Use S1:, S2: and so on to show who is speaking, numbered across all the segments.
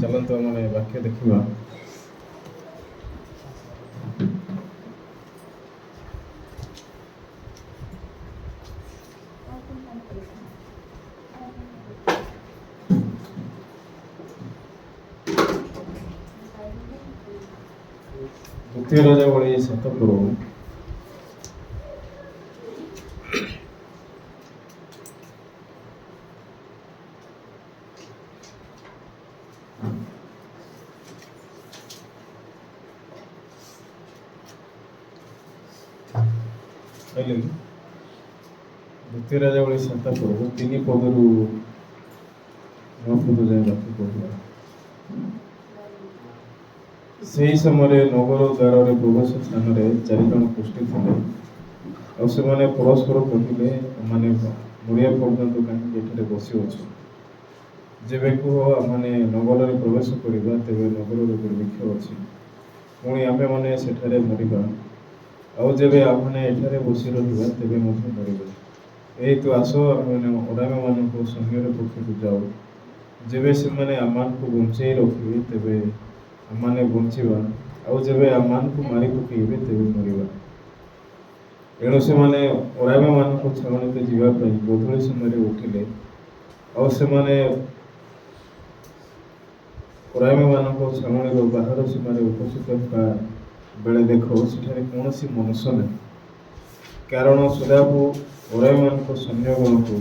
S1: चलतु आम वाक्य देखा। द्वितीय राजा बड़ी 7 पर्व द्वितीय राजा बड़ी 7 पर्व 3 पदर 9 पद जाए बाकी पढ़ा। से समय नगर द्वार प्रवेश स्थान में 4 जन पुष्टि थे और परस्पर कहले माने मुड़िया पर्यंत कहीं बसी अच्छे जेबे कह आम नगर में प्रवेश करवा तेरे नगर दुर्भिक्ष अच्छी पुणी आमे मैंने सेठारे मरिबा आउ जेबे आमने एठारे बसी रहिबा तेबे मध्य मरिबा। यही तो आस आम अराम मान सैन्य पक्ष जाऊ जेबे से मैंने आम को बंचाई रखिए तेबे आम बंचा आउ जेबे आम को मारी पकड़े तेबे मरिबा। एणु से मैंने अराम मान छावनी जावाई गधूली समय उठिले और से अराम मान छावनी बाहर सीमार उपस्थित होगा बेले देखो सेठारे कौन मनुष्य नहीं कारण सदापु अराम मान सैन्यगण को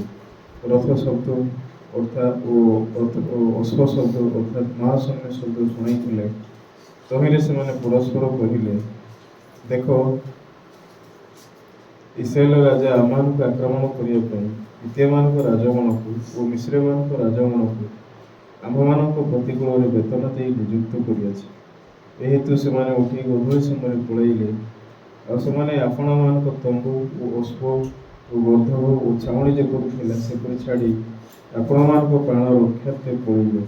S1: रथ शब्द अर्थात अश्व शब्द अर्थात महासैन्य शब्द शुणी तहिले से परस्पर कहले देखो इस्राएल राजा आमान को आक्रमण करने हित्यमान राजगण को और मिश्र मान राजगण को आम मान प्रतिकूल वेतन दे नियुक्त कर हेतु से उठी गधूली समय पलैले आने आपण मान तंबू और अश्व और गर्धव और छावनी जो करुला से छाड़ी आपण मान प्राण रक्षार्थे पलैले।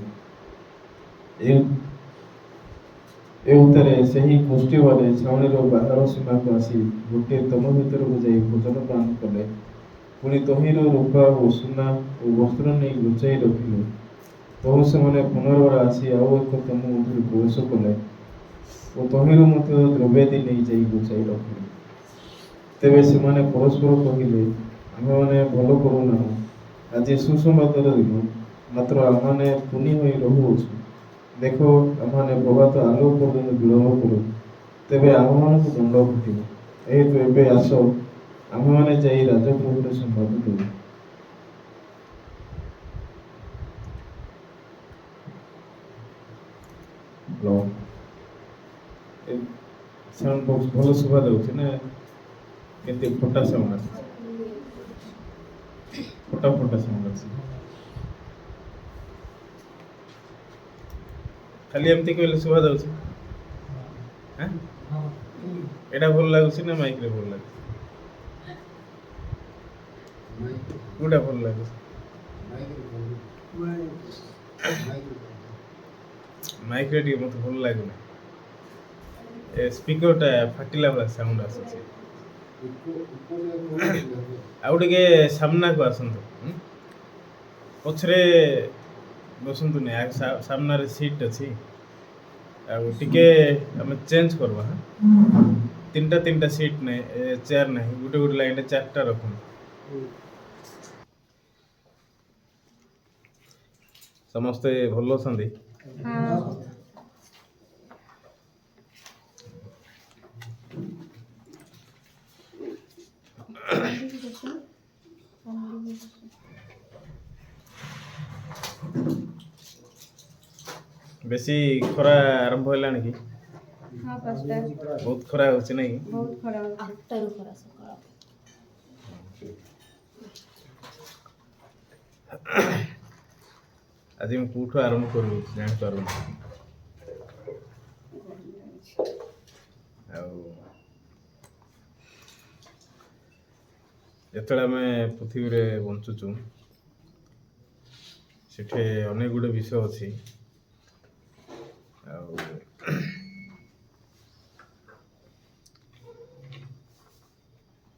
S1: से ही गोष्ठी मैंने छावनी बाहर सीमा को आसी गोटे तम भर को जा भोजन पान कले पुणी तहिर रूपा और सुना और वस्त्र नहीं लुचाई रखिले तहु से पुनर्बार आसी आउ एक तम मध्य प्रवेश कले और तहिर द्रव्यादि नहीं जा लुचाई रखिले। तेरे से परस्पर कहले आम मैंने भल करूना आज सुसंवादर दिन मात्र आम पुनि रहुअछु देखो आम प्रभात आलो पर्यटन विलम्ब करूँ तेरे आम मान दंड घटो यही एवं आस आम मैंने जा राजप्रभुर संवाद देव। साउंड बॉक्स भल सुबा जाऊँ ना के फटा साउंड आस फटा फटा साउंड आस खाली एमती कहले सुबा जाऊँ एटा भल लगुच ना माइक रे भल लगुच कोटा भल लगुच माइक रे मत भल लगुना स्पीकरटा फाटिला वाला साउंड आसुची आउ टिके सामना को आसंतु पछरे बसंतु ने सामना रे सीट अछि आउ टिके हम चेंज करबा तीनटा सीट ने चेयर नहीं गुटे गुटे लाइन 4टा रखम समस्ते भलो संदी। हां बेसी खरा आरंभ होलानी कि हां पास्ता बहुत खरा होछि नै बहुत खरा 8 रु खरा सकाळ आज मैं कोठो आरंभ करू जान पारू जेतले आम पृथ्वी रे बंचुचु सेठे अनेक गुड़े विषय अच्छी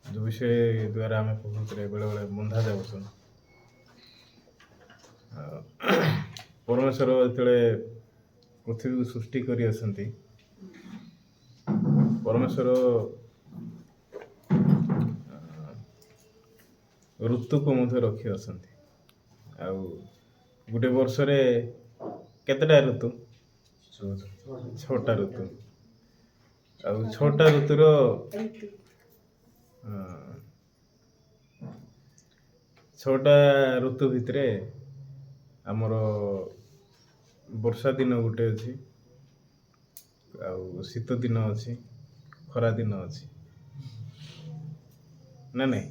S1: जो विषय द्वारा आम प्रकृति बेले बेले बंधा जाऊँ परमेश्वर जो ପୃଥିବୀକୁ ସୃଷ୍ଟି କରି ଅଛନ୍ତି ପରମେଶ୍ୱର ଋତୁକୁ ମଧ୍ୟ ରଖି ଅଛନ୍ତି। ଆଉ ଗୋଟେ ବର୍ଷରେ କେତେଟା ଋତୁ? 6ଟା ଋତୁ। ଆଉ 6ଟା ଋତୁର 6ଟା ଋତୁ ଭିତରେ ଆମର ବର୍ଷା ଦିନ ଗୋଟେ ଅଛି, ଆଉ ଶୀତ ଦିନ ଅଛି, ଖରା ଦିନ ଅଛି ନା ନାଇଁ?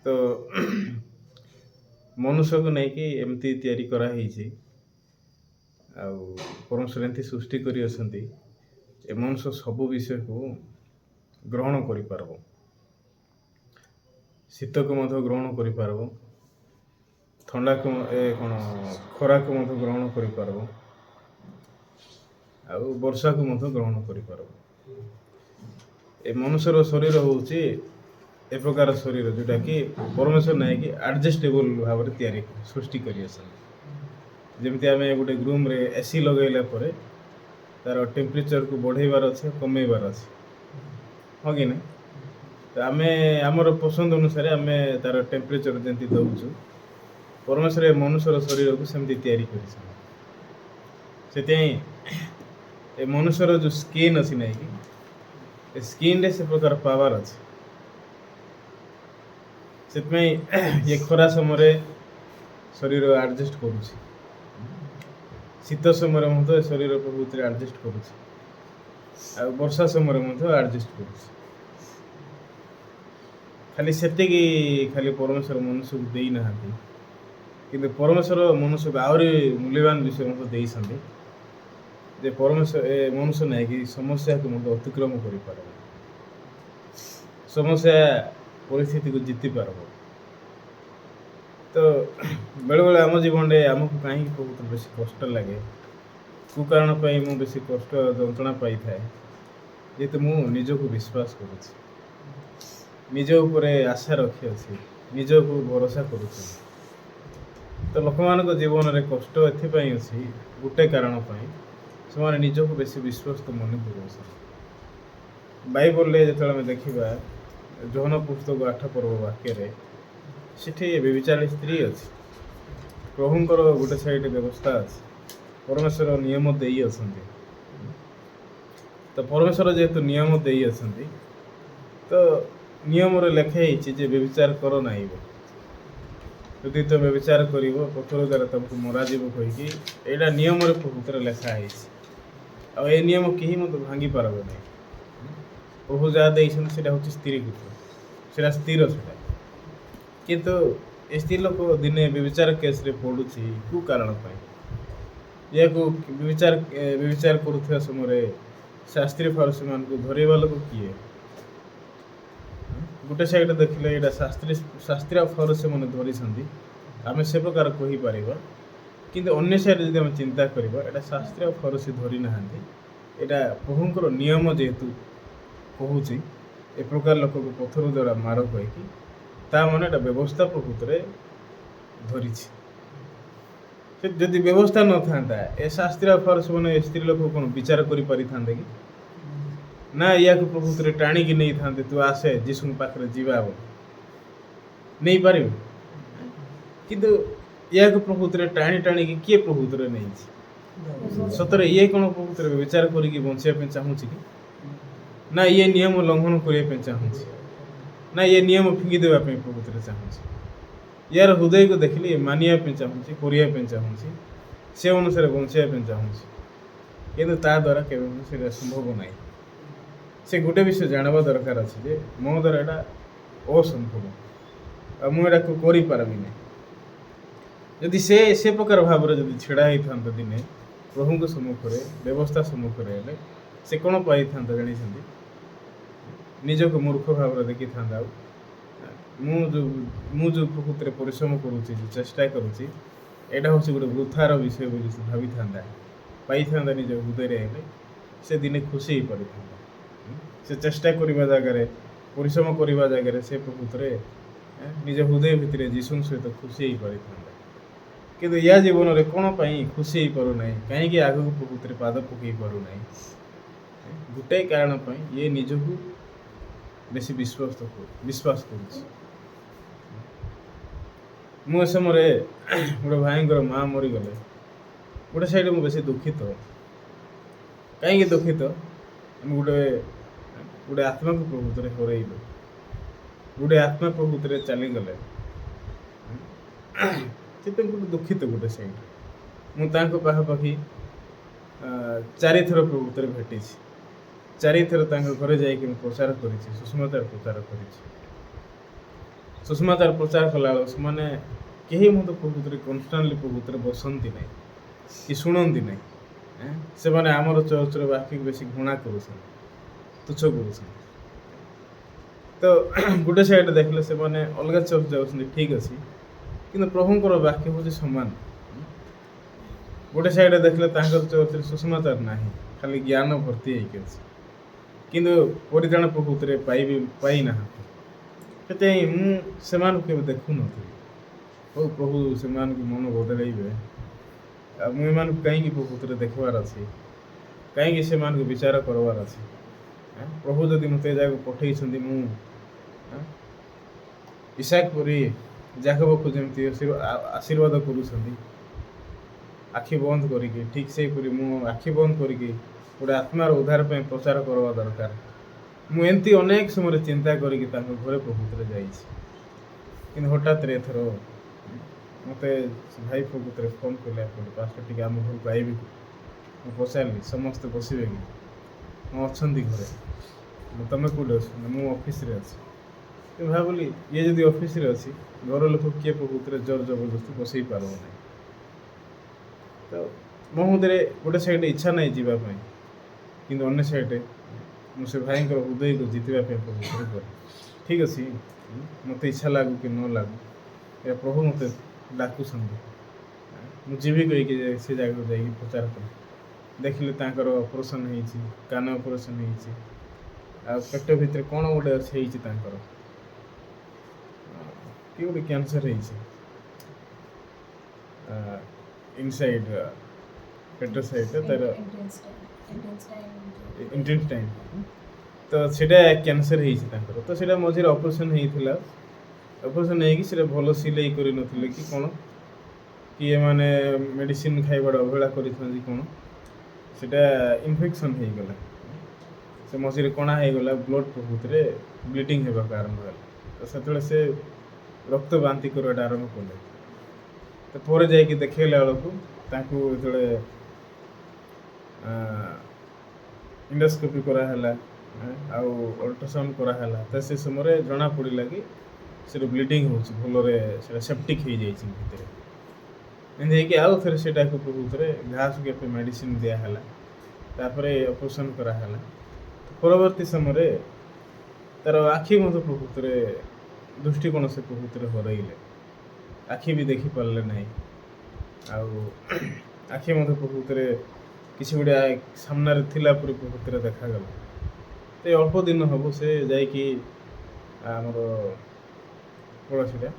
S1: ତ ମନୁଷ୍ୟକୁ ନେଇକି ଏମିତି ତିଆରି କରାହେଇଛି, ଆଉ ପରମେଶ୍ୱର ଏମିତି ସୃଷ୍ଟି କରି ଅଛନ୍ତି ଏ ମନୁଷ୍ୟ ସବୁ ବିଷୟକୁ ଗ୍ରହଣ କରିପାରିବ। ଶୀତକୁ ମଧ୍ୟ ଗ୍ରହଣ କରିପାରିବ, ଥଣ୍ଡାକୁ ଖରାକୁ ମଧ୍ୟ ଗ୍ରହଣ କରିପାରିବ, ଆଉ ବର୍ଷାକୁ ମଧ୍ୟ ଗ୍ରହଣ କରିପାରିବ। ଏ ମନୁଷ୍ୟର ଶରୀର ହେଉଛି ଏ ପ୍ରକାର ଶରୀର ଯେଉଁଟାକି ପରମେଶ୍ୱର ନାଇଁକି ଆଡ଼ଜଷ୍ଟେବଲ୍ ଭାବରେ ସୃଷ୍ଟି କରି ଅଛନ୍ତି। ଯେମିତି ଆମେ ଗୋଟେ ରୁମ୍ରେ AC ଲଗାଇଲା ପରେ ତା'ର ଟେମ୍ପରେଚର୍କୁ ବଢ଼େଇବାର ଅଛି, କମେଇବାର ଅଛି, ହଁ କି ନାହିଁ? ତ ଆମେ ଆମର ପସନ୍ଦ ଅନୁସାରେ ଆମେ ତା'ର ଟେମ୍ପରେଚର୍ ଯେମିତି ଦେଉଛୁ, ପରମେଶ୍ୱର ଏ ମନୁଷ୍ୟର ଶରୀରକୁ ସେମିତି ତିଆରି କରିଛନ୍ତି। ସେଥିପାଇଁ ଏ ମନୁଷ୍ୟର ଯେଉଁ ସ୍କିନ୍ ଅଛି ନାଇଁକି, ଏ ସ୍କିନ୍ରେ ସେ ପ୍ରକାର ପାୱାର ଅଛି। ସେଥିପାଇଁ ଏ ଖରା ସମୟରେ ଶରୀର ଆଡ଼ଜଷ୍ଟ କରୁଛି, ଶୀତ ସମୟରେ ମଧ୍ୟ ଏ ଶରୀର ଭିତରେ ଆଡ଼ଜଷ୍ଟ କରୁଛି, ଆଉ ବର୍ଷା ସମୟରେ ମଧ୍ୟ ଆଡ଼ଜଷ୍ଟ କରୁଛି। ଖାଲି ସେତିକି ଖାଲି ପରମେଶ୍ୱର ମନୁଷ୍ୟକୁ ଦେଇନାହାନ୍ତି, କିନ୍ତୁ ପରମେଶ୍ୱର ମନୁଷ୍ୟକୁ ଆହୁରି ମୂଲ୍ୟବାନ ବିଷୟ ମଧ୍ୟ ଦେଇଛନ୍ତି ଯେ ଏ ମନୁଷ୍ୟ ନାଇଁକି ସମସ୍ୟାକୁ ମଧ୍ୟ ଅତିକ୍ରମ କରିପାରିବ, ସମସ୍ୟା ପରିସ୍ଥିତିକୁ ଜିତି ପାରିବ। ତ ବେଳେବେଳେ ଆମ ଜୀବନରେ ଆମକୁ କାହିଁକି ବହୁତ ବେଶୀ କଷ୍ଟ ଲାଗେ, କେଉଁ କାରଣ ପାଇଁ ମୁଁ ବେଶୀ କଷ୍ଟ ଯନ୍ତ୍ରଣା ପାଇଥାଏ? ଯେହେତୁ ମୁଁ ନିଜକୁ ବିଶ୍ୱାସ କରୁଛି, ନିଜ ଉପରେ ଆଶା ରଖିଅଛି, ନିଜକୁ ଭରସା କରୁଛି। ତ ଲୋକମାନଙ୍କ ଜୀବନରେ କଷ୍ଟ ଏଥିପାଇଁ ଅଛି, ଗୋଟେ କାରଣ ପାଇଁ ସେମାନେ ନିଜକୁ ବେଶୀ ବିଶ୍ୱସ୍ତ ମନେ କରୁଛନ୍ତି। ବାଇବଲରେ ଯେତେବେଳେ ଆମେ ଦେଖିବା ଯୋହନ ପୁସ୍ତକ 8 ପର୍ବ ବାକ୍ୟରେ ସେଠି ବ୍ୟଭିଚାରୀ ସ୍ତ୍ରୀ ଅଛି। ପ୍ରଭୁଙ୍କର ଗୋଟେ ସାଇଡ୍ ବ୍ୟବସ୍ଥା ଅଛି, ପରମେଶ୍ୱର ନିୟମ ଦେଇ ଅଛନ୍ତି। ତ ପରମେଶ୍ୱର ଯେହେତୁ ନିୟମ ଦେଇ ଅଛନ୍ତି, ତ ନିୟମରେ ଲେଖା ହେଇଛି ଯେ ବ୍ୟଭିଚାର କର ନାହିଁ ବୋଲି। ଯଦି ତ ବ୍ୟଭିଚାର କରିବ ପଥର ଦ୍ୱାରା ତମକୁ ମରାଯିବ କହିକି ଏଇଟା ନିୟମରେ ପ୍ରଭୁତରେ ଲେଖା ହେଇଛି। ଆଉ ଏ ନିୟମ କେହି ମଧ୍ୟ ଭାଙ୍ଗି ପାରିବ ନାହିଁ। ପ୍ରଭୁ ଯାହା ଦେଇଛନ୍ତି ସେଇଟା ହେଉଛି ସ୍ତ୍ରୀକୁ, ସେଇଟା ସ୍ଥିର ସେଇଟା। କିନ୍ତୁ ଏ ସ୍ତ୍ରୀ ଲୋକ ଦିନେ ବ୍ୟଭିଚାର କେସ୍ରେ ପଡ଼ୁଛି, କେଉଁ କାରଣ ପାଇଁ? ଏହାକୁ ବ୍ୟଭିଚାର କରୁଥିବା ସମୟରେ ଶାସ୍ତ୍ରୀ ଫାରୁସୀମାନଙ୍କୁ ଧରେଇବା ଲୋକ କିଏ? ଗୋଟେ ସାଇଡ଼୍ ଦେଖିଲେ ଏଇଟା ଶାସ୍ତ୍ରୀ ଆଉ ଫାରୁସୀମାନେ ଧରିଛନ୍ତି, ଆମେ ସେ ପ୍ରକାର କହିପାରିବା। କିନ୍ତୁ ଅନ୍ୟ ସାଇଡ଼୍ ଯଦି ଆମେ ଚିନ୍ତା କରିବା, ଏଇଟା ଶାସ୍ତ୍ରୀ ଆଉ ଫାରୁସୀ ଧରି ନାହାନ୍ତି, ଏଇଟା ପ୍ରଭୁଙ୍କର ନିୟମ ଯେହେତୁ କହୁଛି ଏ ପ୍ରକାର ଲୋକକୁ ପଥର ଦ୍ୱାରା ମାର କହିକି, ତା ମାନେ ଏଇଟା ବ୍ୟବସ୍ଥା ପ୍ରକୃତରେ ଧରିଛି। ସେ ଯଦି ବ୍ୟବସ୍ଥା ନଥାନ୍ତା ଏ ଶାସ୍ତ୍ରୀ ଆଉ ଫାରୁସୀମାନେ ଏ ସ୍ତ୍ରୀ ଲୋକକୁ କ'ଣ ବିଚାର କରିପାରିଥାନ୍ତେ କି? ନା ୟାକୁ ପ୍ରକୃତରେ ଟାଣିକି ନେଇଥାନ୍ତେ, ତୁ ଆସେ ଯୀଶୁଙ୍କ ପାଖରେ ଯିବା ବୋଲି ନେଇପାରିବେ? କିନ୍ତୁ ୟାକୁ ପ୍ରକୃତରେ ଟାଣିକି କିଏ ପ୍ରକୃତରେ ନେଇଛି? ସତରେ ଇଏ କ'ଣ ପ୍ରକୃତରେ ବିଚାର କରିକି ବଞ୍ଚିବା ପାଇଁ ଚାହୁଁଛି କି? ନା ଇଏ ନିୟମ ଲଙ୍ଘନ କରିବା ପାଇଁ ଚାହୁଁଛି? ନା ଇଏ ନିୟମ ଫିଙ୍ଗି ଦେବା ପାଇଁ ପ୍ରକୃତରେ ଚାହୁଁଛି? ୟାର ହୃଦୟକୁ ଦେଖିଲେ ମାନିବା ପାଇଁ ଚାହୁଁଛି, କରିବା ପାଇଁ ଚାହୁଁଛି, ସେ ଅନୁସାରେ ବଞ୍ଚିବା ପାଇଁ ଚାହୁଁଛି। କିନ୍ତୁ ତା ଦ୍ୱାରା କେବେ ସେଇଟା ସମ୍ଭବ ନାହିଁ। ସେ ଗୋଟେ ବିଷୟ ଜାଣିବା ଦରକାର ଅଛି ଯେ ମୋ ଦ୍ୱାରା ଏଇଟା ଅସମ୍ଭବ, ଆଉ ମୁଁ ଏଟାକୁ କରିପାରିବି ନାହିଁ। ଯଦି ସେ ପ୍ରକାର ଭାବରେ ଯଦି ଛିଡ଼ା ହେଇଥାନ୍ତା ଦିନେ ପ୍ରଭୁଙ୍କ ସମ୍ମୁଖରେ, ବ୍ୟବସ୍ଥା ସମ୍ମୁଖରେ ହେଲେ ସେ କ'ଣ ପାଇଥାନ୍ତା ଜାଣିଛନ୍ତି? ନିଜକୁ ମୂର୍ଖ ଭାବରେ ଦେଖିଥାନ୍ତା। ଆଉ ମୁଁ ଯେଉଁ ପ୍ରକୃତିରେ ପରିଶ୍ରମ କରୁଛି, ଯେଉଁ ଚେଷ୍ଟା କରୁଛି, ଏଇଟା ହେଉଛି ଗୋଟେ ବୃଥାର ବିଷୟ ବୋଲି ସେ ଭାବିଥାନ୍ତା, ପାଇଥାନ୍ତା ନିଜ ହୃଦୟରେ। ହେଲେ ସେ ଦିନେ ଖୁସି ହେଇପାରିଥାନ୍ତା। ସେ ଚେଷ୍ଟା କରିବା ଜାଗାରେ, ପରିଶ୍ରମ କରିବା ଜାଗାରେ ସେ ପ୍ରକୃତରେ ନିଜ ହୃଦୟ ଭିତରେ ଯୀଶୁଙ୍କ ସହିତ ଖୁସି ହେଇପାରିଥାନ୍ତା। କିନ୍ତୁ ୟା ଜୀବନରେ କ'ଣ ପାଇଁ ଖୁସି ହେଇପାରୁନାହିଁ, କାହିଁକି ଆଗକୁ ପ୍ରକୃତିରେ ପାଦ ପକାଇ ପାରୁନାହିଁ? ଗୋଟାଏ କାରଣ ପାଇଁ ଇଏ ନିଜକୁ ବେଶୀ ବିଶ୍ୱାସ କରୁଛି। ମୁଁ ଏ ସମୟରେ ଗୋଟେ ଭାଇଙ୍କର ମା ମରିଗଲେ ଗୋଟେ ସାଇଡ଼୍ ମୁଁ ବେଶୀ ଦୁଃଖିତ। କାହିଁକି ଦୁଃଖିତ? ଆମେ ଗୋଟେ ଆତ୍ମାକୁ ପ୍ରକୃତରେ ହରେଇଲୁ, ଗୋଟେ ଆତ୍ମା ପ୍ରକୃତରେ ଚାଲିଗଲେ, ସେଥିପାଇଁ ଗୋଟେ ଦୁଃଖିତ ଗୋଟେ ସାଇଡ଼୍। ମୁଁ ତାଙ୍କ ପାଖାପାଖି 4 ଥର ପ୍ରକୃତରେ ଭେଟିଛି, 4 ଥର ତାଙ୍କ ଘରେ ଯାଇକି ମୁଁ ପ୍ରଚାର କରିଛି, ସୁଷମାତାର ପ୍ରଚାର କରିଛି। ସୁଷମାତାର ପ୍ରଚାର କଲାବେଳକୁ ସେମାନେ କେହି ମୋତେ ପ୍ରକୃତରେ କନଷ୍ଟାଣ୍ଟଲି ପ୍ରକୃତରେ ବସନ୍ତି ନାହିଁ କି ଶୁଣନ୍ତି ନାହିଁ। ସେମାନେ ଆମର ଚର୍ଚ୍ଚର ବାକ୍ୟକୁ ବେଶୀ ଘୃଣା କରୁଛନ୍ତି, ତୁଚ୍ଛ କରୁଛନ୍ତି। ତ ଗୋଟେ ସାଇଡ଼୍ ଦେଖିଲେ ସେମାନେ ଅଲଗା ଚର୍ଚ୍ଚ ଯାଉଛନ୍ତି, ଠିକ୍ ଅଛି, କିନ୍ତୁ ପ୍ରଭୁଙ୍କର ବାକ୍ୟ ହେଉଛି ସମାନ। ଗୋଟେ ସାଇଡ଼୍ ଦେଖିଲେ ତାଙ୍କର ଚର୍ଚ୍ଚରେ ସୁଷମାତାର ନାହିଁ, ଖାଲି ଜ୍ଞାନ ଭର୍ତ୍ତି ହେଇକି ଅଛି, କିନ୍ତୁ ପରିତ୍ରାଣ ପ୍ରକୃତରେ ପାଇନାହାନ୍ତି। ସେଥିପାଇଁ ମୁଁ ସେମାନଙ୍କୁ କେବେ ଦେଖୁନଥିଲି। ହଉ ପ୍ରଭୁ ସେମାନଙ୍କୁ ମନ ବଦଳାଇବେ, ଆଉ ମୁଁ ଏମାନଙ୍କୁ କାହିଁକି ପ୍ରକୃତରେ ଦେଖିବାର ଅଛି, କାହିଁକି ସେମାନଙ୍କୁ ବିଚାର କରିବାର ଅଛି। ପ୍ରଭୁ ଯଦି ମୋତେ ଏ ଜାଗାକୁ ପଠାଇଛନ୍ତି, ମୁଁ ଇସାକ ପରି ଯାକବକୁ ଯେମିତି ଆଶୀର୍ବାଦ କରୁଛନ୍ତି ଆଖି ବନ୍ଦ କରିକି, ଠିକ୍ ସେହିପରି ମୁଁ ଆଖି ବନ୍ଦ କରିକି ଗୋଟେ ଆତ୍ମାର ଉଦ୍ଧାର ପାଇଁ ପ୍ରଚାର କରିବା ଦରକାର। ମୁଁ ଏମିତି ଅନେକ ସମୟରେ ଚିନ୍ତା କରିକି ତାଙ୍କ ଘରେ ପ୍ରକୃତରେ ଯାଇଛି। କିନ୍ତୁ ହଠାତ୍ରେ ଏଥର ମୋତେ ଭାଇ ପ୍ରକୃତରେ ଫୋନ୍ କଲେ, ପାଷ୍ଟର ଟିକେ ଆମ ଘରକୁ ଆଇବି। ମୁଁ ପଚାରିଲି ସମସ୍ତେ ବସିବେ କି? ମୁଁ ଅଛନ୍ତି ଘରେ। ତମେ କେଉଁଠି ଅଛ? ମୁଁ ଅଫିସରେ ଅଛି। ମୁଁ ଭାବିଲି ଇଏ ଯଦି ଅଫିସରେ ଅଛି, ଘର ଲୋକ କିଏ ପ୍ରକୃତରେ ଜୋର ଜବରଦସ୍ତି ବସେଇ ପାରିବ ନାହିଁ। ତ ମୋ ମଧ୍ୟରେ ଗୋଟେ ସାଇଡ଼୍ ଇଚ୍ଛା ନାହିଁ ଯିବା ପାଇଁ, କିନ୍ତୁ ଅନ୍ୟ ସାଇଡ଼୍ରେ ମୁଁ ସେ ଭାଇଙ୍କର ହୃଦୟକୁ ଜିତିବା ପାଇଁ ପ୍ରକୃତରେ କଲି। ଠିକ୍ ଅଛି, ମୋତେ ଇଚ୍ଛା ଲାଗୁ କି ନ ଲାଗୁ, ଏ ପ୍ରଭୁ ମୋତେ ଡାକୁଛନ୍ତି, ମୁଁ ଯିବି କହିକି ସେ ଜାଗାକୁ ଯାଇକି ପ୍ରଚାର କଲି। ଦେଖିଲି ତାଙ୍କର ଅପରେସନ୍ ହେଇଛି, କାନ ଅପରେସନ୍ ହେଇଛି, ଆଉ ପେଟ ଭିତରେ କ'ଣ ଗୋଟେ ହେଇଛି ତାଙ୍କର, କି ଗୋଟେ କ୍ୟାନ୍ସର ହେଇଛି ଇନସାଇଡ୍ ପେଟ ସାଇଡ଼୍ରେ, ତାର ଇଣ୍ଟେଷ୍ଟାଇନ୍। ତ ସେଇଟା କ୍ୟାନ୍ସର ହେଇଛି ତାଙ୍କର। ତ ସେଇଟା ମଝିରେ ଅପରେସନ୍ ହେଇଥିଲା। ଅପରେସନ୍ ହେଇକି ସେଇଟା ଭଲ ସିଲେଇ କରିନଥିଲେ କି କ'ଣ, କି ଏମାନେ ମେଡ଼ିସିନ୍ ଖାଇବାଟା ଅବହେଳା କରିଥାନ୍ତି କ'ଣ, ସେଇଟା ଇନଫେକ୍ସନ୍ ହେଇଗଲା। ସେ ମଝିରେ କଣା ହେଇଗଲା, ବ୍ଲଡ଼ ପ୍ରକୃତିରେ ବ୍ଲିଡ଼ିଂ ହେବାକୁ ଆରମ୍ଭ ହେଲା। ତ ସେତେବେଳେ ସେ ରକ୍ତ ବାନ୍ତି କରିବାଟା ଆରମ୍ଭ କଲେ। ତ ପରେ ଯାଇକି ଦେଖେଇଲା ବେଳକୁ ତାଙ୍କୁ ଯେତେବେଳେ ଇଣ୍ଡୋସ୍କୋପି କରାହେଲା ଆଉ ଅଲ୍ଟ୍ରାସାଉଣ୍ଡ କରାହେଲା, ତ ସେ ସମୟରେ ଜଣାପଡ଼ିଲା କି ସେଟା ବ୍ଲିଡ଼ିଂ ହେଉଛି, ଭଲରେ ସେଇଟା ସେପ୍ଟିକ୍ ହେଇଯାଇଛି ଭିତରେ। ଏମିତି ହେଇକି ଆଉ ଥରେ ସେଇଟାକୁ ପ୍ରକୃତରେ ଘା ଶୁଖିବା ପାଇଁ ମେଡ଼ିସିନ୍ ଦିଆହେଲା, ତାପରେ ଅପରେସନ୍ କରାହେଲା। ପରବର୍ତ୍ତୀ ସମୟରେ ତା'ର ଆଖି ମଧ୍ୟ ପ୍ରକୃତରେ ଦୃଷ୍ଟିକୋଣ ସେ ପ୍ରକୃତରେ ହରାଇଲେ, ଆଖି ବି ଦେଖିପାରିଲେ ନାହିଁ। ଆଉ ଆଖି ମଧ୍ୟ ପ୍ରକୃତରେ କିଛି ଗୋଟେ ସାମ୍ନାରେ ଥିଲା ପରି ପ୍ରକୃତରେ ଦେଖାଗଲା। ତ ଅଳ୍ପ ଦିନ ହେବ ସେ ଯାଇକି ଆମର କ'ଣ ସେଇଟା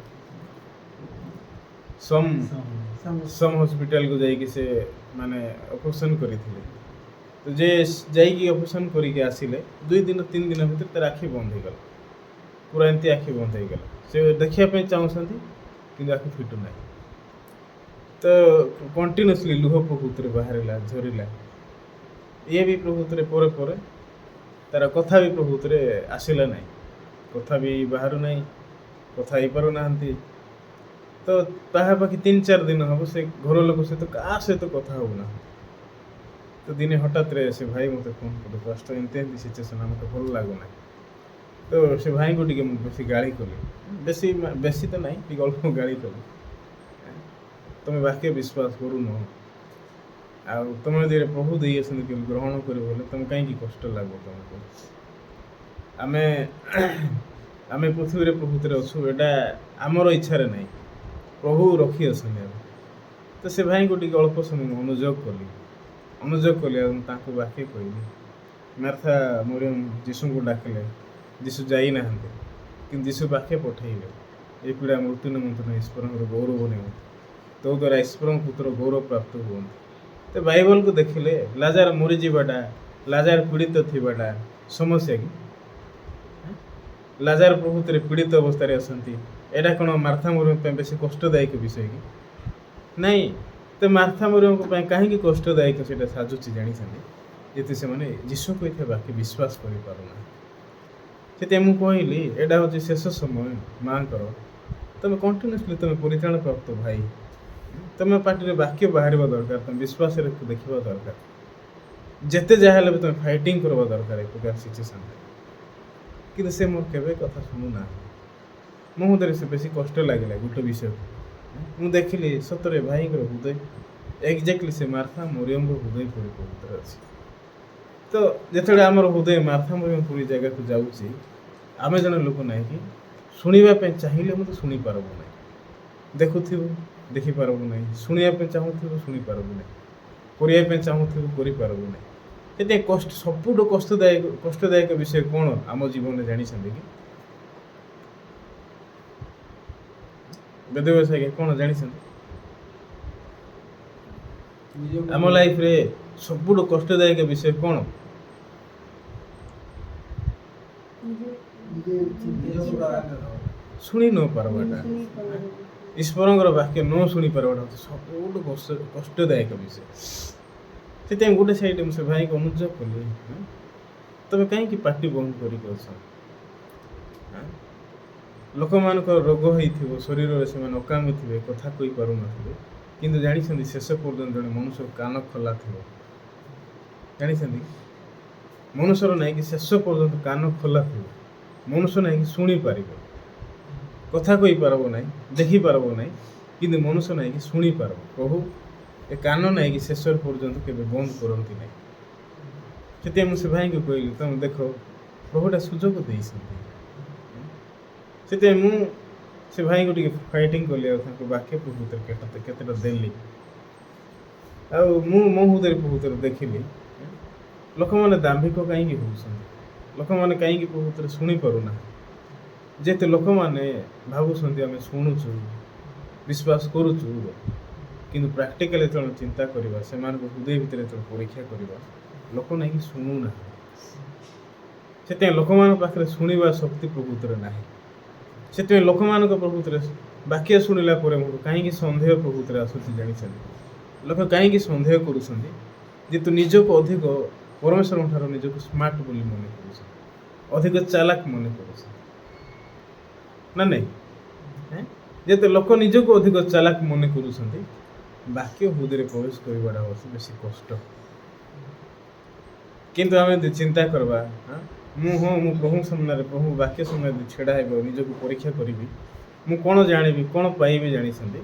S1: ସମ୍ ହସ୍ପିଟାଲକୁ ଯାଇକି ସେ ମାନେ ଅପରେସନ୍ କରିଥିଲେ। ତ ଯେ ଯାଇକି ଅପରେସନ୍ କରିକି ଆସିଲେ, 2 ଦିନ 3 ଦିନ ଭିତରେ ତା'ର ଆଖି ବନ୍ଦ ହେଇଗଲା, ପୁରା ଏମିତି ଆଖି ବନ୍ଦ ହେଇଗଲା। ସେ ଦେଖିବା ପାଇଁ ଚାହୁଁଛନ୍ତି କିନ୍ତୁ ଆଖି ଫିଟୁ ନାହିଁ। ତ କଣ୍ଟିନ୍ୟୁଅସ୍ଲି ଲୁହ ପ୍ରକୃତରେ ବାହାରିଲା, ଝରିଲା। ଇଏ ବି ପ୍ରକୃତରେ ପରେ ପରେ ତା'ର କଥା ବି ପ୍ରକୃତରେ ଆସିଲା ନାହିଁ, କଥା ବି ବାହାରୁ ନାହିଁ, କଥା ହେଇପାରୁନାହାନ୍ତି। ତ ପାଖାପାଖି 3-4 ଦିନ ହେବ ସେ ଘର ଲୋକ ସହିତ କାହା ସହିତ କଥା ହେଉନାହାନ୍ତି। ତ ଦିନେ ହଠାତ୍ରେ ସେ ଭାଇ ମୋତେ ଫୋନ୍ କଲେ, ପାଷ୍ଟର ଏମିତି ସିଚୁଏସନ୍, ମୋତେ ଭଲ ଲାଗୁନାହିଁ। ତ ସେ ଭାଇଙ୍କୁ ଟିକେ ମୁଁ ବେଶୀ ଗାଳି କଲି, ବେଶୀ ତ ନାହିଁ, ଟିକେ ଅଳ୍ପ ଗାଳି କଲି। ତୁମେ ବାକ୍ୟ ବିଶ୍ୱାସ କରୁନ, ଆଉ ତୁମେ ଯଦି ପ୍ରଭୁ ଦେଇ ଆସନ୍ତି କେମିତି ଗ୍ରହଣ କରିବ ହେଲେ ତୁମେ କାହିଁକି କଷ୍ଟ ଲାଗିବ ତୁମକୁ? ଆମେ ପୃଥିବୀରେ ପ୍ରକୃତିରେ ଅଛୁ, ଏଇଟା ଆମର ଇଚ୍ଛାରେ ନାହିଁ, ପ୍ରଭୁ ରଖି ଅଛନ୍ତି ଆମେ। ତ ସେ ଭାଇଙ୍କୁ ଟିକେ ଅଳ୍ପ ସମୟ ଅନୁଯୋଗ କଲି ଆଉ ତାଙ୍କୁ ବାକ୍ୟ କହିଲି। ମାର୍ଥା ମରିୟମ ଯୀଶୁଙ୍କୁ ଡାକିଲେ, ଯୀଶୁ ଯାଇନାହାନ୍ତି, କିନ୍ତୁ ଯୀଶୁ ବାକ୍ୟ ପଠେଇଲେ, ଏ ପିଲା ମୃତ୍ୟୁ ନିମନ୍ତ୍ରଣ ଈଶ୍ୱରଙ୍କର ଗୌରବ ନିମନ୍ତେ। ତୋ ଦ୍ୱାରା ଈଶ୍ୱରଙ୍କ ପୁତ୍ର ଗୌରବ ପ୍ରାପ୍ତ ହୁଅନ୍ତି। ତ ବାଇବଲକୁ ଦେଖିଲେ ଲାଜାର ମରିଯିବାଟା, ଲାଜାର ପୀଡ଼ିତ ଥିବାଟା ସମସ୍ୟା କି? ଲାଜାର ପ୍ରଭୁତରେ ପୀଡ଼ିତ ଅବସ୍ଥାରେ ଅଛନ୍ତି, ଏଇଟା କ'ଣ ମାର୍ଥା ମରିୟମ ପାଇଁ ବେଶୀ କଷ୍ଟଦାୟକ ବିଷୟ କି? ନାଇଁ। ତ ମାର୍ଥା ମରିୟମଙ୍କ ପାଇଁ କାହିଁକି କଷ୍ଟଦାୟକ ସେଇଟା ସାଜୁଛି ଜାଣିଛନ୍ତି? ଯେତେ ସେମାନେ ଯୀଶୁ କହିଥିବା ବାକ୍ୟ ବିଶ୍ୱାସ କରିପାରୁନାହାନ୍ତି। ସେଥିପାଇଁ ମୁଁ କହିଲି ଏଇଟା ହେଉଛି ଶେଷ ସମୟ ମାଆଙ୍କର। ତୁମେ କଣ୍ଟିନ୍ୟୁଅସଲି ତୁମେ ପରିତ୍ରାଣ ପ୍ରାପ୍ତ ଭାଇ, ତୁମେ ପାଟିରେ ବାକ୍ୟ ବାହାରିବା ଦରକାର, ତୁମେ ବିଶ୍ୱାସରେ ଦେଖିବା ଦରକାର। ଯେତେ ଯାହା ହେଲେ ବି ତୁମେ ଫାଇଟିଂ କରିବା ଦରକାର ଏ ପ୍ରକାର ସିଚୁଏସନ୍ରେ। କିନ୍ତୁ ସେ ମୋର କେବେ କଥା ଶୁଣୁନାହାନ୍ତି। ମୋ ହୃଦୟରେ ସେ ବେଶୀ କଷ୍ଟ ଲାଗିଲା ଗୋଟେ ବିଷୟ। ମୁଁ ଦେଖିଲି ସତରେ ଭାଇଙ୍କର ହୃଦୟ ଏକ୍ଜାକ୍ଟଲି ସେ ମାର୍ଥା ମରିୟମର ହୃଦୟ ପରି ପବିତ୍ର ଅଛି। ତ ଯେତେବେଳେ ଆମର ହୃଦୟ ମାର୍ଥା ମରିୟମ ପୁରୀ ଜାଗାକୁ ଯାଉଛି, ଆମେ ଜଣେ ଲୋକ ନାହିଁ କି ଶୁଣିବା ପାଇଁ ଚାହିଁଲେ ମଧ୍ୟ ଶୁଣିପାରିବୁ ନାହିଁ, ଦେଖୁଥିବୁ ଦେଖିପାରିବୁ ନାହିଁ, ଶୁଣିବା ପାଇଁ ଚାହୁଁଥିବୁ ଶୁଣିପାରିବୁ ନାହିଁ, କରିବା ପାଇଁ ଚାହୁଁଥିବୁ କରିପାରିବୁ ନାହିଁ। ସେଥିପାଇଁ ସବୁଠୁ କଷ୍ଟଦାୟକ ବିଷୟ କ'ଣ ଆମ ଜୀବନରେ ଜାଣିଛନ୍ତି କି? ବେଦବ୍ୟାସ ଆଜ୍ଞା କ'ଣ ଜାଣିଛନ୍ତି? ଆମ ଲାଇଫରେ ସବୁଠୁ କଷ୍ଟଦାୟକ ବିଷୟ କ'ଣ? ଶୁଣି ନ ପାରବାଟା, ଈଶ୍ୱରଙ୍କର ବାକ୍ୟ ନ ଶୁଣି ପାରବାଟା ହେଉଛି ସବୁଠୁ କଷ୍ଟଦାୟକ ବିଷୟ। ସେଥିପାଇଁ ଗୋଟେ ସାଇଡ଼୍ ମୁଁ ସେ ଭାଇଙ୍କୁ ଅନୁରୋଧ କଲି, ତମେ କାହିଁକି ପାଟି ବନ୍ଦ କରିକି ଅଛ? ଲୋକମାନଙ୍କର ରୋଗ ହେଇଥିବ, ଶରୀରରେ ସେମାନେ ଅକାମୀ ଥିବେ, କଥା କହିପାରୁନଥିବେ, କିନ୍ତୁ ଜାଣିଛନ୍ତି ଶେଷ ପର୍ଯ୍ୟନ୍ତ ଜଣେ ମନୁଷ୍ୟର କାନ ଖୋଲା ଥିବ। ଜାଣିଛନ୍ତି ମନୁଷ୍ୟର ନାଇଁକି ଶେଷ ପର୍ଯ୍ୟନ୍ତ କାନ ଖୋଲା ଥିବ। ମନୁଷ୍ୟ ନାଇଁକି ଶୁଣିପାରିବ, କଥା କହିପାରିବ ନାହିଁ, ଦେଖିପାରିବ ନାହିଁ, କିନ୍ତୁ ମନୁଷ୍ୟ ନାଇଁକି ଶୁଣିପାରିବ। ପ୍ରଭୁ ଏ କାନ ନାଇଁକି ଶେଷ ପର୍ଯ୍ୟନ୍ତ କେବେ ବନ୍ଦ କରନ୍ତି ନାହିଁ। ସେଥିପାଇଁ ମୁଁ ସେ ଭାଇଙ୍କୁ କହିଲି, ତମେ ଦେଖ ପ୍ରଭୁଟା ସୁଯୋଗ ଦେଇଛନ୍ତି। ସେଥିପାଇଁ ମୁଁ ସେ ଭାଇଙ୍କୁ ଟିକେ ଫାଇଟିଂ କଲି, ଆଉ ତାଙ୍କୁ ବାକ୍ୟ ପ୍ରଭୁତରେ କେତେଟା ଦେଲି। ଆଉ ମୁଁ ମୋ ହୃଦୟରେ ପ୍ରଭୁତରେ ଦେଖିଲି ଲୋକମାନେ ଦାମ୍ଭିକ କାହିଁକି ହେଉଛନ୍ତି, ଲୋକମାନେ କାହିଁକି ପ୍ରଭୁତରେ ଶୁଣିପାରୁନାହାନ୍ତି। ଯେତେ ଲୋକମାନେ ଭାବୁଛନ୍ତି ଆମେ ଶୁଣୁଛୁ, ବିଶ୍ୱାସ କରୁଛୁ, କିନ୍ତୁ ପ୍ରାକ୍ଟିକାଲି ଯେତେବେଳେ ଚିନ୍ତା କରିବା, ସେମାନଙ୍କ ହୃଦୟ ଭିତରେ ଯେତେବେଳେ ପରୀକ୍ଷା କରିବା, ଲୋକ ନାଇଁକି ଶୁଣୁନାହାନ୍ତି। ସେଥିପାଇଁ ଲୋକମାନଙ୍କ ପାଖରେ ଶୁଣିବା ଶକ୍ତି ପ୍ରଭୁତରେ ନାହିଁ। ସେଥିପାଇଁ ଲୋକମାନଙ୍କ ପ୍ରଭୁତରେ ବାକ୍ୟ ଶୁଣିଲା ପରେ ମୋର କାହିଁକି ସନ୍ଦେହ ପ୍ରଭୁତରେ ଆସୁଛି ଜାଣିଛନ୍ତି? ଲୋକ କାହିଁକି ସନ୍ଦେହ କରୁଛନ୍ତି? ଯେହେତୁ ନିଜକୁ ଅଧିକ ପରମେଶ୍ୱରଙ୍କ ଠାରୁ ନିଜକୁ ସ୍ମାର୍ଟ ବୋଲି ମନେ କରୁଛନ୍ତି, ଅଧିକ ଚାଲାକ ମନେ କରୁଛନ୍ତି ନା ନାଇଁ? ଯେତେ ଲୋକ ନିଜକୁ ଅଧିକ ଚାଲାକ ମନେ କରୁଛନ୍ତି, ବାକ୍ୟ ହୃଦୟରେ ପ୍ରବେଶ କରିବାଟା ହେଉଛି ବେଶୀ କଷ୍ଟ। କିନ୍ତୁ ଆମେ ଯଦି ଚିନ୍ତା କରିବା, ମୁଁ ପ୍ରଭୁଙ୍କ ସାମ୍ନାରେ, ପ୍ରଭୁ ବାକ୍ୟ ସାମ୍ନାରେ ଯଦି ଛିଡ଼ା ହେବ, ନିଜକୁ ପରୀକ୍ଷା କରିବି, ମୁଁ କ'ଣ ଜାଣିବି, କ'ଣ ପାଇବି ଜାଣିଛନ୍ତି?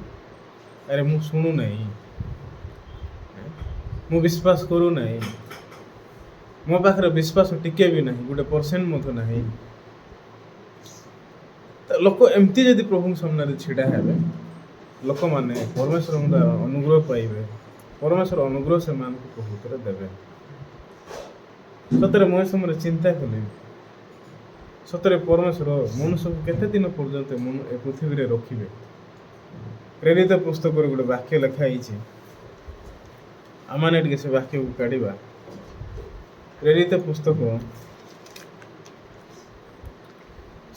S1: ଆରେ ମୁଁ ଶୁଣୁନାହିଁ, ମୁଁ ବିଶ୍ୱାସ କରୁନାହିଁ, ମୋ ପାଖରେ ବିଶ୍ୱାସ ଟିକେ ବି ନାହିଁ, 1% ମଧ୍ୟ ନାହିଁ। ତ ଲୋକ ଏମିତି ଯଦି ପ୍ରଭୁଙ୍କ ସାମ୍ନାରେ ଛିଡ଼ା ହେବେ, ଲୋକମାନେ ପରମେଶ୍ୱରଙ୍କ ଅନୁଗ୍ରହ ପାଇବେ, ପରମେଶ୍ୱର ଅନୁଗ୍ରହ ସେମାନଙ୍କୁ ପ୍ରଭୁତରେ ଦେବେ। ସତରେ ମୁଁ ଏ ସମୟରେ ଚିନ୍ତା କଲି, ସତରେ ପରମେଶ୍ୱର ମନୁଷ୍ୟକୁ କେତେ ଦିନ ପର୍ଯ୍ୟନ୍ତ ଏ ପୃଥିବୀରେ ରଖିବେ? ପ୍ରେରିତ ପୁସ୍ତକରେ ଗୋଟେ ବାକ୍ୟ ଲେଖା ହେଇଛି, ଆମମାନେ ଟିକେ ସେ ବାକ୍ୟକୁ କାଢ଼ିବା। ପ୍ରେରିତ ପୁସ୍ତକ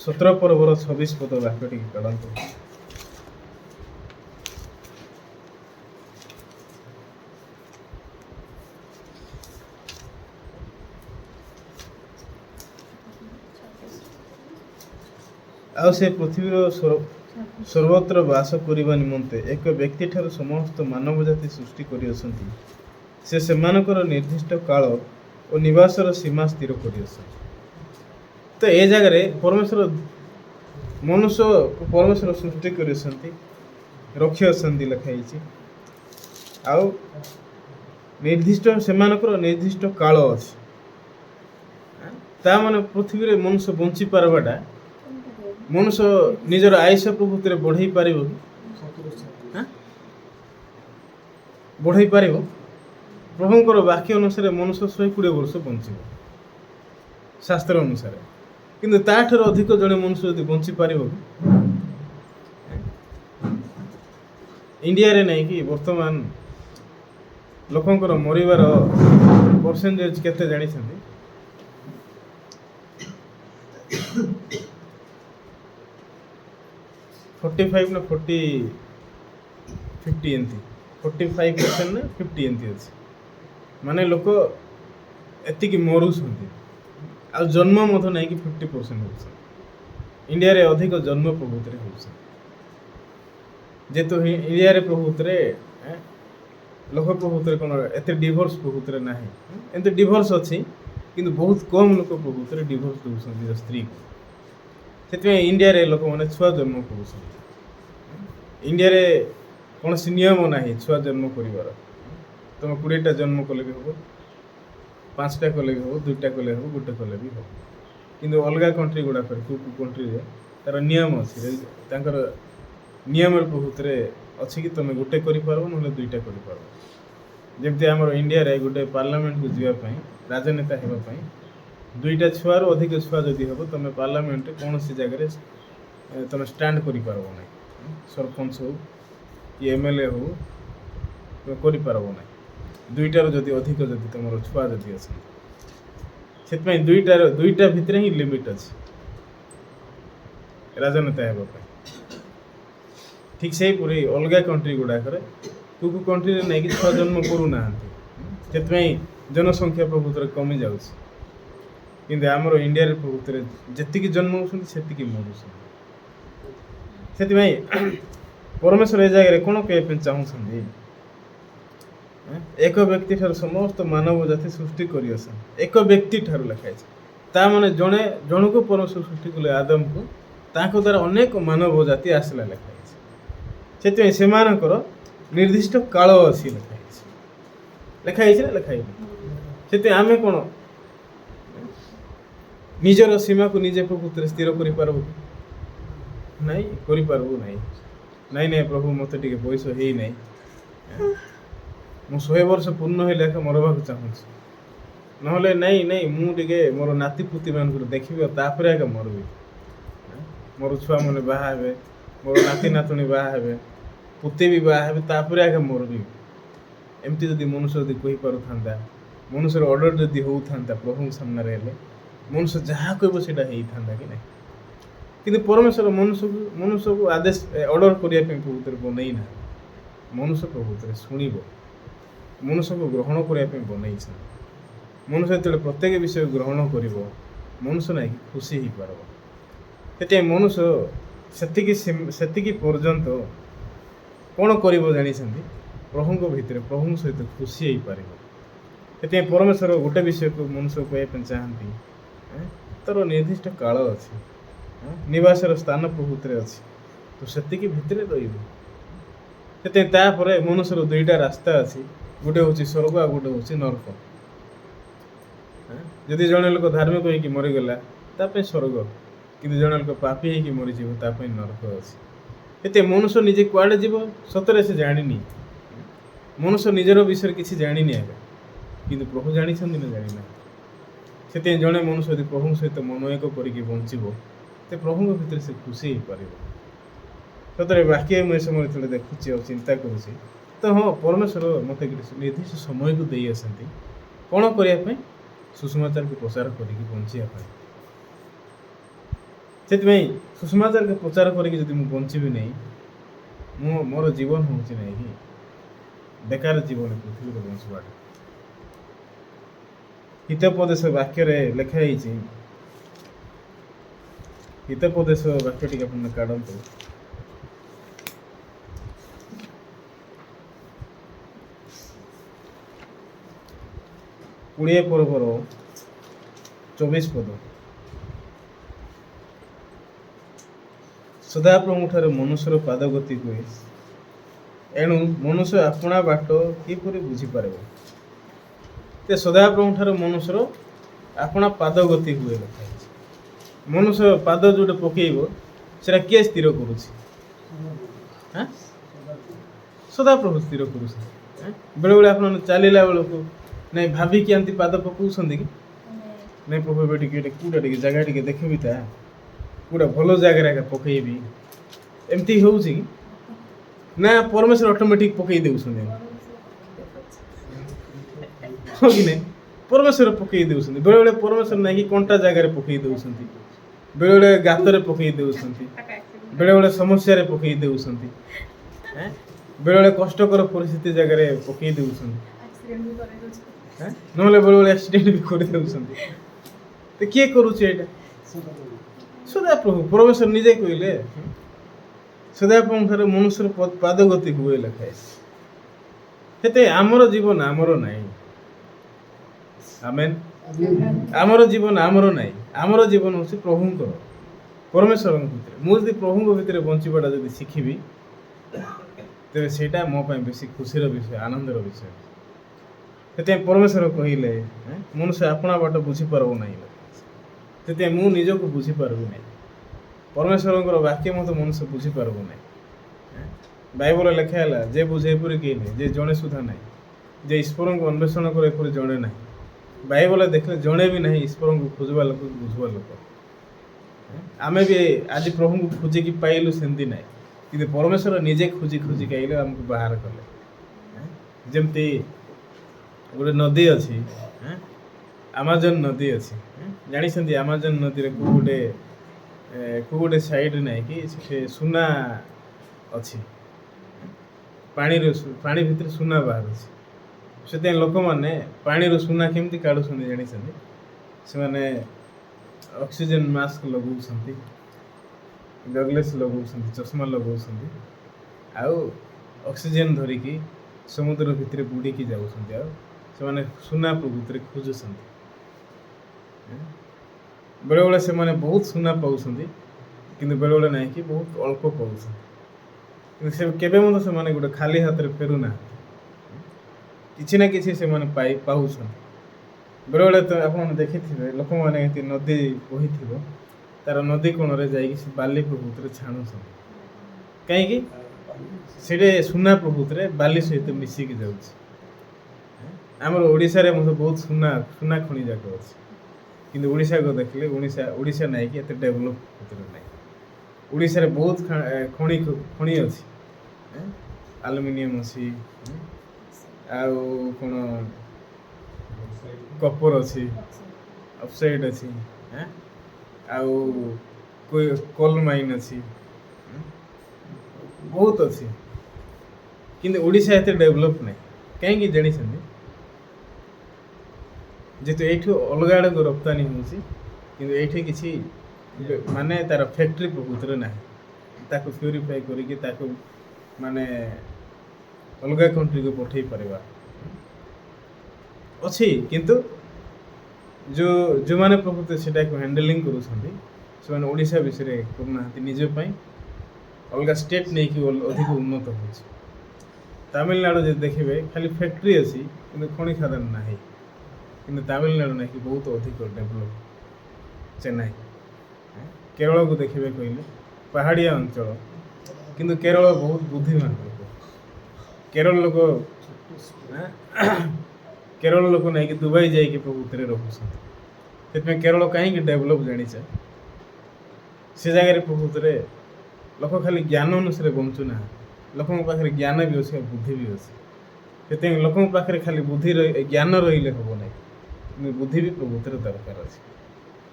S1: 17 ପର୍ବର 26 ପଦ ବାକ୍ୟ ଟିକେ କାଢ଼ନ୍ତୁ। ଆଉ ସେ ପୃଥିବୀର ସର୍ବତ୍ର ବାସ କରିବା ନିମନ୍ତେ ଏକ ବ୍ୟକ୍ତି ଠାରୁ ସମସ୍ତ ମାନବ ଜାତି ସୃଷ୍ଟି କରିଅଛନ୍ତି। ସେ ସେମାନଙ୍କର ନିର୍ଦ୍ଦିଷ୍ଟ କାଳ ଓ ନିବାସର ସୀମା ସ୍ଥିର କରିଅଛନ୍ତି। ତ ଏ ଜାଗାରେ ପରମେଶ୍ୱର ସୃଷ୍ଟି କରିଅଛନ୍ତି, ରଖିଅଛନ୍ତି ଲେଖା ହେଇଛି। ଆଉ ସେମାନଙ୍କର ନିର୍ଦ୍ଦିଷ୍ଟ କାଳ ଅଛି। ତା ମାନେ ପୃଥିବୀରେ ମନୁଷ୍ୟ ବଞ୍ଚି ପାରିବାଟା, ମନୁଷ୍ୟ ନିଜର ଆୟୁଷ ପ୍ରଭୁତିରେ ବଢ଼େଇ ପାରିବ କି? ବଢ଼େଇ ପାରିବ? ପ୍ରଭୁଙ୍କର ବାକ୍ୟ ଅନୁସାରେ ମନୁଷ୍ୟ 120 ବର୍ଷ ବଞ୍ଚିବ ଶାସ୍ତ୍ର ଅନୁସାରେ, କିନ୍ତୁ ତାଠାରୁ ଅଧିକ ଜଣେ ମନୁଷ୍ୟ ଯଦି ବଞ୍ଚିପାରିବ କି? इंडिया नहीं कि वर्तमान लोकंकर मरिबार परसेंटेज केते जानी 45 ना 50 एंती 45% ना 50 एंती अच्छे माने लोक एतिकी मरुଛନ୍ତି आ जन्म मत नहीं कि 50% हो इंडिया रे अधिक जन्म प्रभुत्व हो जेतु इंडिया रे प्रभुत्व लोक प्रभुत्व कौन एत डिभोर्स प्रभुत्व ना एमती डिभोर्स अच्छी किंतु बहुत कम लोक प्रभुत्व डिभोर्स दूसरी निज स्त्री को से इंडिया रे लोक मैंने छुआ जन्म कर इंडिया रे कौन सी नियम ना छुआ जन्म कर तुम 20टा जन्म कले भी हम 5टा कले भी हम 2टा कले हम 1टा कले भी हम किंतु अलग कंट्री गुड़ाक कंट्री तार नियम अच्छी नियम प्रभुत्व अच्छी कि तुम 1टे कर ना 2टा कर जमती आम इंडिया रे गोटे पार्लियामेंट को जीवाई राजनेता होगापी 2टा छुआर अधिक छुआ जदि हम तुम पार्लियामेंट कौन सी जगह तुम स्टैंड कर सरपंच हो कि एमएलए हो तुम कर 2टार जदि अधिक जदि तुम छुआ जदि अच्छे 2टा भितर ही लिमिट अच्छे राजनेता होगापी ठीक से पूरी अलग कंट्री गुड़ाक कु कंट्री नहीं कि छुआ जन्म करूना से जनसंख्या प्रभुत्व कमी जाऊँ कि आमर इंडिया प्रभुत्व जी जन्म होती मरुँ से परमेश्वर ए जगह कौन कहते चाहूँगी एक व्यक्ति ठार समस्त मानव जाति सृष्टि कर एक व्यक्ति ठार लिखाई ताने जड़े जन को परमेश्वर सृष्टि कले आदम को द्वारा अनेक मानव जाति आसला लिखाई से निर्दिष्ट काल अच्छी लिखाई ना लिखाई से आम कौन निजर सीमा को निजे प्रभुत्व स्थिर कर नहीं नहीं प्रभु मत टे बयस हो नहीं मु 100 वर्ष पूर्ण हो मरवा चाहूँ ना नहीं नहीं मुझे मोर नातीपुती मान देखी तापर आगे मरबी मोर छुआ मैंने बाहे मोर नाती नातुणी बाहे पुते भी बाहे तापर आगे मरबी एमती जदि मनुष्य जदि कही पारता मनुष्य ऑर्डर जदि होता प्रभु सामने मनुष्य जहाँ कह कि नहीं कि परमेश्वर मनुष्य को आदेश ऑर्डर करने प्रभुत्व बनई ना मनुष्य प्रभुत्व शुणव मनुष्य को ग्रहण करने बनई मनुष्य जो प्रत्येक विषय ग्रहण कर मनुष्य ना खुशी हो पार से मनुष्य से पर्यंत कौन कर जानी प्रभु भितर प्रभु सहित खुशी हो पार से परमेश्वर गोटे विषय को मनुष्य कहते चाहती तार निर्दिष्ट काल अच्छी निवासर स्थान प्रभुत्व अच्छी तो से भितर रपर मनुष्यर 2टा रास्ता अच्छी गोटे हूँ स्वर्ग आ गोटे हूँ नरक जदि जड़े लोक धार्मिक होगी मरीगला स्वर्ग कि जड़े लोक पापी होगी मरीज नरक अच्छे मनुष्य निजे कुआड़े जीव सतरे से जानी मनुष्य निजर विषय किसी जानी आगे कि प्रभु जानी ना जानी ना से जड़े मनुष्य यदि प्रभु सहित मन एक करके बंचब तो प्रभु भितर से खुशी हो पार सतरे बाकी मुझे समय जो देखुची और चिंता करुँची तो हाँ परमेश्वर मत निर्दिष्ट समय को दे आसती कौन करने सुसमाचार को प्रचार करके बचापी से सुसमाचार के प्रचार करके बंचबी नहीं मोर जीवन हूँ नहीं कि बेकार जीवन पृथ्वी बंचवा हितोपदेश वाक्य लिखाई हितोपदेश वाक्य टी काढ़त 20 पर्वर 24 पद सदाप्रभु ठारे मनुष्यर पादगति हुए एणु मनुष्य अपना बाट किपर बुझीपार ते सदाप्रभु ठारे मनुष्यर अपना पादगति हुए मनुष्य पाद जोटे पकेब से किए स्थिर करुँच सदाप्रभु स्थिर करुँच बेले बेले आप चलला बेलू नहीं भाविकी आमती पाद पकाउं कि नहीं प्रभु कूटा जगह टे देखी था कूटा भल जगह पकईबी एमती हो
S2: ନା ପରମେଶ୍ୱର ଅଟୋମେଟିକ୍ ପକେଇ ଦେଉଛନ୍ତି ହଁ କି ନାହିଁ? ପରମେଶ୍ୱର ପକେଇ ଦେଉଛନ୍ତି। ବେଳେବେଳେ ପରମେଶ୍ୱର ନାଇଁକି କଣ୍ଟା ଜାଗାରେ ପକେଇ ଦେଉଛନ୍ତି, ବେଳେବେଳେ ଗାତରେ ପକେଇ ଦେଉଛନ୍ତି, ବେଳେବେଳେ ସମସ୍ୟାରେ ପକେଇ ଦେଉଛନ୍ତି, ବେଳେବେଳେ କଷ୍ଟକର ପରିସ୍ଥିତି ଜାଗାରେ ପକେଇ ଦେଉଛନ୍ତି, ନହେଲେ ବେଳେବେଳେ ଆକ୍ସିଡେଣ୍ଟ ବି କରିଦେଉଛନ୍ତି। ତ କିଏ କରୁଛି ଏଇଟା? ସଦାପ୍ରଭୁ ପରମେଶ୍ୱର ନିଜେ କହିଲେ ସଦାପ୍ରଭୁ ଠାରେ ମନୁଷ୍ୟର ପାଦ ଗତି ହୁଏ ଲେଖାଏ। ସେତେ ଆମର ଜୀବନ ଆମର ନାହିଁ। ଆମେନ୍। ଆମର ଜୀବନ ଆମର ନାହିଁ। ଆମର ଜୀବନ ହେଉଛି ପ୍ରଭୁଙ୍କର, ପରମେଶ୍ୱରଙ୍କ ଭିତରେ। ମୁଁ ଯଦି ପ୍ରଭୁଙ୍କ ଭିତରେ ବଞ୍ଚିବାଟା ଯଦି ଶିଖିବି, ତେବେ ସେଇଟା ମୋ ପାଇଁ ବେଶୀ ଖୁସିର ବିଷୟ, ଆନନ୍ଦର ବିଷୟ। ସେଥିପାଇଁ ପରମେଶ୍ୱର କହିଲେ ମନୁଷ୍ୟ ଆପଣା ବାଟ ବୁଝିପାରିବ ନାହିଁ। ସେଥିପାଇଁ ମୁଁ ନିଜକୁ ବୁଝିପାରିବି ନାହିଁ। ପରମେଶ୍ୱରଙ୍କର ବାକ୍ୟ ମୋତେ ମନୁଷ୍ୟ ବୁଝିପାରିବ ନାହିଁ। ବାଇବଲ ଲେଖା ହେଲା, ଯେ ବୁଝେ ଏପରି କେହି ନାହିଁ, ଯେ ଜଣେ ସୁଦ୍ଧା ନାହିଁ, ଯେ ଈଶ୍ୱରଙ୍କୁ ଅନ୍ୱେଷଣ କରେ ଏପରି ଜଣେ ନାହିଁ। ବାଇବଲ ଦେଖିଲେ ଜଣେ ବି ନାହିଁ ଈଶ୍ୱରଙ୍କୁ ଖୋଜିବା ଲୋକ, ବୁଝିବା ଲୋକ। ଆମେ ବି ଆଜି ପ୍ରଭୁଙ୍କୁ ଖୋଜିକି ପାଇଲୁ ସେମିତି ନାହିଁ, କିନ୍ତୁ ପରମେଶ୍ୱର ନିଜେ ଖୋଜି ଖୋଜିକି ଆଇଲେ, ଆମକୁ ବାହାର କଲେ। ଯେମିତି ଗୋଟେ ନଦୀ ଅଛି, ଆମାଜନ ନଦୀ ଅଛି। ଜାଣିଛନ୍ତି ଆମାଜନ ନଦୀରେ କେଉଁ ଗୋଟେ ସାଇଡ଼୍ ନାହିଁ କି ସେଠି ସୁନା ଅଛି, ପାଣି ଭିତରେ ସୁନା ବାହାରୁଛି। ସେଥିପାଇଁ ଲୋକମାନେ ପାଣିରୁ ସୁନା କେମିତି କାଢ଼ୁଛନ୍ତି ଜାଣିଛନ୍ତି? ସେମାନେ ଅକ୍ସିଜେନ୍ ମାସ୍କ ଲଗାଉଛନ୍ତି, ଗଗଲେସ୍ ଲଗାଉଛନ୍ତି, ଚଷମା ଲଗାଉଛନ୍ତି, ଆଉ ଅକ୍ସିଜେନ୍ ଧରିକି ସମୁଦ୍ର ଭିତରେ ବୁଡ଼ିକି ଯାଉଛନ୍ତି, ଆଉ ସେମାନେ ସୁନା ପ୍ରକୃତିରେ ଖୋଜୁଛନ୍ତି। ବେଳେବେଳେ ସେମାନେ ବହୁତ ସୁନା ପାଉଛନ୍ତି, କିନ୍ତୁ ବେଳେବେଳେ ନାହିଁ କି ବହୁତ ଅଳ୍ପ ପାଉଛନ୍ତି। କିନ୍ତୁ ସେ କେବେ ମଧ୍ୟ ସେମାନେ ଗୋଟେ ଖାଲି ହାତରେ ଫେରୁନାହାନ୍ତି। କିଛି ନା କିଛି ସେମାନେ ପାଉଛନ୍ତି। ବେଳେବେଳେ ତ ଆପଣ ଦେଖିଥିବେ ଲୋକମାନେ ଏମିତି ନଦୀ ବହିଥିବ, ତାର ନଦୀ କୋଣରେ ଯାଇକି ସେ ବାଲି ପ୍ରକୃତିରେ ଛାଣୁଛନ୍ତି। କାହିଁକି? ସେଇଟା ସୁନା ପ୍ରକୃତିରେ ବାଲି ସହିତ ମିଶିକି ଯାଉଛି। ଆମର ଓଡ଼ିଶାରେ ମଧ୍ୟ ବହୁତ ସୁନା ଖଣି ଯାକ ଅଛି, କିନ୍ତୁ ଓଡ଼ିଶାକୁ ଦେଖିଲେ ଓଡ଼ିଶା ନାହିଁ କି ଏତେ ଡେଭଲପ୍ ଭିତରେ ନାହିଁ। ଓଡ଼ିଶାରେ ବହୁତ ଖଣି ଅଛି, ଆଲୁମିନିୟମ ଅଛି, ଆଉ କ'ଣ କପର ଅଛି, ଅକ୍ସାଇଡ୍ ଅଛି, ଆଉ କୋଲ୍ ମାଇନ୍ ଅଛି, ବହୁତ ଅଛି। କିନ୍ତୁ ଓଡ଼ିଶା ଏତେ ଡେଭଲପ୍ ନାହିଁ। କାହିଁକି ଜାଣିଛନ୍ତି? ଯେହେତୁ ଏଇଠୁ ଅଲଗା ଆଡ଼କୁ ରପ୍ତାନି ହେଉଛି, କିନ୍ତୁ ଏଇଠି କିଛି ମାନେ ତାର ଫ୍ୟାକ୍ଟ୍ରି ପ୍ରକୃତିରେ ନାହିଁ। ତାକୁ ପ୍ୟୁରିଫାଇ କରିକି ତାକୁ ମାନେ ଅଲଗା କଣ୍ଟ୍ରିକୁ ପଠାଇ ପାରିବା ଅଛି, କିନ୍ତୁ ଯେଉଁମାନେ ପ୍ରକୃତରେ ସେଟାକୁ ହ୍ୟାଣ୍ଡେଲିଂ କରୁଛନ୍ତି, ସେମାନେ ଓଡ଼ିଶା ବିଷୟରେ କରୁନାହାନ୍ତି। ନିଜ ପାଇଁ ଅଲଗା ଷ୍ଟେଟ୍ ନେଇକି ଅଧିକ ଉନ୍ନତ ହେଉଛି। ତାମିଲନାଡ଼ୁ ଯଦି ଦେଖିବେ ଖାଲି ଫ୍ୟାକ୍ଟ୍ରି ଅଛି, କିନ୍ତୁ ଖଣି ଖାଦାନ ନାହିଁ। କିନ୍ତୁ ତାମିଲନାଡ଼ୁ ନାହିଁକି ବହୁତ ଅଧିକ ଡେଭଲପ୍। ଚେନ୍ନାଇ, କେରଳକୁ ଦେଖିବେ କହିଲେ ପାହାଡ଼ିଆ ଅଞ୍ଚଳ, କିନ୍ତୁ କେରଳ ବହୁତ ବୁଦ୍ଧିମାନ ଲୋକ। କେରଳ ଲୋକ ନାଇଁକି ଦୁବାଇ ଯାଇକି ପ୍ରକୃତିରେ ରହୁଛନ୍ତି। ସେଥିପାଇଁ କେରଳ କାହିଁକି ଡେଭଲପ୍ ଜାଣିଛ? ସେ ଜାଗାରେ ପ୍ରକୃତିରେ ଲୋକ ଖାଲି ଜ୍ଞାନ ଅନୁସାରେ ବଞ୍ଚୁନାହାନ୍ତି। ଲୋକଙ୍କ ପାଖରେ ଜ୍ଞାନ ବି ଅଛି ଆଉ ବୁଦ୍ଧି ବି ଅଛି। ସେଥିପାଇଁ ଲୋକଙ୍କ ପାଖରେ ଖାଲି ଜ୍ଞାନ ରହିଲେ ହେବ ନାହିଁ, କିନ୍ତୁ ବୁଦ୍ଧି ବି ପ୍ରକୃତିରେ ଦରକାର ଅଛି।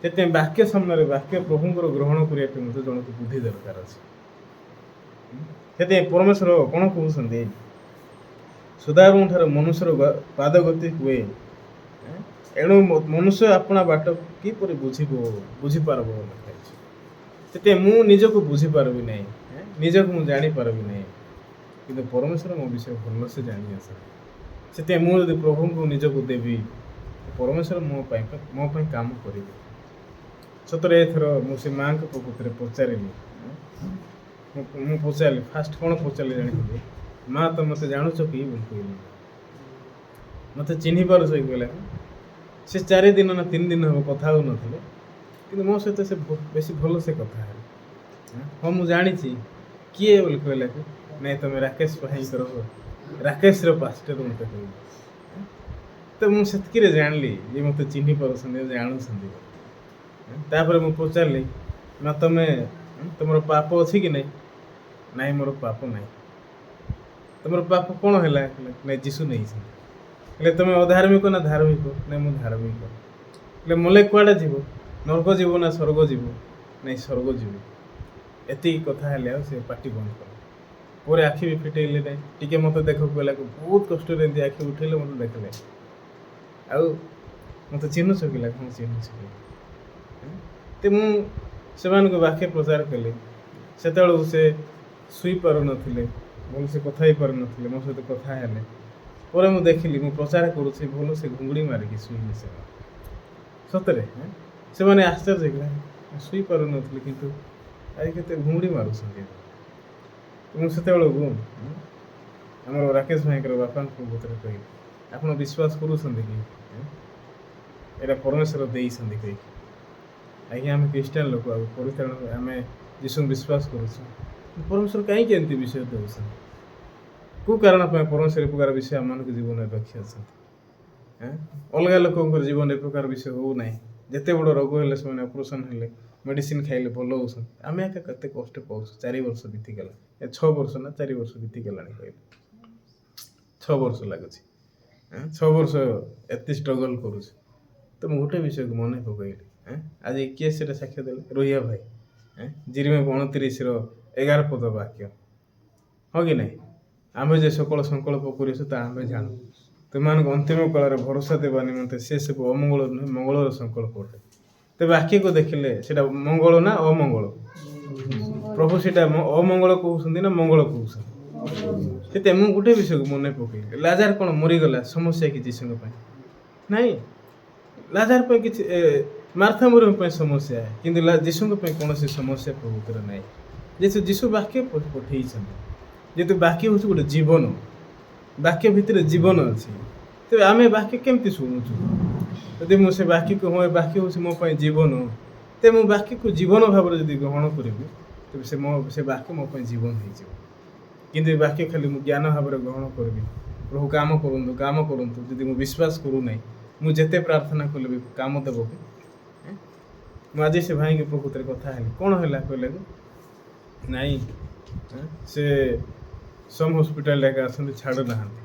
S2: ସେଥିପାଇଁ ବାକ୍ୟ ସାମ୍ନାରେ ବାକ୍ୟ ପ୍ରଭୁଙ୍କର ଗ୍ରହଣ କରିବା ପାଇଁ ମଧ୍ୟ ଜଣକୁ ବୁଦ୍ଧି ଦରକାର ଅଛି। ସେଥିପାଇଁ ପରମେଶ୍ୱର କ'ଣ କହୁଛନ୍ତି? ସଦାପ୍ରଭୁଙ୍କ ଠାରେ ମନୁଷ୍ୟର ପାଦ ଗତି ହୁଏ, ଏଣୁ ମନୁଷ୍ୟ ଆପଣା ବାଟ କିପରି ବୁଝିପାରିବ ଲେଖାଯାଇଛି। ସେଥିପାଇଁ ମୁଁ ନିଜକୁ ବୁଝିପାରିବି ନାହିଁ, ନିଜକୁ ମୁଁ ଜାଣିପାରିବି ନାହିଁ, କିନ୍ତୁ ପରମେଶ୍ୱର ମୋ ବିଷୟରେ ଭଲସେ ଜାଣି ଆସନ୍ତି। ସେଥିପାଇଁ ମୁଁ ଯଦି ପ୍ରଭୁଙ୍କୁ ନିଜକୁ ଦେବି, ପରମେଶ୍ୱର ମୋ ପାଇଁ କାମ କରିବେ। ସତରେ ଏଥର ମୁଁ ସେ ମାଆଙ୍କ ପ୍ରକୃତିରେ ପଚାରିଲି, ମୁଁ ପଚାରିଲି, ଫାଷ୍ଟ କ'ଣ ପଚାରିଲି ଜାଣିଥିଲି? ମା, ତ ମୋତେ ଜାଣୁଛ କି ବୋଲି କହିଲି। ମୋତେ ଚିହ୍ନି ପାରୁଛ କି କହିଲା। ସେ 4 ଦିନ ନା 3 ଦିନ ହେବ କଥା ହେଉନଥିଲେ, କିନ୍ତୁ ମୋ ସହିତ ସେ ବେଶୀ ଭଲସେ କଥା ହେଲେ। ହଁ, ମୁଁ ଜାଣିଛି। କିଏ ବୋଲି କହିଲା କି? ନାଇଁ, ତୁମେ ରାକେଶ ଭାଇଙ୍କର ରାକେଶର ପାଷ୍ଟର ମୋତେ କହିଲେ। ତ ମୁଁ ସେତିକିରେ ଜାଣିଲି ଯେ ମୋତେ ଚିହ୍ନି ପାରୁଛନ୍ତି, ଜାଣୁଛନ୍ତି। ତାପରେ ମୁଁ ପଚାରିଲି, ମା, ତୁମର ପାପ ଅଛି କି ନାହିଁ? ନାଇଁ, ମୋର ପାପ ନାହିଁ। ତୁମର ପାପ କ'ଣ ହେଲା? ନାଇଁ ଯୀଶୁ ନେଇଛନ୍ତି। ହେଲେ ତୁମେ ଅଧାର୍ମିକ ନା ଧାର୍ମିକ? ନାଇଁ ମୁଁ ଧାର୍ମିକ। ହେଲେ ମଲେ କୁଆଡ଼େ ଯିବ? ନର୍କ ଯିବ ନା ସ୍ୱର୍ଗ ଯିବ? ନାଇଁ ସ୍ୱର୍ଗ ଯିବ। ଏତିକି କଥା ହେଲେ ଆଉ ସେ ପାଟି ବନ୍ଦ କଲେ। ପରେ ଆଖି ବି ଫିଟେଇଲେ ନାହିଁ। ଟିକେ ମୋତେ ଦେଖ କହିଲା, ବହୁତ କଷ୍ଟରେ ଏମିତି ଆଖି ଉଠେଇଲେ ମୋତେ ଦେଖିଲେ। ଆଉ ମୋତେ ଚିହ୍ନୁଛ କିଲା? କ'ଣ ଚିହ୍ନୁଛ କିଲା? ତ ମୁଁ ସେମାନଙ୍କୁ ବାକ୍ୟ ପ୍ରଚାର କଲି। ସେତେବେଳକୁ ସେ ଶୋଇପାରୁନଥିଲେ, ଭଲସେ କଥା ହେଇପାରୁନଥିଲେ। ମୋ ସହିତ କଥା ହେଲେ। ପରେ ମୁଁ ଦେଖିଲି ମୁଁ ପ୍ରଚାର କରୁଛି, ଭଲ ସେ ଘୁଙ୍ଗୁଡ଼ି ମାରିକି ଶୋଇଲେ ସେମାନେ। ସତରେ ସେମାନେ ଆଶ୍ଚର୍ଯ୍ୟ ହେଇଗଲା, ଶୋଇପାରୁନଥିଲେ କିନ୍ତୁ ଆଜି କେତେ ଘୁଙ୍ଗୁଡ଼ି ମାରୁଛନ୍ତି। ମୁଁ ସେତେବେଳକୁ ଆମର ରାକେଶ ଭାଇଙ୍କର ବାପାଙ୍କୁ ଭିତରେ କହିଲି, ଆପଣ ବିଶ୍ୱାସ କରୁଛନ୍ତି କି ଏଇଟା ପରମେଶ୍ୱର ଦେଇଛନ୍ତି କହିକି? ଆଜ୍ଞା ଆମେ ଖ୍ରୀଷ୍ଟିଆନ ଲୋକ, ଆଉ ପରିତ୍ରାଣ ଆମେ ଯୀଶୁଙ୍କୁ ବିଶ୍ୱାସ କରୁଛୁ। ପରମେଶ୍ୱର କାହିଁକି ଏମିତି ବିଷୟ ଦେଉଛନ୍ତି? କେଉଁ କାରଣ ପାଇଁ ପରମେଶ୍ୱର ଏ ପ୍ରକାର ବିଷୟ ଆମମାନଙ୍କ ଜୀବନରେ ରଖିଅଛନ୍ତି? ଅଲଗା ଲୋକଙ୍କର ଜୀବନ ଏ ପ୍ରକାର ବିଷୟ ହେଉନାହିଁ। ଯେତେ ବଡ଼ ରୋଗ ହେଲେ ସେମାନେ ଅପରେସନ୍ ହେଲେ, ମେଡ଼ିସିନ ଖାଇଲେ ଭଲ ହେଉଛନ୍ତି। ଆମେ ଏକା କେତେ କଷ୍ଟ ପାଉଛୁ। 4 ବର୍ଷ ବିତିଗଲା, 6 ବର୍ଷ ନା 4 ବର୍ଷ ବିତିଗଲାଣି କହିଲେ। 6 ବର୍ଷ ଲାଗୁଛି। 6 ବର୍ଷ ଏତେ ଷ୍ଟ୍ରଗଲ୍ କରୁଛି। ତ ମୁଁ ଗୋଟେ ବିଷୟକୁ ମନେ ପକାଇଲି। ଆଜି କିଏ ସେଟା ସାକ୍ଷ୍ୟ ଦେଲେ? ରୋହିଆ ଭାଇ। ଜିରିମେ 29:11 ପଦ ବାକ୍ୟ, ହଁ କି ନାହିଁ? ଆମେ ଯେ ସକଳ ସଂକଳ୍ପ କରିଛୁ ତା ଆମେ ଜାଣୁ। ତୁମମାନଙ୍କୁ ଅନ୍ତିମ କାଳରେ ଭରସା ଦେବା ନିମନ୍ତେ ସେ ସବୁ ଅମଙ୍ଗଳ ନୁହେଁ, ମଙ୍ଗଳର ସଂକଳ୍ପ ଅଟେ। ତେବେ ବାକ୍ୟକୁ ଦେଖିଲେ ସେଇଟା ମଙ୍ଗଳ ନା ଅମଙ୍ଗଳ? ପ୍ରଭୁ ସେଇଟା ଅମଙ୍ଗଳ କହୁଛନ୍ତି ନା ମଙ୍ଗଳ କହୁଛନ୍ତି? ସେଥିପାଇଁ ମୁଁ ଗୋଟେ ବିଷୟକୁ ମନେ ପକେଇଲି। ଲାଜାର କ'ଣ ମରିଗଲା ସମସ୍ୟା କି ଯୀଶୁଙ୍କ ପାଇଁ? ନାଇଁ, ଲାଜାର ପାଇଁ କିଛି ମାର୍ଥା ମରିୟମ ପାଇଁ ସମସ୍ୟା, କିନ୍ତୁ ଯୀଶୁଙ୍କ ପାଇଁ କୌଣସି ସମସ୍ୟା ପ୍ରଭୁଙ୍କର ନାହିଁ। ଯୀଶୁ ବାକ୍ୟ ପଠେଇଛନ୍ତି। ଯେହେତୁ ବାକ୍ୟ ହେଉଛି ଗୋଟେ ଜୀବନ, ବାକ୍ୟ ଭିତରେ ଜୀବନ ଅଛି। ତେବେ ଆମେ ବାକ୍ୟ କେମିତି ଶୁଣୁଛୁ? ଯଦି ମୁଁ ସେ ବାକ୍ୟକୁ, ହଁ ଏ ବାକ୍ୟ ହେଉଛି ମୋ ପାଇଁ ଜୀବନ, ତେବେ ମୁଁ ବାକ୍ୟକୁ ଜୀବନ ଭାବରେ ଯଦି ଗ୍ରହଣ କରିବି, ତେବେ ସେ ବାକ୍ୟ ମୋ ପାଇଁ ଜୀବନ ହେଇଯିବ। କିନ୍ତୁ ଏ ବାକ୍ୟ ଖାଲି ମୁଁ ଜ୍ଞାନ ଭାବରେ ଗ୍ରହଣ କରିବି, ପ୍ରଭୁ କାମ କରନ୍ତୁ, ଯଦି ମୁଁ ବିଶ୍ୱାସ କରୁନାହିଁ, ମୁଁ ଯେତେ ପ୍ରାର୍ଥନା କଲେ ବି କାମ ଦେବ କି? ମୁଁ ଆଜି ସେ ଭାଇଙ୍କ ପ୍ରକୃତରେ କଥା ହେଲି। କ'ଣ ହେଲା କହିଲେ? ନାଇଁ, ସେ ସମ୍ ହସ୍ପିଟାଲରେ ଏକା ଅଛନ୍ତି, ଛାଡ଼ୁନାହାନ୍ତି।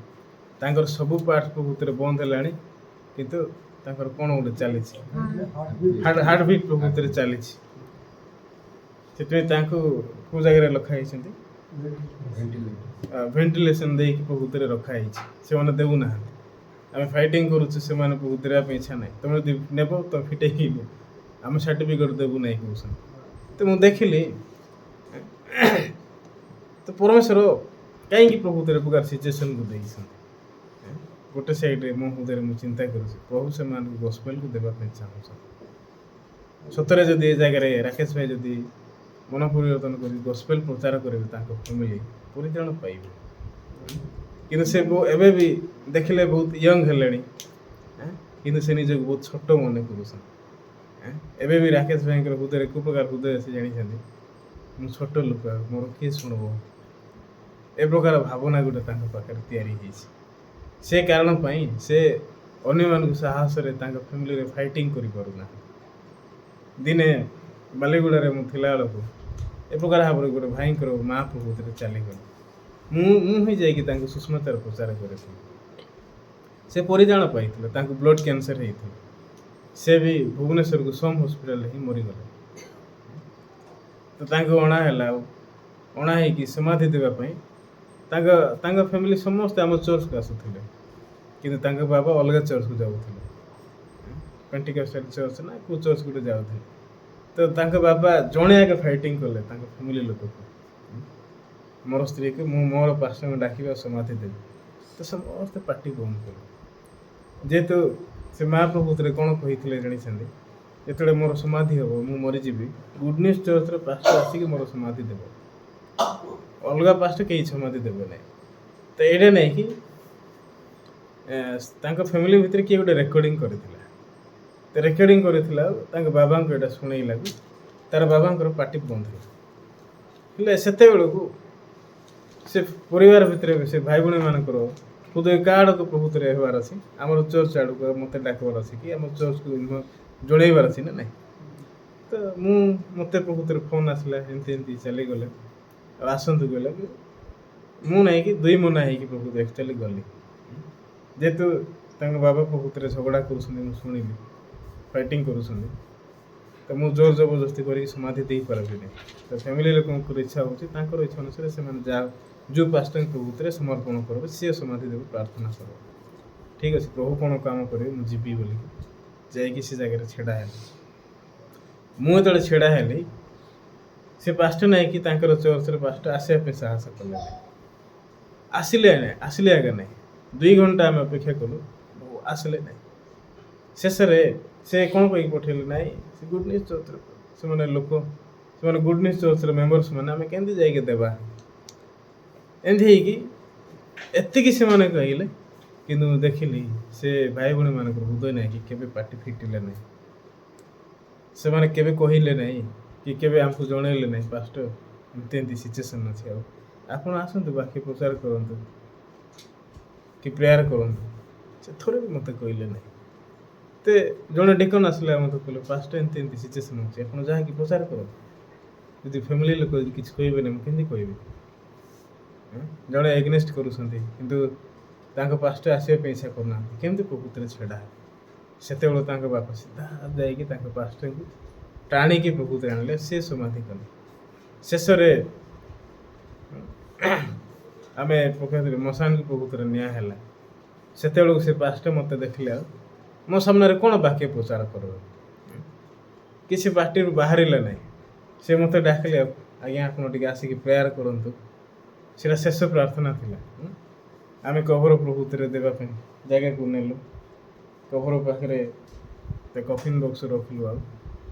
S2: ତାଙ୍କର ସବୁ ପାର୍ଟ ପ୍ରକୃତରେ ବନ୍ଦ ହେଲାଣି, କିନ୍ତୁ ତାଙ୍କର କ'ଣ ଗୋଟେ ଚାଲିଛି, ହାର୍ଟବିଟ୍ ପ୍ରକୃତରେ ଚାଲିଛି। ସେଥିପାଇଁ ତାଙ୍କୁ କେଉଁ ଜାଗାରେ ରଖା ହେଇଛନ୍ତି? ଭେଣ୍ଟିଲେସନ୍ ଦେଇକି ପ୍ରକୃତରେ ରଖା ହେଇଛି। ସେମାନେ ଦେଉନାହାନ୍ତି। ଆମେ ଫାଇଟିଂ କରୁଛୁ, ସେମାନେ ପ୍ରକୃତ ଦେବା ପାଇଁ ଇଚ୍ଛା ନାହିଁ। ତୁମେ ଯଦି ନେବ ତ ଫିଟେଇକି ଆମେ ସାର୍ଟିଫିକେଟ୍ ଦେବୁ ନାହିଁ କହୁଛନ୍ତି। ତ ମୁଁ ଦେଖିଲି ତ ପରମେଶ୍ୱର କାହିଁକି ପ୍ରକୃତରେ ପ୍ରକାର ସିଚୁଏସନ୍କୁ ଦେଇଛନ୍ତି? ଗୋଟେ ସାଇଡ଼୍ରେ ମୋ ହୃଦୟରେ ମୁଁ ଚିନ୍ତା କରୁଛି, ପ୍ରଭୁ ସେମାନଙ୍କୁ ଗସ୍ପେଲ୍କୁ ଦେବା ପାଇଁ ଚାହୁଁଛନ୍ତି। ସତରେ ଯଦି ଏ ଜାଗାରେ ରାକେଶ ଭାଇ ଯଦି ମନ ପରିବର୍ତ୍ତନ କରି ଗସ୍ପେଲ୍ ପ୍ରଚାର କରିବେ, ତାଙ୍କ ଫ୍ୟାମିଲି ପରିତ୍ରାଣ ପାଇବେ। କିନ୍ତୁ ସେ ଏବେ ବି ଦେଖିଲେ ବହୁତ ୟଙ୍ଗ ହେଲେଣି, କିନ୍ତୁ ସେ ନିଜକୁ ବହୁତ ଛୋଟ ମନେ କରୁଛନ୍ତି। ଏବେ ବି ରାକେଶ ଭାଇଙ୍କର ହୃଦୟରେ କେଉଁ ପ୍ରକାର ହୃଦୟ ଅଛି ଜାଣିଛନ୍ତି? ମୁଁ ଛୋଟ ଲୋକ, ମୋର କିଏ ଶୁଣିବ? ଏ ପ୍ରକାର ଭାବନା ଗୋଟେ ତାଙ୍କ ପାଖରେ ତିଆରି ହେଇଛି। ସେ କାରଣ ପାଇଁ ସେ ଅନ୍ୟମାନଙ୍କୁ ସାହସରେ ତାଙ୍କ ଫ୍ୟାମିଲିରେ ଫାଇଟିଂ କରିପାରୁନାହାନ୍ତି। ଦିନେ ବାଲିଗୁଡ଼ାରେ ମୁଁ ଥିଲାବେଳକୁ ଏ ପ୍ରକାର ଭାବରେ ଗୋଟେ ଭାଇଙ୍କର ମା ପ୍ରକୃତିରେ ଚାଲିଗଲେ। ମୁଁ ହିଁ ଯାଇକି ତାଙ୍କୁ ସୁସ୍ମିତାର ପ୍ରଚାର କରିଥିଲି। ସେ ପରିତ୍ରାଣ ପାଇଥିଲେ, ତାଙ୍କୁ ବ୍ଲଡ଼ କ୍ୟାନ୍ସର ହେଇଥିଲା। ସେ ବି ଭୁବନେଶ୍ୱରକୁ ସମ୍ ହସ୍ପିଟାଲରେ ହିଁ ମରିଗଲେ। ତ ତାଙ୍କୁ ଅଣା ହେଲା, ଆଉ ଅଣା ହେଇକି ସମାଧି ଦେବା ପାଇଁ ତାଙ୍କ ଫ୍ୟାମିଲି ସମସ୍ତେ ଆମ ଚର୍ଚ୍ଚକୁ ଆସୁଥିଲେ, କିନ୍ତୁ ତାଙ୍କ ବାବା ଅଲଗା ଚର୍ଚ୍ଚକୁ ଯାଉଥିଲେ। ପେଣ୍ଟିକୋଷ୍ଟାଲ ଚର୍ଚ୍ଚ ନା କେଉଁ ଚର୍ଚ୍ଚ ଗୋଟେ ଯାଉଥିଲେ। ତ ତାଙ୍କ ବାବା ଜଣେ ଆଗେ ଫାଇଟିଂ କଲେ ତାଙ୍କ ଫ୍ୟାମିଲି ଲୋକକୁ, ମୋର ସ୍ତ୍ରୀକୁ ମୋର ପାର୍ଶ୍ୱଙ୍କୁ ଡାକିବା ସମାଧି ଦେବି। ତ ସମସ୍ତେ ପାଟି ବନ୍ଦ କଲେ। ଯେହେତୁ ସେ ମା ପ୍ରକୃତରେ କ'ଣ କହିଥିଲେ ଜାଣିଛନ୍ତି? ଯେତେବେଳେ ମୋର ସମାଧି ହେବ, ମୁଁ ମରିଯିବି, ଗୁଡ୍ ନ୍ୟୁଜ୍ ଚର୍ଚ୍ଚର ପାଷ୍ଟର ଆସିକି ମୋର ସମାଧି ଦେବ, ଅଲଗା ପାଷ୍ଟର କେହି ସମାଧି ଦେବେ ନାହିଁ। ତ ଏଇଟା ନାହିଁ କି ତାଙ୍କ ଫ୍ୟାମିଲି ଭିତରେ କିଏ ଗୋଟେ ରେକର୍ଡ଼ିଂ କରିଥିଲା। ତ ରେକର୍ଡ଼ିଂ କରିଥିଲା, ତାଙ୍କ ବାବାଙ୍କୁ ଏଇଟା ଶୁଣେଇଲାକୁ ତାର ବାବାଙ୍କର ପାଟି ବନ୍ଦ ହେଲା। ହେଲେ ସେତେବେଳକୁ ସେ ପରିବାର ଭିତରେ ସେ ଭାଇ ଭଉଣୀମାନଙ୍କର ହୃଦୟ କାହା ଆଡ଼କୁ ପ୍ରକୃତରେ ହେବାର ଅଛି? ଆମର ଚର୍ଚ୍ଚ ଆଡ଼କୁ ମୋତେ ଡାକିବାର ଅଛି କି ଆମ ଚର୍ଚ୍ଚକୁ ଜଣେଇବାର ଅଛି ନା ନାହିଁ? ତ ମୋତେ ପ୍ରକୃତରେ ଫୋନ୍ ଆସିଲା, ଏମିତି ଚାଲିଗଲେ, ଆଉ ଆସନ୍ତୁ କହିଲେ। ମୁଁ ନାହିଁ କି ଦୁଇ ମନା ହେଇକି ପ୍ରକୃତ ଆକ୍ଚୁଆଲି ଗଲି ଯେହେତୁ ତାଙ୍କ ବାବା ପ୍ରକୃତରେ ଝଗଡ଼ା କରୁଛନ୍ତି ମୁଁ ଶୁଣିଲି ଫାଇଟିଂ କରୁଛନ୍ତି ତ ମୁଁ ଜୋର ଜବରଦସ୍ତି କରିକି ସମାଧି ଦେଇପାରିବିନି ତ ଫ୍ୟାମିଲି ଲୋକଙ୍କର ଇଚ୍ଛା ହେଉଛି ତାଙ୍କର ଇଚ୍ଛା ଅନୁସାରେ ସେମାନେ ଯାହା ଯେଉଁ ପାଷ୍ଟରଙ୍କ ପ୍ରକୃତରେ ସମର୍ପଣ କରିବେ ସିଏ ସମାଧି ଦେବେ ପ୍ରାର୍ଥନା କରିବ ଠିକ୍ ଅଛି ପ୍ରଭୁ କ'ଣ କାମ କରିବେ ମୁଁ ଯିବି ବୋଲିକି ଯାଇକି ସେ ଜାଗାରେ ଛିଡ଼ା ହେଲି ମୁଁ ଯେତେବେଳେ ଛିଡ଼ା ହେଲି ସେ ପାଷ୍ଟର ନାହିଁ କି ତାଙ୍କର ଚର୍ଚ୍ଚରେ ପାଷ୍ଟର ଆସିବା ପାଇଁ ସାହସ କଲେ ଆସିଲେ ଆଜ୍ଞା ନାହିଁ 2 ଘଣ୍ଟା ଆମେ ଅପେକ୍ଷା କଲୁ ଆସିଲେ ନାହିଁ ଶେଷରେ ସେ କ'ଣ କହିକି ପଠେଇଲେ ନାହିଁ ସେ ଗୁଡ୍ ନ୍ୟୁଜ୍ ଚର୍ଚ୍ଚରେ ସେମାନେ ଗୁଡ୍ ନ୍ୟୁଜ୍ ଚର୍ଚ୍ଚର ମେମ୍ବର୍ସ ମାନେ ଆମେ କେମିତି ଯାଇକି ଦେବା ଏମିତି ହେଇକି ଏତିକି ସେମାନେ କହିଲେ କିନ୍ତୁ ମୁଁ ଦେଖିଲି ସେ ଭାଇ ଭଉଣୀମାନଙ୍କର ହୃଦୟ ନାହିଁ କି କେବେ ପାଟି ଫିଟିଲେ ନାହିଁ ସେମାନେ କେବେ କହିଲେ ନାହିଁ କି କେବେ ଆମକୁ ଜଣେଇଲେ ନାହିଁ ପାଷ୍ଟର ଏମିତି ସିଚୁଏସନ୍ ଅଛି ଆଉ ଆପଣ ଆସନ୍ତୁ ବାକି ପ୍ରଚାର କରନ୍ତୁ କି ପ୍ରେୟାର କରନ୍ତୁ ସେ ଥରେ ବି ମୋତେ କହିଲେ ନାହିଁ ତ ଜଣେ ଡିକନ୍ ଆସିଲେ ମୋତେ କହିଲେ ପାଷ୍ଟର ଏମିତି ସିଚୁଏସନ୍ ଅଛି ଆପଣ ଯାହାକି ପ୍ରଚାର କରନ୍ତୁ ଯଦି ଫ୍ୟାମିଲି ଲୋକ ଯଦି କିଛି କହିବେନି ମୁଁ କେମିତି କହିବି ଜଣେ ଏଗନେଷ୍ଟ କରୁଛନ୍ତି କିନ୍ତୁ ତାଙ୍କ ପାଷ୍ଟର ଆସିବା ପାଇଁ ଇଚ୍ଛା କରୁନାହାନ୍ତି କେମିତି ପ୍ରକୃତିରେ ଛିଡ଼ା ସେତେବେଳେ ତାଙ୍କ ବାପା ସିଧା ଯାଇକି ତାଙ୍କ ପାଷ୍ଟରଙ୍କୁ ଟାଣିକି ପ୍ରକୃତିରେ ଆଣିଲେ ସେ ସମାଧି କଲେ ଶେଷରେ ଆମେ ପ୍ରକୃତିରେ ମଶାନକୁ ପ୍ରକୃତିରେ ନିଆଁ ହେଲା ସେତେବେଳକୁ ସେ ପାଷ୍ଟର ମୋତେ ଦେଖିଲେ ଆଉ ମୋ ସାମ୍ନାରେ କ'ଣ ବାକ୍ୟ ପ୍ରଚାର କରିବ କିଛି ପାଟିରୁ ବାହାରିଲା ନାହିଁ ସେ ମୋତେ ଡାକିଲେ ଆଜ୍ଞା ଆପଣ ଟିକେ ଆସିକି ପ୍ରେୟାର କରନ୍ତୁ ସେଇଟା ଶେଷ ପ୍ରାର୍ଥନା ଥିଲା ଆମେ କଭର ପ୍ରକୃତିରେ ଦେବା ପାଇଁ ଜାଗାକୁ ନେଲୁ କଭର ପାଖରେ କଫିନ୍ ବକ୍ସ ରଖିଲୁ ଆଉ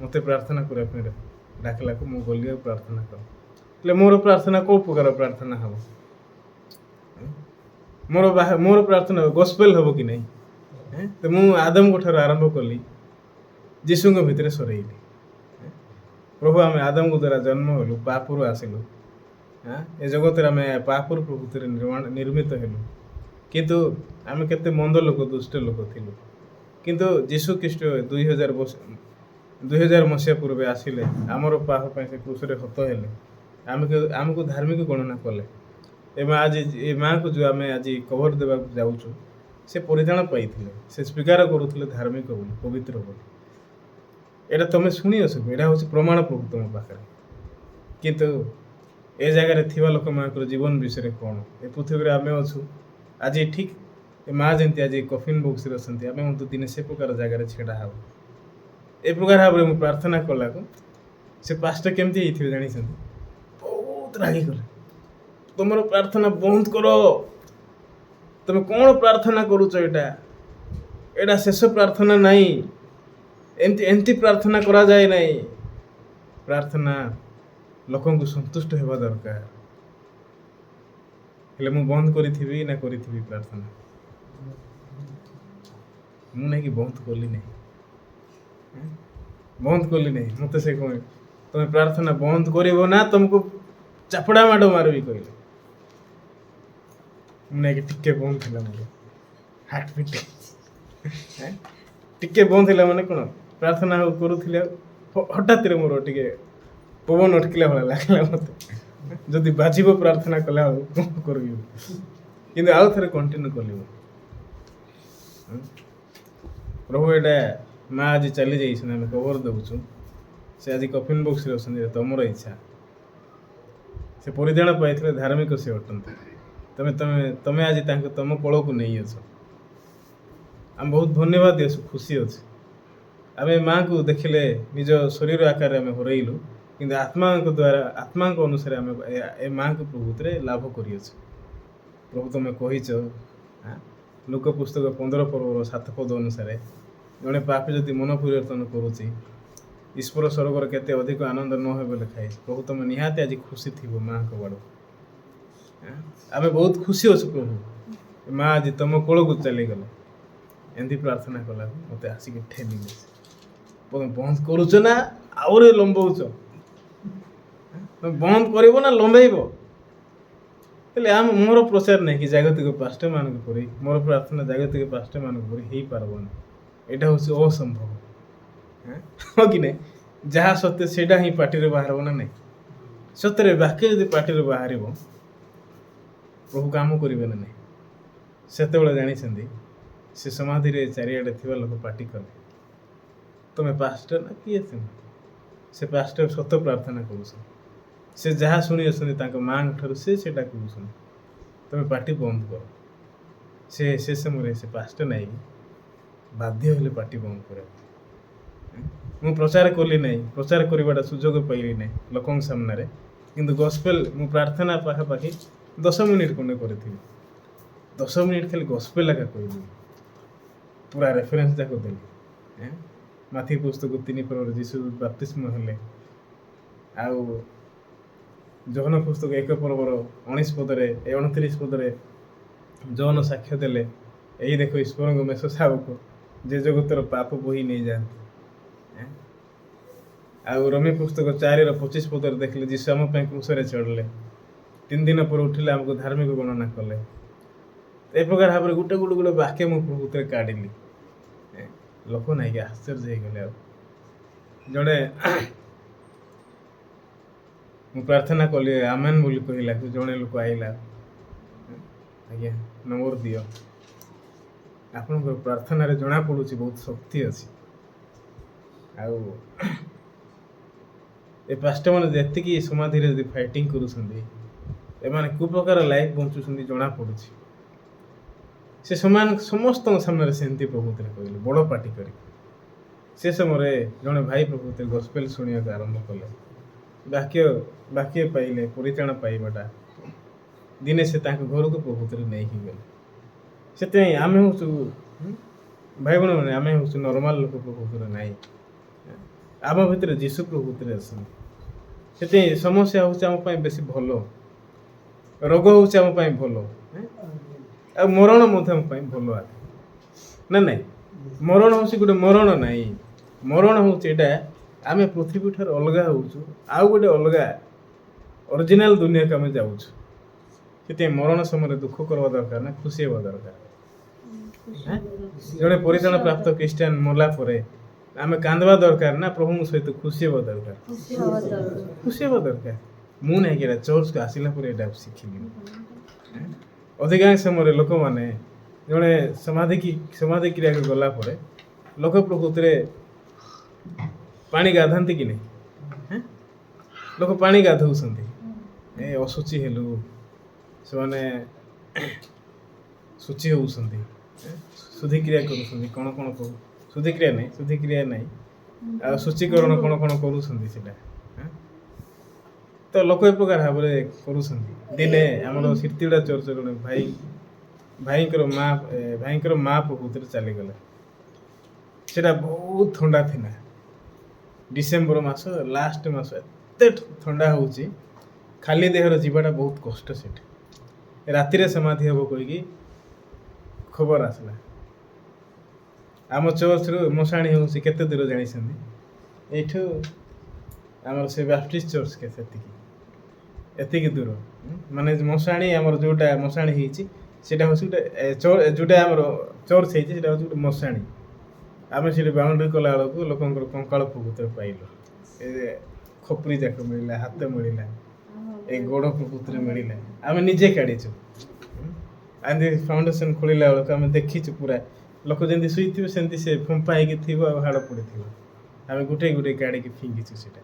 S2: ମୋତେ ପ୍ରାର୍ଥନା କରିବା ପାଇଁ ଡାକିଲାକୁ ମୁଁ ଗଲି ଆଉ ପ୍ରାର୍ଥନା କଲି ହେଲେ ମୋର ପ୍ରାର୍ଥନା କେଉଁ ପ୍ରକାର ପ୍ରାର୍ଥନା ହେବ ମୋର ପ୍ରାର୍ଥନା ଗସ୍ପେଲ୍ ହେବ କି ନାହିଁ ତ ମୁଁ ଆଦମଙ୍କ ଠାରୁ ଆରମ୍ଭ କଲି ଯୀଶୁଙ୍କ ଭିତରେ ସରେଇଲି ପ୍ରଭୁ ଆମେ ଆଦମଙ୍କ ଦ୍ୱାରା ଜନ୍ମ ହେଲୁ ପାପରୁ ଆସିଲୁ ଏ ଜଗତରେ ଆମେ ପାପରୁ ପ୍ରକୃତିରେ ନିର୍ମିତ ହେଲୁ କିନ୍ତୁ ଆମେ କେତେ ମନ୍ଦ ଲୋକ ଦୁଷ୍ଟ ଲୋକ ଥିଲୁ କିନ୍ତୁ ଯୀଶୁ ଖ୍ରୀଷ୍ଟ 2000 ମସିହା ପୂର୍ବେ ଆସିଲେ ଆମର ପାପ ପାଇଁ ସେ କ୍ରୁଶରେ ହତ ହେଲେ ଆମକୁ ଧାର୍ମିକ ଗଣନା କଲେ ଏ ମାଆକୁ ଯେଉଁ ଆମେ ଆଜି କଭର ଦେବାକୁ ଯାଉଛୁ ସେ ପରିଧାନ ପାଇଥିଲେ ସେ ସ୍ୱୀକାର କରୁଥିଲେ ଧାର୍ମିକ ବୋଲି ପବିତ୍ର ବୋଲି ଏଇଟା ତୁମେ ଶୁଣିଅଛ ଏଇଟା ହେଉଛି ପ୍ରମାଣ ପ୍ରଭୁ ତୁମ ପାଖରେ କିନ୍ତୁ ଏ ଜାଗାରେ ଥିବା ଲୋକମାନଙ୍କର ଜୀବନ ବିଷୟରେ କ'ଣ ଏ ପୃଥିବୀରେ ଆମେ ଅଛୁ ଆଜି ଠିକ୍ ଏ ମା ଯେମିତି ଆଜି କଫିନ୍ ବକ୍ସରେ ଅଛନ୍ତି ଆମେ ମଧ୍ୟ ଦିନେ ସେ ପ୍ରକାର ଜାଗାରେ ଛିଡ଼ା ହେବୁ ଏ ପ୍ରକାର ଭାବରେ ମୁଁ ପ୍ରାର୍ଥନା କଲାକୁ ସେ ପାଷ୍ଟର କେମିତି ହେଇଥିବେ ଜାଣିଛନ୍ତି ବହୁତ ରାଗିଗଲେ ତୁମର ପ୍ରାର୍ଥନା ବନ୍ଦ କର ତୁମେ କ'ଣ ପ୍ରାର୍ଥନା କରୁଛ ଏଇଟା ଶେଷ ପ୍ରାର୍ଥନା ନାହିଁ ଏମିତି ପ୍ରାର୍ଥନା କରାଯାଏ ନାହିଁ ପ୍ରାର୍ଥନା ଲୋକଙ୍କୁ ସନ୍ତୁଷ୍ଟ ହେବା ଦରକାର ହେଲେ ମୁଁ ବନ୍ଦ କରିଥିବି ନା କରିଥିବି ପ୍ରାର୍ଥନା ମୁଁ ନାଇକି ବନ୍ଦ କଲି ନାହିଁ ମୋତେ ସେ କହେ ତୁମେ ପ୍ରାର୍ଥନା ବନ୍ଦ କରିବ ନା ତୁମକୁ ଚାପଡ଼ା ମାଡ଼ ମାରିବି କହିଲେ ମୁଁ ନାଇକି ଟିକେ ବନ୍ଦ ଥିଲା ମୋର ହାର୍ଟ ବିଟ୍ ଟିକେ ବନ୍ଦ ଥିଲା ମାନେ କ'ଣ ପ୍ରାର୍ଥନା କରୁଥିଲି ଆଉ ହଠାତ୍ରେ ମୋର ଟିକେ ପବନ ଅଟକିଲା ଭଳିଆ ଲାଗିଲା ମୋତେ ଯଦି ବାଜିବ ପ୍ରାର୍ଥନା କଲା ଆଉ କ'ଣ କରିବି କିନ୍ତୁ ଆଉ ଥରେ କଣ୍ଟିନ୍ୟୁ କଲି ପ୍ରଭୁ ଏଇଟା ମା ଆଜି ଚାଲି ଯାଇଛନ୍ତି ଆମେ କଭର ଦେଉଛୁ ସେ ଆଜି କଫିନ୍ ବକ୍ସରେ ଅଛନ୍ତି ତମର ଇଚ୍ଛା ସେ ପରିଧାନ ପାଇଥିଲେ ଧାର୍ମିକ ସେ ଅଟନ୍ତି ତମେ ଆଜି ତମ କୋଳକୁ ନେଇଅଛ ଆମେ ବହୁତ ଧନ୍ୟବାଦ ଦିଅଛୁ ଖୁସି ଅଛି ଆମେ ମାଆଙ୍କୁ ଦେଖିଲେ ନିଜ ଶରୀର ଆକାରରେ ଆମେ ହରେଇଲୁ କିନ୍ତୁ ଆତ୍ମାଙ୍କ ଅନୁସାରେ ଆମେ ଏ ମାଆଙ୍କୁ ପ୍ରଭୁତ୍ୱରେ ଲାଭ କରିଅଛୁ ପ୍ରଭୁ ତୁମେ କହିଛ ଲୋକ ପୁସ୍ତକ 15 ପର୍ବର 7 ପଦ ଅନୁସାରେ ଜଣେ ପାପୀ ଯଦି ମନ ପରିବର୍ତ୍ତନ କରୁଛି ଈଶ୍ୱର ସ୍ୱର୍ଗର କେତେ ଅଧିକ ଆନନ୍ଦ ନ ହେବ ଲେଖାଏ ପ୍ରଭୁ ତୁମେ ନିହାତି ଆଜି ଖୁସି ଥିବ ମାଆଙ୍କ ବାଡ଼ ଆମେ ବହୁତ ଖୁସି ଅଛୁ ପ୍ରଭୁ ମା ଆଜି ତୁମ କୋଳକୁ ଚାଲିଗଲେ ଏମିତି ପ୍ରାର୍ଥନା କଲାକୁ ମୋତେ ଆସିକି ଠେଲିଲେ ତମେ ବନ୍ଦ କରୁଛ ନା ଆହୁରି ଲମ୍ବଉଛ ତମେ ବନ୍ଦ କରିବ ନା ଲମ୍ବେଇବ ହେଲେ ମୋର ପ୍ରଚାର ନାହିଁ କି ଜାଗତିକ ପାଷ୍ଟରମାନଙ୍କ ପରି ମୋର ପ୍ରାର୍ଥନା ଜାଗତିକ ପାଷ୍ଟରମାନଙ୍କ ପରି ହେଇପାରିବନି ଏଇଟା ହେଉଛି ଅସମ୍ଭବ ହଁ କି ନାହିଁ ଯାହା ସତ୍ୟ ସେଇଟା ହିଁ ପାଟିରେ ବାହାରିବ ନା ନାହିଁ ସତରେ ବାକ୍ୟ ଯଦି ପାଟିରେ ବାହାରିବ ପ୍ରଭୁ କାମ କରିବେ ନା ନାହିଁ। ସେତେବେଳେ ଜାଣିଛନ୍ତି ସେ ସମାଧିରେ ଚାରିଆଡ଼େ ଥିବା ଲୋକ ପାଟି କଲେ, ତମେ ପାଷ୍ଟର ନା କିଏ ତୁମେ? ସେ ପାଷ୍ଟର ସତ ପ୍ରାର୍ଥନା କରୁଛନ୍ତି, ସେ ଯାହା ଶୁଣି ଅଛନ୍ତି ତାଙ୍କ ମାଆଙ୍କ ଠାରୁ ସେ ସେଇଟା କହୁଛନ୍ତି, ତମେ ପାଟି ବନ୍ଦ କର। ସେ ସମୟରେ ସେ ପାଷ୍ଟର ନାଇକି ବାଧ୍ୟ ହେଲେ ପାଟି ବନ୍ଦ କରିବା। ମୁଁ ପ୍ରଚାର କଲି ନାହିଁ, ପ୍ରଚାର କରିବାଟା ସୁଯୋଗ ପାଇଲି ନାହିଁ ଲୋକଙ୍କ ସାମ୍ନାରେ, କିନ୍ତୁ ଗସ୍ପେଲ ମୁଁ ପ୍ରାର୍ଥନା ପାଖାପାଖି 10 ମିନିଟ୍ ଖଣ୍ଡେ କରିଥିଲି। 10 ମିନିଟ୍ ଖାଲି ଗସ୍ପେଲ ଏକା କହିଲି, ପୁରା ରେଫରେନ୍ସ ଯାକ ଦେଲି। ମାଥି ପୁସ୍ତକ 3 ପର୍ବରେ ଯୀଶୁ ବାପ୍ତିସ୍ମ ହେଲେ, ଆଉ ଜହନ ପୁସ୍ତକ 1 ପର୍ବର 19 ପଦରେ 29 ପଦରେ ଜହନ ସାକ୍ଷ୍ୟ ଦେଲେ, ଏହି ଦେଖ ଈଶ୍ୱରଙ୍କ ମେଷ ଶାବକ ଯେ ଜଗତର ପାପ ବୋହି ନେଇଯାଆନ୍ତି। ଆଉ ରୋମୀ ପୁସ୍ତକ 4:25 ପଦରେ ଦେଖିଲେ ଯୀଶୁ ଆମ ପାଇଁ କ୍ରୁଶରେ ଚଢ଼ିଲେ, 3 ଦିନ ପରେ ଉଠିଲେ, ଆମକୁ ଧାର୍ମିକ ଗଣନା କଲେ। ଏ ପ୍ରକାର ଭାବରେ ଗୋଟେ ବାକ୍ୟ ମୁଁ ପ୍ରଭୁତ୍ୱରେ କାଢ଼ିଲି। ଲୋକ ନାଇକି ଆଶ୍ଚର୍ଯ୍ୟ ହେଇଗଲେ। ଆଉ ଜଣେ ମୁଁ ପ୍ରାର୍ଥନା କଲି ଆମେନ୍ ବୋଲି କହିଲା, ଜଣେ ଲୋକ ଆଇଲା, ଆଜ୍ଞା ନମ୍ବର ଦିଅ। ଆପଣଙ୍କର ପ୍ରାର୍ଥନାରେ ଜଣାପଡ଼ୁଛି ବହୁତ ଶକ୍ତି ଅଛି। ଆଉ ଏ ପାଷ୍ଟରମାନେ ଯେତିକି ସମାଧିରେ ଯଦି ଫାଇଟିଂ କରୁଛନ୍ତି, ଏମାନେ କେଉଁ ପ୍ରକାର ଲାଇଫ୍ ବଞ୍ଚୁଛନ୍ତି ଜଣାପଡ଼ୁଛି। ସେ ସମସ୍ତଙ୍କ ସାମ୍ନାରେ ସେମିତି ପ୍ରଭୁତ୍ୱରେ କହିଲେ, ବଡ଼ ପାଟି କରି। ସେ ସମୟରେ ଜଣେ ଭାଇ ପ୍ରଭୁତ୍ୱରେ ଗସ୍ପେଲ ଶୁଣିବାକୁ ଆରମ୍ଭ କଲେ, ବାକ୍ୟ ପାଇଲେ, ପରିତ୍ରାଣ ପାଇବାଟା। ଦିନେ ସେ ତାଙ୍କ ଘରକୁ ପ୍ରଭୁତ୍ୱରେ ନେଇକି ଗଲେ। ସେଥିପାଇଁ ଆମେ ହେଉଛୁ ଭାଇ ଭଉଣୀମାନେ, ଆମେ ହେଉଛୁ ନର୍ମାଲ ଲୋକ ପ୍ରଭୁତ୍ୱରେ ନାହିଁ। ଆମ ଭିତରେ ଯୀଶୁ ପ୍ରଭୁତ୍ୱରେ ଅଛନ୍ତି। ସେଥିପାଇଁ ସମସ୍ୟା ହେଉଛି ଆମ ପାଇଁ ବେଶୀ ଭଲ, ରୋଗ ହେଉଛି ଆମ ପାଇଁ ଭଲ, ଆଉ ମରଣ ମଧ୍ୟ ଆମ ପାଇଁ ଭଲ ଆଗେ ନା ନାଇଁ। ମରଣ ହେଉଛି ଗୋଟେ ମରଣ ନାହିଁ, ମରଣ ହେଉଛି ଏଇଟା ଆମେ ପୃଥିବୀ ଠାରୁ ଅଲଗା ହେଉଛୁ, ଆଉ ଗୋଟେ ଅଲଗା ଅରିଜିନାଲ ଦୁନିଆକୁ ଆମେ ଯାଉଛୁ। ସେଥିପାଇଁ ମରଣ ସମୟରେ ଦୁଃଖ କରିବା ଦରକାର ନା ଖୁସି ହେବା ଦରକାର। ଜଣେ ପରିତ୍ରାଣ ପ୍ରାପ୍ତ ଖ୍ରୀଷ୍ଟିଆନ ମଲା ପରେ ଆମେ କାନ୍ଦବା ଦରକାର ନା ପ୍ରଭୁଙ୍କ ସହିତ ଖୁସି ହେବା ଦରକାର? ଖୁସି ହେବା ଦରକାର। ମୁଁ ନାଇକି ଏଇଟା ଚର୍ଚ୍ଚକୁ ଆସିଲା ପରେ ଏଇଟା ଶିଖିଲି। ଅଧିକାଂଶ ସମୟରେ ଲୋକମାନେ ଜଣେ ସମାଧି କ୍ରିୟାକୁ ଗଲା ପରେ ଲୋକ ପ୍ରକୃତିରେ ପାଣି ଗାଧାନ୍ତି କି ନାହିଁ? ଲୋକ ପାଣି ଗାଧଉଛନ୍ତି, ଅଶୁଚି ହେଲୁ, ସେମାନେ ଶୁଚି ହେଉଛନ୍ତି, ଶୁଦ୍ଧିକ୍ରିୟା କରୁଛନ୍ତି, କ'ଣ ଶୁଦ୍ଧିକ୍ରିୟା ନାହିଁ, ଆଉ ଶୁଚିକରଣ କ'ଣ କରୁଛନ୍ତି ସେଟା। ତ ଲୋକ ଏ ପ୍ରକାର ଭାବରେ କରୁଛନ୍ତି। ଦିନେ ଆମର ସିର୍ତିଗୁଡ଼ା ଚର୍ଚ୍ଚର ଜଣେ ଭାଇଙ୍କର ମା ପ୍ରକୃତିରେ ଚାଲିଗଲେ। ସେଟା ବହୁତ ଥଣ୍ଡା ଥିଲା, ଡିସେମ୍ବର ମାସ ଲାଷ୍ଟ ମାସ, ଏତେ ଥଣ୍ଡା ହେଉଛି, ଖାଲି ଦେହରେ ଯିବାଟା ବହୁତ କଷ୍ଟ। ସେଠି ରାତିରେ ସମାଧି ହେବ କହିକି ଖବର ଆସିଲା। ଆମ ଚର୍ଚ୍ଚରୁ ମଶାଣି ହେଉଛି କେତେ ଦୂର ଜାଣିଛନ୍ତି? ଏଇଠୁ ଆମର ସେ ବାପ୍ଟିଷ୍ଟ ଚର୍ଚ୍ଚ ଏତିକି ଦୂର। ମାନେ ମଶାଣି, ଆମର ଯେଉଁଟା ମଶାଣି ହେଇଛି ସେଇଟା ହେଉଛି ଗୋଟେ ଯେଉଁଟା ଆମର ଚର୍ଚ୍ଚ ହେଇଛି ସେଇଟା ହେଉଛି ଗୋଟେ ମଶାଣି। ଆମେ ସେଠି ବାଉଣ୍ଡ୍ରି କଲା ବେଳକୁ ଲୋକଙ୍କର କଙ୍କାଳ ପ୍ରକୃତରେ ପାଇଲୁ। ଏ ଖପରି ଯାକ ମିଳିଲା, ହାତ ମିଳିଲା, ଏ ଗୋଡ଼ ପ୍ରକୃତରେ ମିଳିଲା। ଆମେ ନିଜେ କାଢ଼ିଛୁ। ଆମେ ଫାଉଣ୍ଡେସନ୍ ଖୋଳିଲା ବେଳକୁ ଆମେ ଦେଖିଛୁ, ପୁରା ଲୋକ ଯେମିତି ଶୋଇଥିବେ ସେମିତି ସେ ଫମ୍ପା ହେଇକି ଥିବ, ଆଉ ହାଡ଼ ପଡ଼ିଥିବ। ଆମେ ଗୋଟେ କାଢ଼ିକି ଫିଙ୍ଗିଛୁ ସେଟା।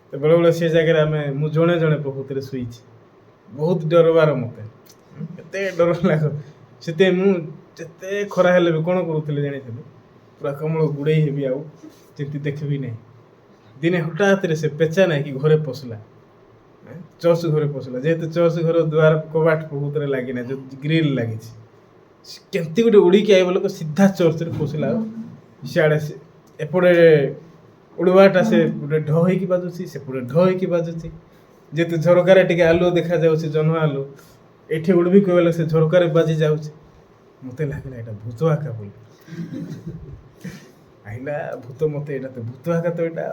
S2: ତ ବେଳେବେଳେ ସେ ଜାଗାରେ ମୁଁ ଜଣେ ପ୍ରକୃତିରେ ଶୋଇଛି। ବହୁତ ଡରବାର ମୋତେ, ଏତେ ଡର ଲାଗ। ସେଥିପାଇଁ ମୁଁ ଯେତେ ଖରା ହେଲେ ବି କ'ଣ କରୁଥିଲି ଜାଣିଥିଲି, ପୁରା କମଳ ଗୁଡ଼େଇ ହେବି, ଆଉ ଯେମିତି ଦେଖିବି ନାହିଁ। ଦିନେ ହଠାତ୍ରେ ସେ ପେଚା ନାଇକି ଘରେ ପଶିଲା, ଚର୍ଚ୍ଚ ଘରେ ପଶିଲା। ଯେହେତୁ ଚର୍ଚ୍ଚ ଘର ଦ୍ୱାର କବାଟ ପ୍ରକୃତରେ ଲାଗିନା, ଯେଉଁ ଗ୍ରିଲ୍ ଲାଗିଛି, କେମିତି ଗୋଟେ ଉଡ଼ିକି ଆଇବ ଲୋକ ସିଧା ଚର୍ଚ୍ଚରେ ପଶିଲା। ଆଉ ସିଆଡ଼େ ଏପଟେ ଉଡ଼ିବାଟା ସେ ଗୋଟେ ଢ ହେଇକି ବାଜୁଛି, ସେପଟେ ଢ ହେଇକି ବାଜୁଛି। ଯେହେତୁ ଝରକାରେ ଟିକେ ଆଲୁଅ ଦେଖାଯାଉଛି, ଜହ୍ନ ଆଲୁଅ, ଏଠି ଉଡ଼ିବି କହିଲେ ସେ ଝରକାରେ ବାଜି ଯାଉଛି। ମୋତେ ଲାଗିଲା ଏଇଟା ଭୂତ ଆକା ବୋଲି। ଆଇଲା ଭୂତ, ମୋତେ ଏଇଟା ତ ଭୂତ ଆକା, ତ ଏଇଟା।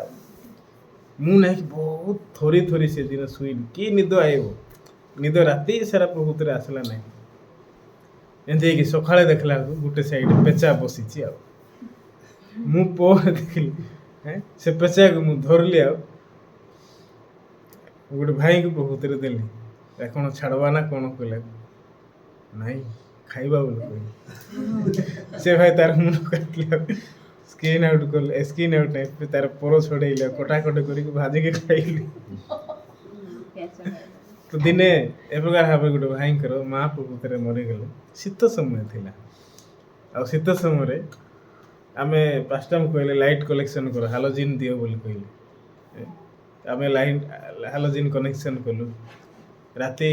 S2: ମୁଁ ନାଇକି ବହୁତ ଥରି ସେଦିନ ଶୋଇଲି। କି ନିଦ ଆଇବ, ନିଦ ରାତି ସାରା ପ୍ରକୃତରେ ଆସିଲା ନାହିଁ। ଏମିତି ହେଇକି ସକାଳେ ଦେଖିଲା ବେଳକୁ ଗୋଟେ ସାଇଡ୍ ପେଚା ବସିଛି। ଆଉ ମୁଁ ପରେ ଦେଖିଲି, ସେ ପେଚାକୁ ମୁଁ ଧରିଲି, ଆଉ ଗୋଟେ ଭାଇଙ୍କୁ ପ୍ରକୃତରେ ଦେଲି। ଏ କ'ଣ ଛାଡ଼ବା ନା କ'ଣ କହିଲେ ନାଇଁ ଖାଇବା ବୋଲି କହିଲେ ସେ ଭାଇ ତାର ମୁଣ୍ଡ କାଟିଲା ସ୍କିନ୍ ଆଉଟ୍ କଲେ ସ୍କିନ୍ ଆଉଟ୍ ନାହିଁ ତାର ପର ଛଡ଼େଇଲେ କଟାକଟି କରିକି ଭାଜିକି ଖାଇଲି। ତ ଦିନେ ଏ ପ୍ରକାର ଭାବରେ ଗୋଟେ ଭାଇଙ୍କର ମା ପ୍ରକୃତିରେ ମରିଗଲେ ଶୀତ ସମୟ ଥିଲା। ଆଉ ଶୀତ ସମୟରେ ଆମେ ପାସ୍ଟାକୁ କହିଲେ ଲାଇଟ୍ କଲେକ୍ସନ୍ କର ହାଲୋଜିନ୍ ଦିଅ ବୋଲି କହିଲେ ଆମେ ଲାଇଟ୍ ହାଲୋଜିନ୍ କନେକ୍ସନ୍ କଲୁ। ରାତି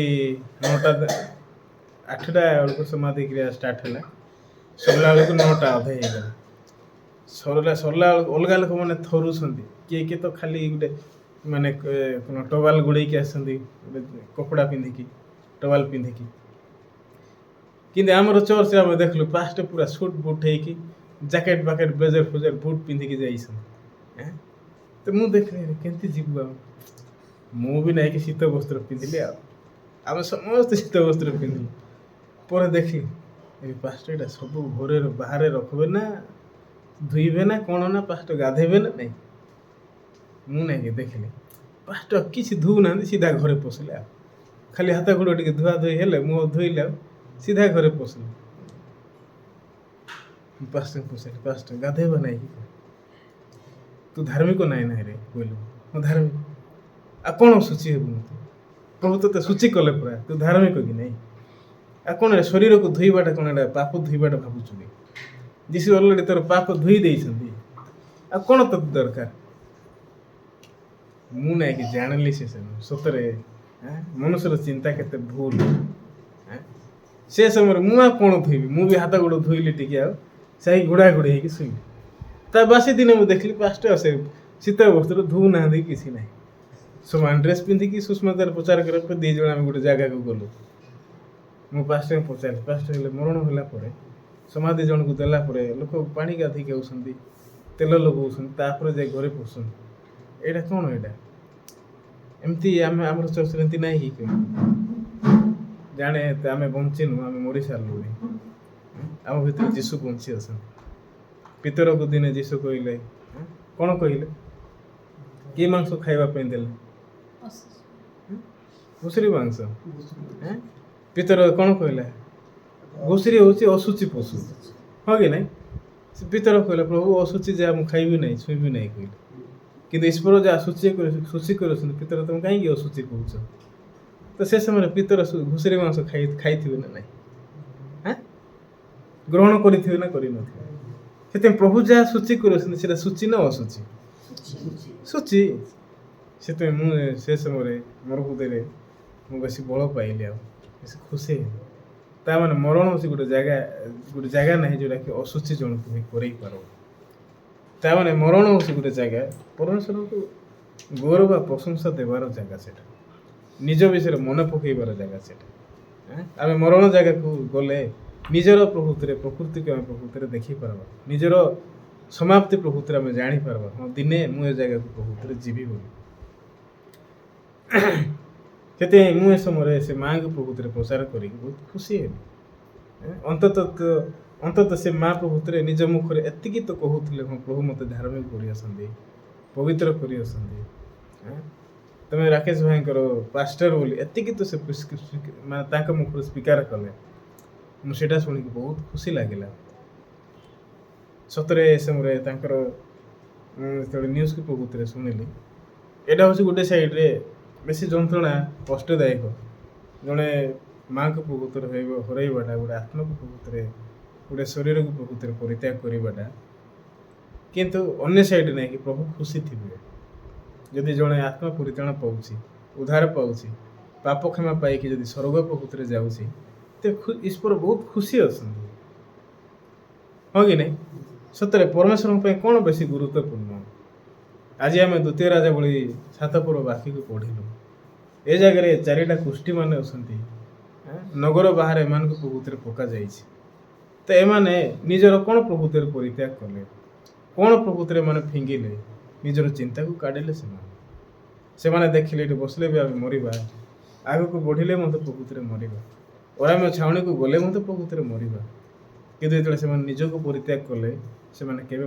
S2: 9ଟା 8ଟା ବେଳକୁ ସମାଧି କ୍ରିୟା ଷ୍ଟାର୍ଟ ହେଲା ସରିଲା ବେଳକୁ 9ଟା ଅଧେ ହେଇଗଲା। ସରିଲା ବେଳକୁ ଅଲଗା ଲୋକମାନେ ଥରୁଛନ୍ତି କିଏ ତ ଖାଲି ଗୋଟେ ମାନେ କ'ଣ ଟୱାଲ୍ ଗୁଡ଼େଇକି ଆସନ୍ତି ଗୋଟେ କପଡ଼ା ପିନ୍ଧିକି ଟୱାଲ୍ ପିନ୍ଧିକି। କିନ୍ତୁ ଆମର ଚର୍ଚ୍ଚରେ ଆମେ ଦେଖିଲୁ ପାଷ୍ଟ ପୁରା ସୁଟ୍ ବୁଟ୍ ହେଇକି ଜ୍ୟାକେଟ୍ ବାକେଟ୍ ବ୍ଲେଜର୍ ଫ୍ଲେଜର୍ ବୁଟ୍ ପିନ୍ଧିକି ଯାଇଛନ୍ତି। ତ ମୁଁ ଦେଖିଲି କେମିତି ଯିବୁ ଆଉ ମୁଁ ବି ନାଇଁକି ଶୀତ ବସ୍ତ୍ର ପିନ୍ଧିଲି ଆଉ ଆମେ ସମସ୍ତେ ଶୀତ ବସ୍ତ୍ର ପିନ୍ଧିଲୁ। ପରେ ଦେଖିଲି ଏ ପାଷ୍ଟ ଏଇଟା ସବୁ ଘରେ ବାହାରେ ରଖିବେ ନା ଧୋଇବେ ନା କ'ଣ ନା ପାଷ୍ଟ ଗାଧେଇବେ ନା ନାଇଁ। ମୁଁ ନାଇଁକି ଦେଖିଲି ପାଷ୍ଟ କିଛି ଧୋଉନାହାନ୍ତି ସିଧା ଘରେ ପଶିଲେ ଆଉ ଖାଲି ହାତ ଗୋଡ଼ ଟିକେ ଧୁଆ ଧୋଇ ହେଲେ ମୁହଁ ଧୋଇଲେ ଆଉ ସିଧା ଘରେ ପଶିଲେ। ପାଷ୍ଟ ପଶିଲେ ପାଷ୍ଟ ଗାଧେଇବା ନାହିଁ କି ତୁ ଧାର୍ମିକ ନାଇଁ ନାଇଁ ରେ କହିଲୁ ମୁଁ ଧାର୍ମିକ ଆଉ କ'ଣ ସୂଚି ହେବୁ ମୋତେ ପ୍ରଭୁ ତୋତେ ସୂଚି କଲେ ପୁରା ତୁ ଧାର୍ମିକ କି ନାହିଁ ଆଉ କ'ଣ ଶରୀରକୁ ଧୋଇବାଟା କ'ଣ ଏଇଟା ପାପ ଧୋଇବାଟା ଭାବୁଛୁ କି ଯୀଶୁ ଅଲରେଡ଼ି ତୋର ପାପ ଧୋଇ ଦେଇଛନ୍ତି ଆଉ କ'ଣ ତୋତେ ଦରକାର। ମୁଁ ନାଇଁକି ଜାଣିଲି ସେ ସତରେ ମନୁଷ୍ୟର ଚିନ୍ତା କେତେ ଭୁଲ। ସେ ସମୟରେ ମୁଁ ଆଉ କ'ଣ ଧୋଇବି ମୁଁ ବି ହାତ ଗୋଡ଼ ଧୋଇଲି ଟିକେ ଆଉ ସେଇ ଘୋଡ଼ା ଘୋଡ଼ି ହେଇକି ଶୋଇଲି। ତା ବାସି ଦିନେ ମୁଁ ଦେଖିଲି ପାଷ୍ଟ ସେ ଶୀତ ବସ୍ତ୍ର ଧୋଉନାହାନ୍ତି କିଛି ନାହିଁ ସମାନ ଡ୍ରେସ୍ ପିନ୍ଧିକି ସୁସ୍ମିତାର ପ୍ରଚାର କରିବା ପାଇଁ 2 ଜଣ ଆମେ ଗୋଟେ ଜାଗାକୁ ଗଲୁ। ମୁଁ ପାଷ୍ଟରଙ୍କୁ ପଚାରିଲି ପାଷ୍ଟ ହେଲେ ମରଣ ହେଲା ପରେ ସମାଧି ଜଣକୁ ଦେଲା ପରେ ଲୋକ ପାଣି ଗାଧେଇକି ଆଉଛନ୍ତି ତେଲ ଲଗାଉଛନ୍ତି ତାପରେ ଯାଇ ଘରେ ପଶୁଛନ୍ତି ଏଇଟା କ'ଣ ଏଇଟା ଏମିତି ଆମର ଚର୍ଚ୍ଚରେ ଏମିତି ନାହିଁ କି ଜାଣେ ଆମେ ବଞ୍ଚିନୁ ଆମେ ମରି ସାରିଲୁଣି ଆମ ଭିତରେ ଯୀଶୁ ବଞ୍ଚି ଅଛନ୍ତି। ପିତରକୁ ଦିନେ ଯୀଶୁ କହିଲେ କ'ଣ କହିଲେ କି ମାଂସ ଖାଇବା ପାଇଁ ଦେଲେ ଘୁଷୁରୀ ମାଂସ। ପିତର କ'ଣ କହିଲା ଘୁଷୁରୀ ହେଉଛି ଅଶୁଚି ପଶୁ ହଁ କି ନାଇଁ। ସେ ପିତର କହିଲା ପ୍ରଭୁ ଅଶୁଚି ଯାହା ମୁଁ ଖାଇବି ନାହିଁ ଛୁଇଁବି ନାହିଁ କହିଲେ କିନ୍ତୁ ଈଶ୍ୱର ଯାହା ଶୁଚି କରୁଛନ୍ତି ପିତର ତମେ କାହିଁକି ଅଶୁଚି କହୁଛ। ତ ସେ ସମୟରେ ପିତର ଘୁଷୁରୀ ମାଂସ ଖାଇଥିବେ ନା ନାହିଁ ଗ୍ରହଣ କରିଥିବେ ନା କରିନଥିବେ। ସେଥିପାଇଁ ପ୍ରଭୁ ଯାହା ସୂଚି କରୁଛନ୍ତି ସେଟା ସୂଚି ନା ଅଶୁଚି ସୂଚି। ସେଥିପାଇଁ ମୁଁ ସେ ସମୟରେ ମୋର ହୃଦୟରେ ମୁଁ ବେଶୀ ବଳ ପାଇଲି ଆଉ ବେଶୀ ଖୁସି ହେଲି। ତାମାନେ ମରଣ ହେଉଛି ଗୋଟେ ଜାଗା ନାହିଁ ଯେଉଁଟାକି ଅଶୁଚି ଜଣକୁ ହିଁ କରେଇ ପାରିବ। ତାମାନେ ମରଣ ହେଉଛି ଗୋଟେ ଜାଗା ପରମେଶ୍ୱରଙ୍କୁ ଗୌରବ ବା ପ୍ରଶଂସା ଦେବାର ଜାଗା ସେଟା ନିଜ ବିଷୟରେ ମନେ ପକାଇବାର ଜାଗା ସେଟା। ଆମେ ମରଣ ଜାଗାକୁ ଗଲେ ନିଜର ପ୍ରକୃତିକୁ ଆମେ ପ୍ରକୃତିରେ ଦେଖିପାରିବା ନିଜର ସମାପ୍ତି ପ୍ରକୃତିରେ ଆମେ ଜାଣିପାରିବା ହଁ ଦିନେ ମୁଁ ଏ ଜାଗାକୁ ପ୍ରକୃତିରେ ଯିବି ବୋଲି। ସେଥିପାଇଁ ମୁଁ ଏ ସମୟରେ ସେ ମାଆଙ୍କ ପ୍ରକୃତିରେ ପ୍ରଚାର କରିକି ବହୁତ ଖୁସି ହେଲି। ଅନ୍ତତଃ ସେ ମା ପ୍ରକୃତିରେ ନିଜ ମୁଖରେ ଏତିକି ତ କହୁଥିଲେ ହଁ ପ୍ରଭୁ ମୋତେ ଧାର୍ମିକ କରିଅଛନ୍ତି ପବିତ୍ର କରିଅଛନ୍ତି ତମେ ରାକେଶ ଭାଇଙ୍କର ପାଷ୍ଟର ବୋଲି ଏତିକି ତ ସେ ମାନେ ତାଙ୍କ ମୁଖରୁ ସ୍ୱୀକାର କଲେ। ମୁଁ ସେଇଟା ଶୁଣିକି ବହୁତ ଖୁସି ଲାଗିଲା। ସତରେ ଏ ସମୟରେ ତାଙ୍କର ଯେତେବେଳେ ନ୍ୟୁଜ୍ ପ୍ରକୃତିରେ ଶୁଣିଲି ଏଇଟା ହେଉଛି ଗୋଟେ ସାଇଡ଼୍ରେ ବେଶୀ ଯନ୍ତ୍ରଣା କଷ୍ଟଦାୟକ ଜଣେ ମାଆଙ୍କ ପ୍ରକୃତିରେ ହରାଇବାଟା ଗୋଟେ ଆତ୍ମାକୁ ପ୍ରକୃତିରେ ଗୋଟେ ଶରୀରକୁ ପ୍ରକୃତିରେ ପରିତ୍ୟାଗ କରିବାଟା କିନ୍ତୁ ଅନ୍ୟ ସାଇଡ଼୍ ନାହିଁ କି ପ୍ରଭୁ ଖୁସି ଥିବେ ଯଦି ଜଣେ ଆତ୍ମା ପରିତ୍ରାଣ ପାଉଛି ଉଦ୍ଧାର ପାଉଛି ପାପ କ୍ଷମା ପାଇକି ଯଦି ସ୍ୱର୍ଗ ପ୍ରକୃତିରେ ଯାଉଛି ତ ଈଶ୍ୱର ବହୁତ ଖୁସି ଅଛନ୍ତି ହଁ କି ନାହିଁ। ସତରେ ପରମେଶ୍ୱରଙ୍କ ପାଇଁ କ'ଣ ବେଶୀ ଗୁରୁତ୍ୱପୂର୍ଣ୍ଣ। ଆଜି ଆମେ 2 ରାଜାବଳୀ 7 ପର୍ବ ବାକିକୁ ପଢ଼ିଲୁ ଏ ଜାଗାରେ 4ଟା କୁଷ୍ଠୀମାନେ ଅଛନ୍ତି ନଗର ବାହାରେ ଏମାନଙ୍କୁ ପ୍ରକୃତିରେ ପକାଯାଇଛି। ତ ଏମାନେ ନିଜର କ'ଣ ପ୍ରକୃତିରେ ପରିତ୍ୟାଗ କଲେ କ'ଣ ପ୍ରକୃତିରେ ଏମାନେ ଫିଙ୍ଗିଲେ ନିଜର ଚିନ୍ତାକୁ କାଢ଼ିଲେ। ସେମାନେ ଦେଖିଲେ ଏଠି ବସିଲେ ବି ଆମେ ମରିବା ଆଗକୁ ବଢ଼ିଲେ ମଧ୍ୟ ପ୍ରକୃତିରେ ମରିବା ଅରାମ୍ୟ ଛାଉଣୀକୁ ଗଲେ ମଧ୍ୟ ପ୍ରକୃତିରେ ମରିବା କିନ୍ତୁ ଯେତେବେଳେ ସେମାନେ ନିଜକୁ ପରିତ୍ୟାଗ କଲେ ସେମାନେ କେବେ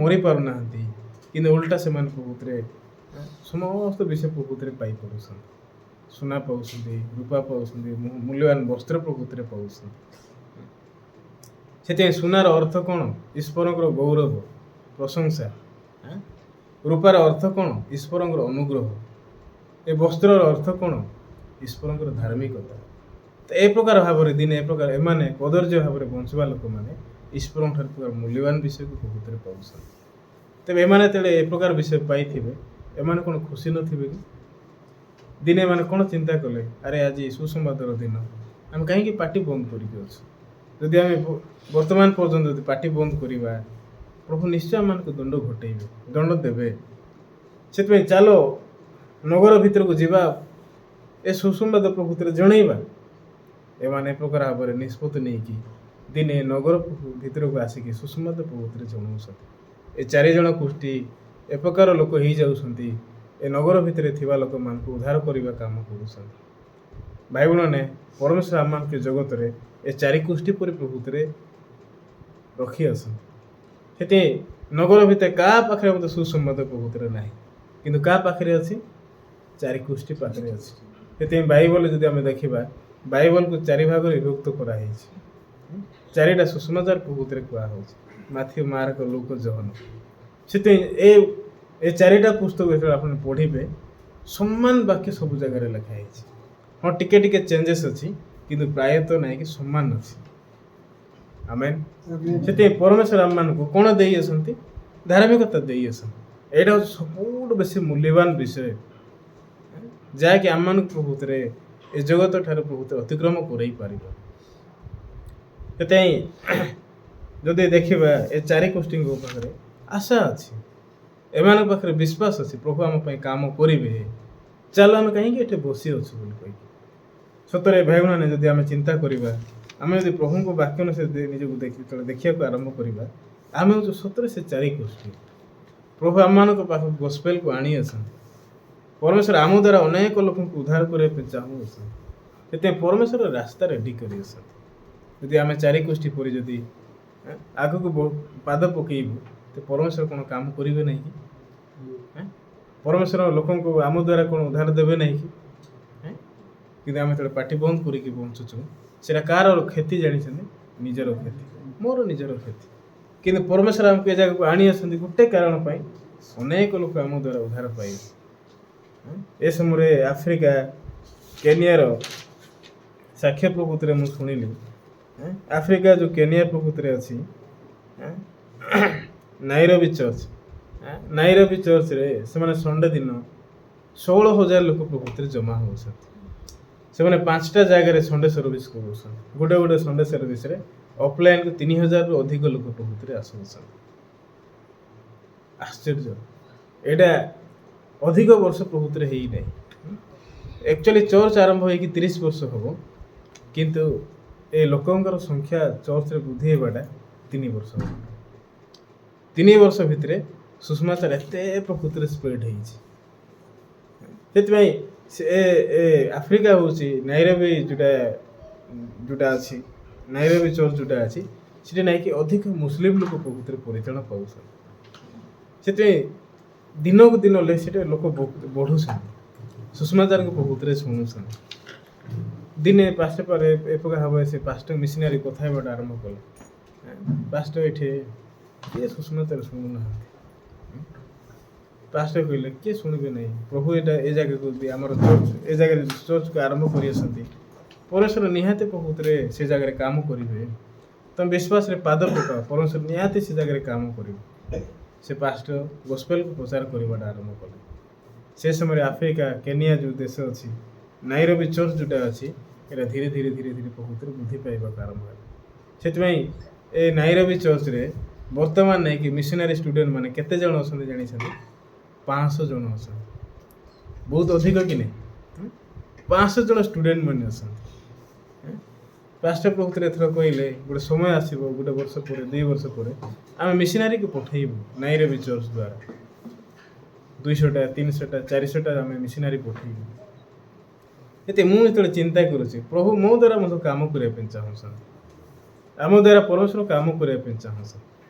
S2: ମରିପାରୁନାହାନ୍ତି କିନ୍ତୁ ଓଲଟା ସେମାନେ ପ୍ରକୃତିରେ ସମସ୍ତ ବିଷୟ ପ୍ରକୃତିରେ ପାଇପାରୁଛନ୍ତି। ସୁନା ପାଉଛନ୍ତି, ରୂପା ପାଉଛନ୍ତି, ମୂଲ୍ୟବାନ ବସ୍ତ୍ର ପ୍ରକୃତିରେ ପାଉଛନ୍ତି। ସେଥିପାଇଁ ସୁନାର ଅର୍ଥ କ'ଣ? ଈଶ୍ୱରଙ୍କର ଗୌରବ, ପ୍ରଶଂସା। ରୂପାର ଅର୍ଥ କ'ଣ? ଈଶ୍ୱରଙ୍କର ଅନୁଗ୍ରହ। ଏ ବସ୍ତ୍ରର ଅର୍ଥ କ'ଣ? ଈଶ୍ୱରଙ୍କର ଧାର୍ମିକତା। ତ ଏ ପ୍ରକାର ଭାବରେ ଦିନେ ଏ ପ୍ରକାର ଏମାନେ କଦର୍ଯ୍ୟ ଭାବରେ ବଞ୍ଚୁବା ଲୋକମାନେ ଈଶ୍ୱରଙ୍କ ଠାରୁ ପ୍ରକାର ମୂଲ୍ୟବାନ ବିଷୟକୁ ପ୍ରକୃତିରେ ପାଉଛନ୍ତି। ତେବେ ଏମାନେ ଯେତେବେଳେ ଏ ପ୍ରକାର ବିଷୟ ପାଇଥିବେ, ଏମାନେ କ'ଣ ଖୁସି ନଥିବେ କି? ଦିନେ ଏମାନେ କ'ଣ ଚିନ୍ତା କଲେ, ଆରେ ଆଜି ସୁସମ୍ବାଦର ଦିନ, ଆମେ କାହିଁକି ପାଟି ବନ୍ଦ କରିକି ଅଛୁ? ଯଦି ଆମେ ବର୍ତ୍ତମାନ ପର୍ଯ୍ୟନ୍ତ ଯଦି ପାଟି ବନ୍ଦ କରିବା, ପ୍ରଭୁ ନିଶ୍ଚୟ ଆମମାନଙ୍କୁ ଦଣ୍ଡ ଘଟେଇବେ, ଦଣ୍ଡ ଦେବେ। ସେଥିପାଇଁ ଚାଲ ନଗର ଭିତରକୁ ଯିବା, ଏ ସୁସମ୍ବାଦ ପ୍ରକୃତିରେ ଜଣେଇବା। ଏମାନେ ଏ ପ୍ରକାର ଭାବରେ ନିଷ୍ପତ୍ତି ନେଇକି ଦିନେ ନଗର ଭିତରକୁ ଆସିକି ସୁସମ୍ବାଦ ପ୍ରକୃତିରେ ଜଣାଉଛନ୍ତି। ଏ 4 ଜଣ ଗୋଷ୍ଠୀ ଏ ପ୍ରକାର ଲୋକ ହେଇଯାଉଛନ୍ତି, ଏ ନଗର ଭିତରେ ଥିବା ଲୋକମାନଙ୍କୁ ଉଦ୍ଧାର କରିବା କାମ କରୁଛନ୍ତି। ଭାଇ ଭଉଣୀମାନେ, ପରମେଶ୍ୱର ଆମମାନଙ୍କୁ ଜଗତରେ ଏ 4 ଗୋଷ୍ଠୀ ପରି ପ୍ରକୃତିରେ ରଖି ଅଛନ୍ତି। ସେଥିପାଇଁ ନଗର ଭିତରେ କାହା ପାଖରେ ମଧ୍ୟ ସୁସମ୍ବାଦ ପ୍ରକୃତିରେ ନାହିଁ, କିନ୍ତୁ କାହା ପାଖରେ ଅଛି? 4 ଗୋଷ୍ଠୀ ପାଖରେ ଅଛି। ସେଥିପାଇଁ ବାଇବଲ ଯଦି ଆମେ ଦେଖିବା, ବାଇବଲକୁ 4 ଭାଗରେ ବିଭକ୍ତ କରାହେଇଛି। 4ଟା ସୁସମାଚାର ପ୍ରକୃତିରେ କୁହାହେଉଛି, ମାଥ୍ୟୁ, ମାର୍କ, ଲୁକ, ଜହନ। ସେଥିପାଇଁ ଏ 4ଟା ପୁସ୍ତକ ଯେତେବେଳେ ଆପଣ ପଢ଼ିବେ, ସମାନ ବାକ୍ୟ ସବୁ ଜାଗାରେ ଲେଖା ହେଇଛି। ହଁ, ଟିକେ ଟିକେ ଚେଞ୍ଜେସ୍ ଅଛି, କିନ୍ତୁ ପ୍ରାୟତଃ ନାହିଁ କି ସମାନ ଅଛି। ଆମେନ୍। ସେଥିପାଇଁ ପରମେଶ୍ୱର ଆମମାନଙ୍କୁ କ'ଣ ଦେଇ ଅଛନ୍ତି? ଧାର୍ମିକତା ଦେଇ ଅଛନ୍ତି। ଏଇଟା ହେଉଛି ସବୁଠୁ ବେଶୀ ମୂଲ୍ୟବାନ ବିଷୟ, ଯାହାକି ଆମମାନଙ୍କୁ ପ୍ରକୃତିରେ ଏ ଜଗତ ଠାରୁ ପ୍ରକୃତିରେ ଅତିକ୍ରମ କରେଇ ପାରିବ। ସେଥିପାଇଁ ଯଦି ଦେଖିବା, ଏ 4 ଗୋଷ୍ଠୀଙ୍କ ପାଖରେ ଆଶା ଅଛି, ଏମାନଙ୍କ ପାଖରେ ବିଶ୍ୱାସ ଅଛି, ପ୍ରଭୁ ଆମ ପାଇଁ କାମ କରିବେ। ଚାଲ ଆମେ କାହିଁକି ଏଠି ବସି ଅଛୁ ବୋଲି କହିକି। ସତରେ ଭାଇମାନେ, ଯଦି ଆମେ ଚିନ୍ତା କରିବା, ଆମେ ଯଦି ପ୍ରଭୁଙ୍କ ବାକ୍ୟ ଅନୁସାରେ ନିଜକୁ ଦେଖିବାକୁ ଆରମ୍ଭ କରିବା, ଆମେ ହେଉଛୁ ସତରେ ସେ 4 ଗୋଷ୍ଠୀ। ପ୍ରଭୁ ଆମମାନଙ୍କ ପାଖକୁ ଗସ୍ପେଲକୁ ଆଣି ଅଛନ୍ତି। ପରମେଶ୍ୱର ଆମ ଦ୍ୱାରା ଅନେକ ଲୋକଙ୍କୁ ଉଦ୍ଧାର କରିବା ପାଇଁ ଚାହୁଁଅଛନ୍ତି। ସେଥିପାଇଁ ପରମେଶ୍ୱର ରାସ୍ତା ରେଡ଼ି କରି ଅଛନ୍ତି। ଯଦି ଆମେ 4 ଗୋଷ୍ଠୀ ପରି ଯଦି ଆଗକୁ ପାଦ ପକେଇବୁ, ତ ପରମେଶ୍ୱର କ'ଣ କାମ କରିବେ ନାହିଁ କି? ପରମେଶ୍ୱର ଲୋକଙ୍କୁ ଆମ ଦ୍ୱାରା କ'ଣ ଉଦ୍ଧାର ଦେବେ ନାହିଁ କି? କିନ୍ତୁ ଆମେ ଯେତେବେଳେ ପାଟି ବନ୍ଦ କରିକି ବଞ୍ଚୁଛୁ, ସେଇଟା କାହାର କ୍ଷତି ଜାଣିଛନ୍ତି? ନିଜର କ୍ଷତି, ମୋର ନିଜର କ୍ଷତି। କିନ୍ତୁ ପରମେଶ୍ୱର ଆମକୁ ଏ ଜାଗାକୁ ଆଣି ଆସନ୍ତି ଗୋଟେ କାରଣ ପାଇଁ, ଅନେକ ଲୋକ ଆମ ଦ୍ୱାରା ଉଦ୍ଧାର ପାଇବେ। ଏ ସମୟରେ ଆଫ୍ରିକା, କେନିଆର ସାକ୍ଷ୍ୟ ପ୍ରକୃତିରେ ମୁଁ ଶୁଣିଲି। ଆଫ୍ରିକା ଯେଉଁ କେନିଆ ପ୍ରକୃତିରେ ଅଛି, ନାଇରୋବି ଚର୍ଚ୍ଚ, ନାଇରୋବି ଚର୍ଚ୍ଚରେ ସେମାନେ ସଣ୍ଡେ ଦିନ 16,000 ଲୋକ ପ୍ରକୃତିରେ ଜମା ହେଉଛନ୍ତି। ସେମାନେ 5ଟା ଜାଗାରେ ସଣ୍ଡେ ସର୍ଭିସ୍ କରୁଛନ୍ତି। ଗୋଟେ ସଣ୍ଡେ ସର୍ଭିସରେ ଅଫଲାଇନ୍କୁ 3,000ରୁ ଅଧିକ ଲୋକ ପ୍ରକୃତିରେ ଆସୁଛନ୍ତି। ଆଶ୍ଚର୍ଯ୍ୟ! ଏଇଟା ଅଧିକ ବର୍ଷ ପ୍ରକୃତିରେ ହେଇନାହିଁ। ଆକ୍ଚୁଆଲି ଚର୍ଚ୍ଚ ଆରମ୍ଭ ହେଇକି 30 ବର୍ଷ ହେବ, କିନ୍ତୁ ଏ ଲୋକଙ୍କର ସଂଖ୍ୟା ଚର୍ଚ୍ଚରେ ବୃଦ୍ଧି ହେବାଟା 3 ବର୍ଷ ହେବ। 3 ବର୍ଷ ଭିତରେ ସୁସମାଚାର ଏତେ ପ୍ରକୃତିରେ ସ୍ପ୍ରେଡ୍ ହେଇଛି। ସେଥିପାଇଁ ଆଫ୍ରିକା ହେଉଛି ନାଇରୋବି ଯେଉଁଟା ଅଛି, ନାଇରୋବି ଚର୍ଚ୍ଚ ଯେଉଁଟା ଅଛି, ସେଠି ନାଇକି ଅଧିକ ମୁସଲିମ ଲୋକ ପ୍ରକୃତିରେ ପରିଚାଳନା ପାଉଛନ୍ତି। ସେଥିପାଇଁ ଦିନକୁ ଦିନ ସେଠି ଲୋକ ବଢ଼ୁଛନ୍ତି, ସୁସମାଚାରକୁ ପ୍ରକୃତିରେ ଶୁଣୁଛନ୍ତି। ଦିନେ ପାଷ୍ଟର ପରେ ଏପ୍ରକାର ଭାବରେ ସେ ପାଷ୍ଟର ମିଶନାରୀ କଥା ହେବାଟା ଆରମ୍ଭ କଲେ। ପାଷ୍ଟର ଏଠି କିଏ ସୁସମାଚାର ଶୁଣୁନାହାନ୍ତି। ପାଷ୍ଟର କହିଲେ, କିଏ ଶୁଣିବେ ନାହିଁ? ପ୍ରଭୁ ଏ ଜାଗାକୁ ଆମର ଏ ଜାଗାରେ ଚର୍ଚ୍ଚକୁ ଆରମ୍ଭ କରି ଆସନ୍ତି। ପରମେଶ୍ୱର ନିହାତି ପ୍ରକୃତିରେ ସେ ଜାଗାରେ କାମ କରିବେ। ତମେ ବିଶ୍ୱାସରେ ପାଦ ପକାଅ, ପରମେଶ୍ୱର ନିହାତି ସେ ଜାଗାରେ କାମ କରିବେ। ସେ ପାଷ୍ଟର ଗସ୍ପେଲକୁ ପ୍ରଚାର କରିବାଟା ଆରମ୍ଭ କଲେ। ସେ ସମୟରେ ଆଫ୍ରିକା, କେନିଆ ଯେଉଁ ଦେଶ ଅଛି, ନାଇରୋବି ଚର୍ଚ୍ଚ ଯେଉଁଟା ଅଛି, ଏଇଟା ଧୀରେ ଧୀରେ ପ୍ରକୃତିରେ ବୃଦ୍ଧି ପାଇବାକୁ ଆରମ୍ଭ ହେଲା। ସେଥିପାଇଁ ଏ ନାଇରୋବି ଚର୍ଚ୍ଚରେ ବର୍ତ୍ତମାନ ନେଇକି ମିଶନାରୀ ଷ୍ଟୁଡେଣ୍ଟ ମାନେ କେତେ ଜଣ ଅଛନ୍ତି ଜାଣିଛନ୍ତି? 500 ଜଣ ଅଛନ୍ତି। ବହୁତ ଅଧିକ କି ନାହିଁ? 500 ଜଣ ଷ୍ଟୁଡେଣ୍ଟ ମାନେ ଅଛନ୍ତି। ପାଷ୍ଟର ପ୍ରକୃତିରେ ଏଥର କହିଲେ, ଗୋଟେ ସମୟ ଆସିବ, 1 ବର୍ଷ ପରେ, 2 ବର୍ଷ ପରେ, ଆମେ ମିଶନାରୀକୁ ପଠେଇବୁ ନାଇରୋବି ଚର୍ଚ୍ଚ ଦ୍ୱାରା। 200ଟା, 300ଟା, 400ଟା ଆମେ ମିଶନାରୀ ପଠେଇବୁ। ଏତେ ମୁଁ ଯେତେବେଳେ ଚିନ୍ତା କରୁଛି, ପ୍ରଭୁ ମୋ ଦ୍ୱାରା ମଧ୍ୟ କାମ କରିବା ପାଇଁ ଚାହୁଁଛନ୍ତି। ଆମ ଦ୍ୱାରା ପରମେଶ୍ୱର କାମ କରିବା ପାଇଁ ଚାହୁଁଛନ୍ତି।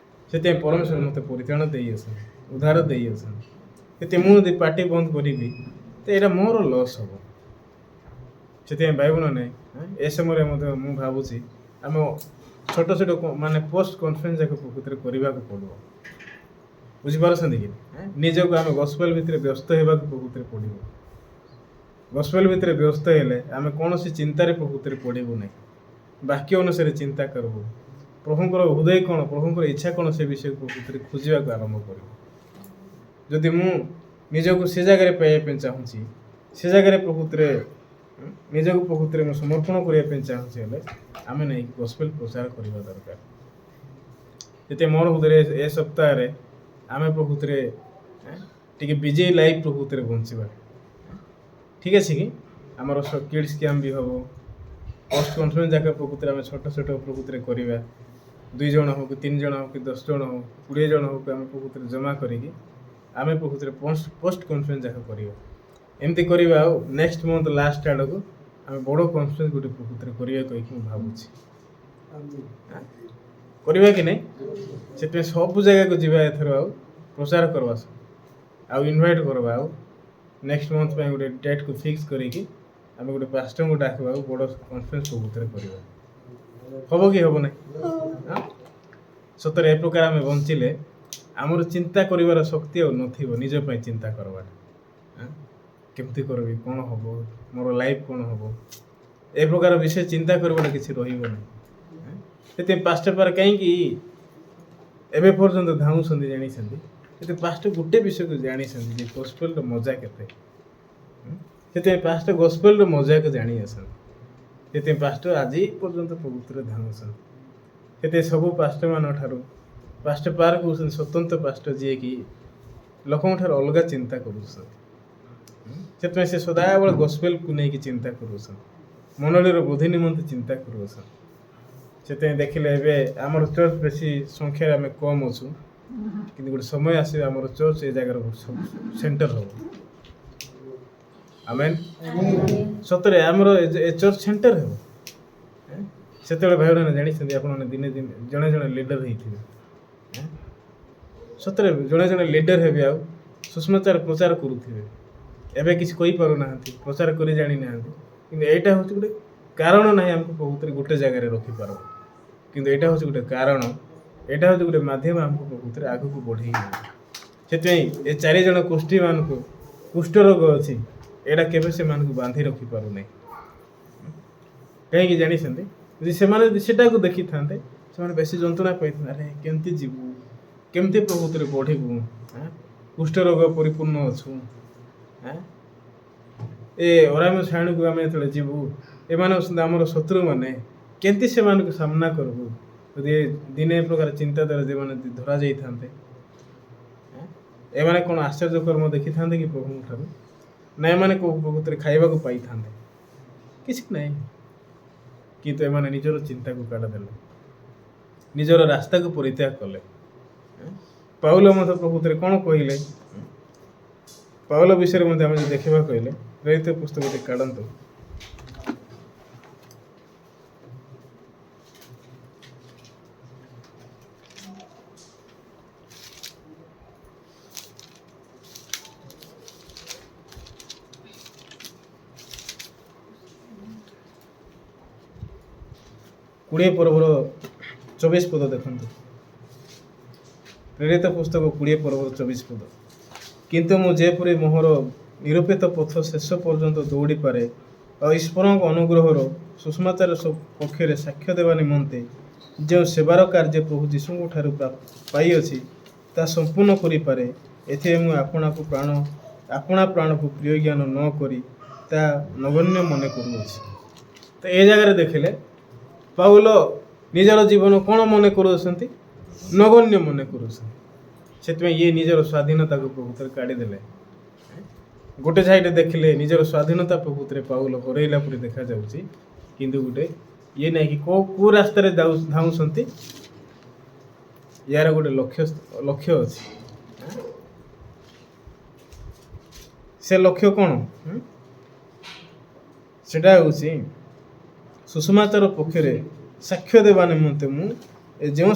S2: ସେଥିପାଇଁ ପରମେଶ୍ୱର ମୋତେ ପରିଚାଳନା ଦେଇ ଅଛନ୍ତି, ଉଦ୍ଧାର ଦେଇ ଅଛନ୍ତି। ସେତେ ମୁଁ ଯଦି ପାଟି ବନ୍ଦ କରିବି ତ ଏଇଟା ମୋର ଲସ୍ ହେବ। ସେଥିପାଇଁ ଭାଇଭଉଣୀ ନାହିଁ ଏ ସମୟରେ ମଧ୍ୟ ମୁଁ ଭାବୁଛି ଆମେ ଛୋଟ ଛୋଟ ମାନେ ପୋଷ୍ଟ କନଫରେନ୍ସ ଯାକ ପ୍ରକୃତିରେ କରିବାକୁ ପଡ଼ିବ। ବୁଝିପାରୁଛନ୍ତି କି ନିଜକୁ ଆମେ ଗସ୍ପେଲ ଭିତରେ ବ୍ୟସ୍ତ ହେବାକୁ ପ୍ରକୃତିରେ ପଡ଼ିବ। ଗସ୍ପେଲ ଭିତରେ ବ୍ୟସ୍ତ ହେଲେ ଆମେ କୌଣସି ଚିନ୍ତାରେ ପ୍ରକୃତିରେ ପଡ଼ିବୁ ନାହିଁ। ବାକ୍ୟ ଅନୁସାରେ ଚିନ୍ତା କରିବୁ। ପ୍ରଭୁଙ୍କର ହୃଦୟ କ'ଣ, ପ୍ରଭୁଙ୍କର ଇଚ୍ଛା କ'ଣ, ସେ ବିଷୟକୁ ପ୍ରକୃତିରେ ଖୋଜିବାକୁ ଆରମ୍ଭ କରିବୁ। ଯଦି ମୁଁ ନିଜକୁ ସେ ଜାଗାରେ ପାଇବା ପାଇଁ ଚାହୁଁଛି, ସେ ଜାଗାରେ ପ୍ରକୃତିରେ ନିଜକୁ ପ୍ରକୃତିରେ ମୁଁ ସମର୍ପଣ କରିବା ପାଇଁ ଚାହୁଁଛି, ହେଲେ ଆମେ ନେଇକି ଗସ୍ପେଲ ପ୍ରଚାର କରିବା ଦରକାର। ଯେତେ ମୋର ହୃଦୟରେ ଏ ସପ୍ତାହରେ ଆମେ ପ୍ରକୃତିରେ ଟିକେ ବିଜୟୀ ଲାଇଫ୍ ପ୍ରକୃତିରେ ବଞ୍ଚିବା। ଠିକ୍ ଅଛି କି ଆମର କିଡ୍ସ କ୍ୟାମ୍ପ ବି ହେବ, ପୋଷ୍ଟ କନଫରେନ୍ସ ଯାକ ପ୍ରକୃତିରେ ଆମେ ଛୋଟ ଛୋଟ ପ୍ରକୃତିରେ କରିବା। 2 ଜଣ ହଉ କି 3 ଜଣ ହଉ କି 10 ଜଣ ହଉ 20 ଜଣ ହଉ କି ଆମେ ପ୍ରକୃତିରେ ଜମା କରିକି ଆମେ ପ୍ରକୃତିରେ ପୋଷ୍ଟ କନଫରେନ୍ସ ଯାକ କରିବା। ଏମିତି କରିବା ଆଉ ନେକ୍ସଟ ମନ୍ଥ ଲାଷ୍ଟ ଆଡ଼କୁ ଆମେ ବଡ଼ କନଫରେନ୍ସ ଗୋଟେ ପ୍ରକୃତିରେ କରିବା କହିକି ମୁଁ ଭାବୁଛି। କରିବା କି ନାହିଁ? ସେଥିପାଇଁ ସବୁ ଜାଗାକୁ ଯିବା ଏଥର ଆଉ ପ୍ରଚାର କରିବା ଆଉ ଇନଭାଇଟ୍ କରିବା ଆଉ ନେକ୍ସଟ ମନ୍ଥ ପାଇଁ ଗୋଟେ ଡେଟ୍କୁ ଫିକ୍ସ କରିକି ଆମେ ଗୋଟେ ପାଷ୍ଟରଙ୍କୁ ଡାକିବା ଆଉ ବଡ଼ କନଫରେନ୍ସ ପ୍ରକୃତିରେ କରିବା। ହେବ କି ହେବ ନାହିଁ? ସତରେ ଏ ପ୍ରକାର ଆମେ ବଞ୍ଚିଲେ ଆମର ଚିନ୍ତା କରିବାର ଶକ୍ତି ଆଉ ନଥିବ। ନିଜ ପାଇଁ ଚିନ୍ତା କରବାଟା କେମିତି କରିବି, କ'ଣ ହେବ, ମୋର ଲାଇଫ୍ କ'ଣ ହେବ, ଏ ପ୍ରକାର ବିଷୟ ଚିନ୍ତା କରିବାଟା କିଛି ରହିବ ନାହିଁ। ସେଥିପାଇଁ ପାଷ୍ଟର ପାର କାହିଁକି ଏବେ ପର୍ଯ୍ୟନ୍ତ ଧାଉଁଛନ୍ତି ଜାଣିଛନ୍ତି? ସେଥିପାଇଁ ପାଷ୍ଟର ଗୋଟେ ବିଷୟକୁ ଜାଣିଛନ୍ତି ଯେ ଗସ୍ପେଲର ମଜା କେତେ। ସେଥିପାଇଁ ପାଷ୍ଟର ଗସ୍ପେଲର ମଜାକୁ ଜାଣି ଆସନ୍ତି। ସେଥିପାଇଁ ପାଷ୍ଟର ଆଜି ପର୍ଯ୍ୟନ୍ତ ପ୍ରକୃତିରେ ଧାଉଁଛନ୍ତି। ସେଥିପାଇଁ ସବୁ ପାଷ୍ଟରମାନଙ୍କ ଠାରୁ ପାଷ୍ଟର ପାର୍କ ହେଉଛନ୍ତି ସ୍ୱତନ୍ତ୍ର ପାଷ୍ଟର, ଯିଏକି ଲୋକଙ୍କ ଠାରୁ ଅଲଗା ଚିନ୍ତା କରୁଛନ୍ତି। ସେଥିପାଇଁ ସେ ସଦାବେଳେ ଗସ୍ପେଲକୁ ନେଇକି ଚିନ୍ତା କରୁଛନ୍ତି, ମଣ୍ଡଳୀର ବୃଦ୍ଧି ନିମନ୍ତେ ଚିନ୍ତା କରୁଛନ୍ତି। ସେଥିପାଇଁ ଦେଖିଲେ ଏବେ ଆମର ଚର୍ଚ୍ଚ ବେଶୀ ସଂଖ୍ୟାରେ ଆମେ କମ୍ ଅଛୁ, କିନ୍ତୁ ଗୋଟେ ସମୟ ଆସିବ ଆମର ଚର୍ଚ୍ଚ ଏ ଜାଗାର ସେଣ୍ଟର ହେବ। ଆମେନ୍। ସତରେ ଆମର ଏ ଚର୍ଚ୍ଚ ସେଣ୍ଟର ହେବ। ସେତେବେଳେ ଭାଇମାନେ ଜାଣିଛନ୍ତି ଆପଣମାନେ ଦିନେ ଜଣେ ଜଣେ ଲିଡର ହେଇଥିବେ। ସତରେ ଜଣେ ଜଣେ ଲିଡର ହେବେ ଆଉ ସୁଷମାଚାର ପ୍ରଚାର କରୁଥିବେ। ଏବେ କିଛି କହିପାରୁନାହାନ୍ତି, ପ୍ରଚାର କରି ଜାଣିନାହାନ୍ତି, କିନ୍ତୁ ଏଇଟା ହେଉଛି ଗୋଟେ କାରଣ ନାହିଁ ଆମକୁ ପ୍ରକୃତରେ ଗୋଟେ ଜାଗାରେ ରଖିପାରିବ। କିନ୍ତୁ ଏଇଟା ହେଉଛି ଗୋଟେ କାରଣ, ଏଇଟା ହେଉଛି ଗୋଟେ ମାଧ୍ୟମ ଆମକୁ ପ୍ରକୃତରେ ଆଗକୁ ବଢ଼େଇ ନେବ। ସେଥିପାଇଁ ଏ 4 ଜଣ କୁଷ୍ଠୀମାନଙ୍କୁ କୁଷ୍ଠ ରୋଗ ଅଛି, ଏଇଟା କେବେ ସେମାନଙ୍କୁ ବାନ୍ଧି ରଖିପାରୁନାହିଁ। କାହିଁକି ଜାଣିଛନ୍ତି? ଯଦି ସେମାନେ ସେଟାକୁ ଦେଖିଥାନ୍ତେ ସେମାନେ ବେଶୀ ଯନ୍ତ୍ରଣା ପାଇଥାନ୍ତେ। ଆରେ କେମିତି ଯିବୁ, କେମିତି ପ୍ରକୃତିରେ ବଢ଼ିବୁ, କୁଷ୍ଠ ରୋଗ ପରିପୂର୍ଣ୍ଣ ଅଛୁ, ଏ ଅରାମ ଶ୍ରେଣୀକୁ ଆମେ ଯେତେବେଳେ ଯିବୁ ଏମାନେ ଅଛନ୍ତି ଆମର ଶତ୍ରୁମାନେ, କେମିତି ସେମାନଙ୍କୁ ସାମ୍ନା କରିବୁ? ଯଦି ଦିନେ ପ୍ରକାର ଚିନ୍ତାଧାରା ଯେଉଁମାନେ ଧରା ଯାଇଥାନ୍ତେ, ଏମାନେ କ'ଣ ଆଶ୍ଚର୍ଯ୍ୟ କର୍ମ ଦେଖିଥାନ୍ତେ କି ପ୍ରଭୁଙ୍କ ଠାରୁ? ନା ଏମାନେ କେଉଁ ପ୍ରକୃତିରେ ଖାଇବାକୁ ପାଇଥାନ୍ତେ? କିଛି ନାହିଁ। କିନ୍ତୁ ଏମାନେ ନିଜର ଚିନ୍ତାକୁ କାଢ଼ିଦେଲେ, ନିଜର ରାସ୍ତାକୁ ପରିତ୍ୟାଗ କଲେ। ପାଉଲ ମଧ୍ୟ ପ୍ରକୃତିରେ କ'ଣ କହିଲେ? ପାଉଲ ବିଷୟରେ ମଧ୍ୟ ଆମେ ଯଦି ଦେଖିବାକୁ କହିଲେ ପ୍ରେରିତ ପୁସ୍ତକ ଟିକେ କାଢ଼ନ୍ତୁ। କୋଡ଼ିଏ ପର୍ବର 24 ପଦ ଦେଖନ୍ତୁ। ପ୍ରେରିତ ପୁସ୍ତକ 20 ପର୍ବର 24 ପଦ। କିନ୍ତୁ ମୁଁ ଯେପରି ମୋହର ନିରୂପିତ ପଥ ଶେଷ ପର୍ଯ୍ୟନ୍ତ ଦୌଡ଼ିପାରେ ଆଉ ଈଶ୍ୱରଙ୍କ ଅନୁଗ୍ରହର ସୁଷମାଚାର ପକ୍ଷରେ ସାକ୍ଷ୍ୟ ଦେବା ନିମନ୍ତେ ଯେଉଁ ସେବାର କାର୍ଯ୍ୟ ପ୍ରଭୁ ଯୀଶୁଙ୍କ ଠାରୁ ପାଇଅଛି ତାହା ସମ୍ପୂର୍ଣ୍ଣ କରିପାରେ, ଏଥିରେ ମୁଁ ଆପଣା ପ୍ରାଣକୁ ପ୍ରିୟ ଜ୍ଞାନ ନ କରି ତାହା ନଗଣ୍ୟ ମନେ କରୁଅଛି। ତ ଏ ଜାଗାରେ ଦେଖିଲେ ପାଉଲ ନିଜର ଜୀବନ କ'ଣ ମନେ କରୁଅଛନ୍ତି? ନଗଣ୍ୟ ମନେ କରୁଅଛନ୍ତି। ସେଥିପାଇଁ ଇଏ ନିଜର ସ୍ୱାଧୀନତାକୁ ପ୍ରକୃତରେ କାଢ଼ିଦେଲେ। ଗୋଟେ ସାଇଡ଼୍ ଦେଖିଲେ ନିଜର ସ୍ୱାଧୀନତା ପ୍ରକୃତରେ ପାଉଲ ହରେଇଲା ପରି ଦେଖାଯାଉଛି, କିନ୍ତୁ ଗୋଟେ ଇଏ ନାଇଁକି କେଉଁ ରାସ୍ତାରେ ଧାଉଁଛନ୍ତି, ୟାର ଗୋଟେ ଲକ୍ଷ୍ୟ ଅଛି। ସେ ଲକ୍ଷ୍ୟ କ'ଣ? ସେଟା ହେଉଛି ସୁଷମାଚାର ପକ୍ଷରେ ସାକ୍ଷ୍ୟ ଦେବା ନିମନ୍ତେ ମୁଁ ଯେଉଁ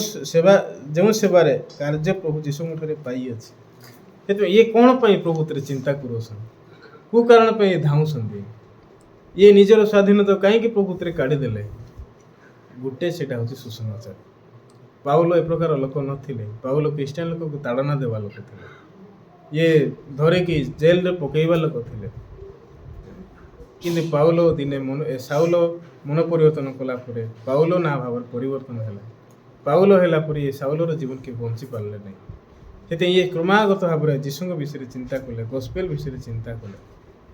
S2: ସେବାରେ କାର୍ଯ୍ୟ ପ୍ରଭୁ ଯୀଶୁଙ୍କ ଠାରେ ପାଇଅଛି, ସେଥିପାଇଁ ଇଏ କ'ଣ ପାଇଁ ପ୍ରଭୁତରେ ଚିନ୍ତା କରୁଛନ୍, କେଉଁ କାରଣ ପାଇଁ ଇଏ ଧାଉଁଛନ୍ତି, ଇଏ ନିଜର ସ୍ୱାଧୀନତା କାହିଁକି ପ୍ରଭୁତରେ କାଢ଼ିଦେଲେ? ଗୋଟେ ସେଇଟା ହେଉଛି ସୁସମାଚାର। ପାଉଲ ଏ ପ୍ରକାର ଲୋକ ନଥିଲେ। ପାଉଲ ଖ୍ରୀଷ୍ଟିଆନ ଲୋକକୁ ତାଡ଼ନା ଦେବା ଲୋକ ଥିଲେ। ଇଏ ଧରିକି ଜେଲରେ ପକାଇବା ଲୋକ ଥିଲେ। କିନ୍ତୁ ପାଉଲ ଦିନେ ସାଉଲ ମନ ପରିବର୍ତ୍ତନ କଲା ପରେ ପାଉଲ ନା ଭାବରେ ପରିବର୍ତ୍ତନ ହେଲା। ପାଉଲ ହେଲା ପରେ ଏ ସାଉଲର ଜୀବନ କେବେ ବଞ୍ଚି ପାରିଲେ ନାହିଁ। ସେଥିପାଇଁ ଇଏ କ୍ରମାଗତ ଭାବରେ ଯୀଶୁଙ୍କ ବିଷୟରେ ଚିନ୍ତା କଲେ, ଗସ୍ପେଲ ବିଷୟରେ ଚିନ୍ତା କଲେ,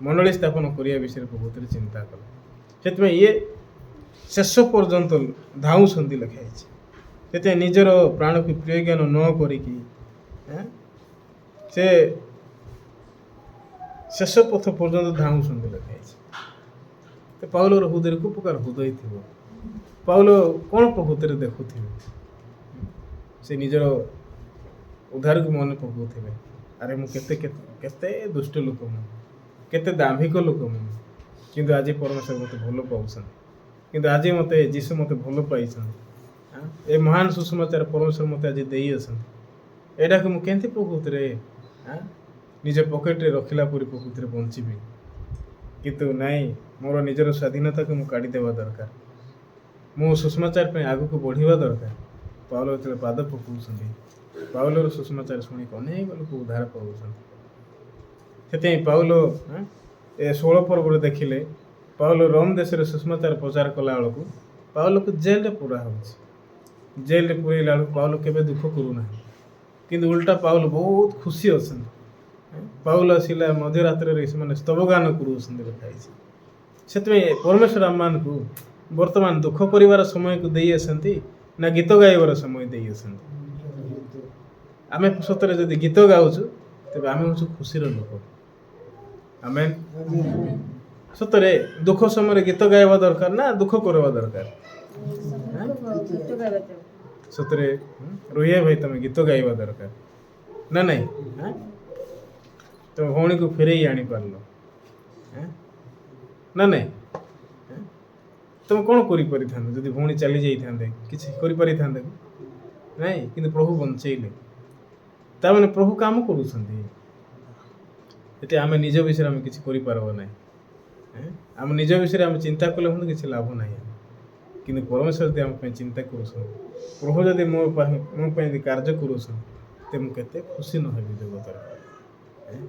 S2: ମଣ୍ଡଳୀ ସ୍ଥାପନ କରିବା ବିଷୟରେ ପ୍ରଭୁତରେ ଚିନ୍ତା କଲେ। ସେଥିପାଇଁ ଇଏ ଶେଷ ପର୍ଯ୍ୟନ୍ତ ଧାଉଁଛନ୍ତି ଲେଖା ହେଇଛି। ସେଥିପାଇଁ ନିଜର ପ୍ରାଣକୁ ପ୍ରିୟ ଜ୍ଞାନ ନ କରିକି ସେ ଶେଷ ପଥ ପର୍ଯ୍ୟନ୍ତ ଧାଉଁଛନ୍ତି ଲେଖା ହେଇଛି। ତ ପାଉଲର ହୃଦୟରେ କେଉଁ ପ୍ରକାର ହୃଦୟ ଥିବ? ପାଉଲ କ'ଣ ପ୍ରଭୁତରେ ଦେଖୁଥିବେ? ସେ ନିଜର ଉଦ୍ଧାରକୁ ମନେ ପକାଉଥିବେ। ଆରେ ମୁଁ କେତେ ଦୁଷ୍ଟ ଲୋକ, ମୁଁ କେତେ ଦାମ୍ଭିକ ଲୋକ, ମୁଁ କିନ୍ତୁ ଆଜି ପରମେଶ୍ୱର ମୋତେ ଭଲ ପାଉଛନ୍ତି। କିନ୍ତୁ ଆଜି ଯୀଶୁ ମୋତେ ଭଲ ପାଇଛନ୍ତି। ଏ ମହାନ ସୁସମାଚାର ପରମେଶ୍ୱର ମୋତେ ଆଜି ଦେଇ ଅଛନ୍ତି। ଏଇଟାକୁ ମୁଁ କେମିତି ପ୍ରକୃତିରେ ନିଜ ପକେଟରେ ରଖିଲା ପରି ପ୍ରକୃତିରେ ବଞ୍ଚିବି? କିନ୍ତୁ ନାଇଁ, ମୋର ନିଜର ସ୍ୱାଧୀନତାକୁ ମୁଁ କାଢ଼ିଦେବା ଦରକାର। ମୁଁ ସୁସମାଚାର ପାଇଁ ଆଗକୁ ବଢ଼ିବା ଦରକାର। ପାଉଲ ଯେତେବେଳେ ପାଦ ପକାଉଛନ୍ତି, ପାଉଲର ସୁସମାଚାର ଶୁଣିକି ଅନେକ ଲୋକ ଉଦ୍ଧାର ପାଉଛନ୍ତି। ସେଥିପାଇଁ ପାଉଲ 16 ପର୍ବରେ ଦେଖିଲେ, ପାଉଲ ରୋମ ଦେଶରେ ସୁସମାଚାର ପ୍ରଚାର କଲା ବେଳକୁ ପାଉଲକୁ ଜେଲରେ ପୁରା ହେଉଛି। ଜେଲରେ ପୁରାଇଲା ବେଳକୁ ପାଉଲ କେବେ ଦୁଃଖ କରୁନାହାନ୍ତି, କିନ୍ତୁ ଉଲ୍ଟା ପାଉଲ ବହୁତ ଖୁସି ଅଛନ୍ତି। ପାଉଲ ଆସିଲା ମଧ୍ୟରାତ୍ରରେ ସେମାନେ ସ୍ତବଗାନ କରୁଛନ୍ତି ଲେଖା ହେଇଛି। ସେଥିପାଇଁ ପରମେଶ୍ୱର ଆମମାନଙ୍କୁ ବର୍ତ୍ତମାନ ଦୁଃଖ କରିବାର ସମୟକୁ ଦେଇ ଆସନ୍ତି ନା ଗୀତ ଗାଇବାର ସମୟ ଦେଇ ଆସନ୍ତି? ଆମେ ସତରେ ଯଦି ଗୀତ ଗାଉଛୁ ତେବେ ଆମେ ହେଉଛୁ ଖୁସିର ଲୋକ। ଆମେ ସତରେ ଦୁଃଖ ସମୟରେ ଗୀତ ଗାଇବା ଦରକାର ନା ଦୁଃଖ କରିବା ଦରକାର? ସତରେ ରୋହିଆ ଭାଇ, ତମେ ଗୀତ ଗାଇବା ଦରକାର ନା ନାଇଁ? ତମେ ଭଉଣୀକୁ ଫେରେଇ ଆଣିପାରିଲ ନା ନାଇଁ? ତମେ କ'ଣ କରିପାରିଥାନ୍ତେ ଯଦି ଭଉଣୀ ଚାଲି ଯାଇଥାନ୍ତେ? କିଛି କରିପାରିଥାନ୍ତେ ନାଇଁ, କିନ୍ତୁ ପ୍ରଭୁ ବଞ୍ଚେଇଲେ। ତାମାନେ ପ୍ରଭୁ କାମ କରୁଛନ୍ତି। ଏଠି ଆମେ ନିଜ ବିଷୟରେ ଆମେ କିଛି କରିପାରିବ ନାହିଁ। ଆମ ନିଜ ବିଷୟରେ ଆମେ ଚିନ୍ତା କଲେ ମଧ୍ୟ କିଛି ଲାଭ ନାହିଁ। କିନ୍ତୁ ପରମେଶ୍ୱର ଯଦି ଆମ ପାଇଁ ଚିନ୍ତା କରୁଛନ୍ତି, ପ୍ରଭୁ ଯଦି ମୋ ପାଇଁ ଯଦି କାର୍ଯ୍ୟ କରୁଛନ୍ତି, ତେବେ ମୁଁ କେତେ ଖୁସି ନ ହେବି ଜଗତରେ,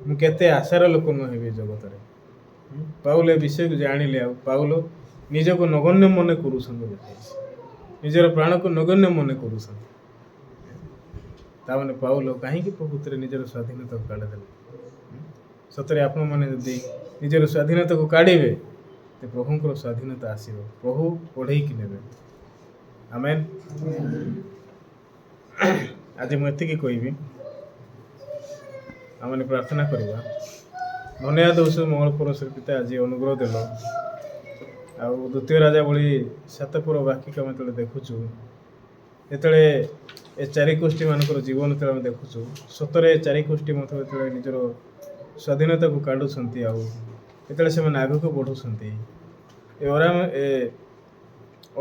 S2: ମୁଁ କେତେ ଆଶାର ଲୋକ ନ ହେବି ଜଗତରେ। ପାଉଲ ଏ ବିଷୟକୁ ଜାଣିଲେ ଆଉ ପାଉଲ ନିଜକୁ ନଗଣ୍ୟ ମନେ କରୁଛନ୍ତି, ନିଜର ପ୍ରାଣକୁ ନଗଣ୍ୟ ମନେ କରୁଛନ୍ତି। ତାମାନେ ପାଉଲ କାହିଁକି ପ୍ରକୃତିରେ ନିଜର ସ୍ୱାଧୀନତାକୁ କାଢ଼ିଦେଲେ? ସତରେ ଆପଣମାନେ ଯଦି ନିଜର ସ୍ୱାଧୀନତାକୁ କାଢ଼ିବେ, ତ ପ୍ରଭୁଙ୍କର ସ୍ୱାଧୀନତା ଆସିବ, ପ୍ରଭୁ ପଢ଼େଇକି ନେବେ। ଆମେନ୍। ଆଜି ମୁଁ ଏତିକି କହିବି। ଆମେ ପ୍ରାର୍ଥନା କରିବା। ଧନ୍ୟବାଦ ଦେଉଛୁ ମଙ୍ଗଳ ପରମେଶ୍ୱର ପିତା, ଆଜି ଅନୁଗ୍ରହ ଦେଲ। ଆଉ ଦ୍ୱିତୀୟ ରାଜା ଭଳି 7 ପର ବାକ୍ୟକୁ ଆମେ ଯେତେବେଳେ ଦେଖୁଛୁ, ଯେତେବେଳେ ଏ 4 ଗୋଷ୍ଠୀମାନଙ୍କର ଜୀବନ ଯେତେବେଳେ ଆମେ ଦେଖୁଛୁ, ସତରେ 4 ଗୋଷ୍ଠୀ ମଧ୍ୟ ଯେତେବେଳେ ନିଜର ସ୍ୱାଧୀନତାକୁ କାଢ଼ୁଛନ୍ତି, ଆଉ ଯେତେବେଳେ ସେମାନେ ଆଗକୁ ବଢ଼ୁଛନ୍ତି,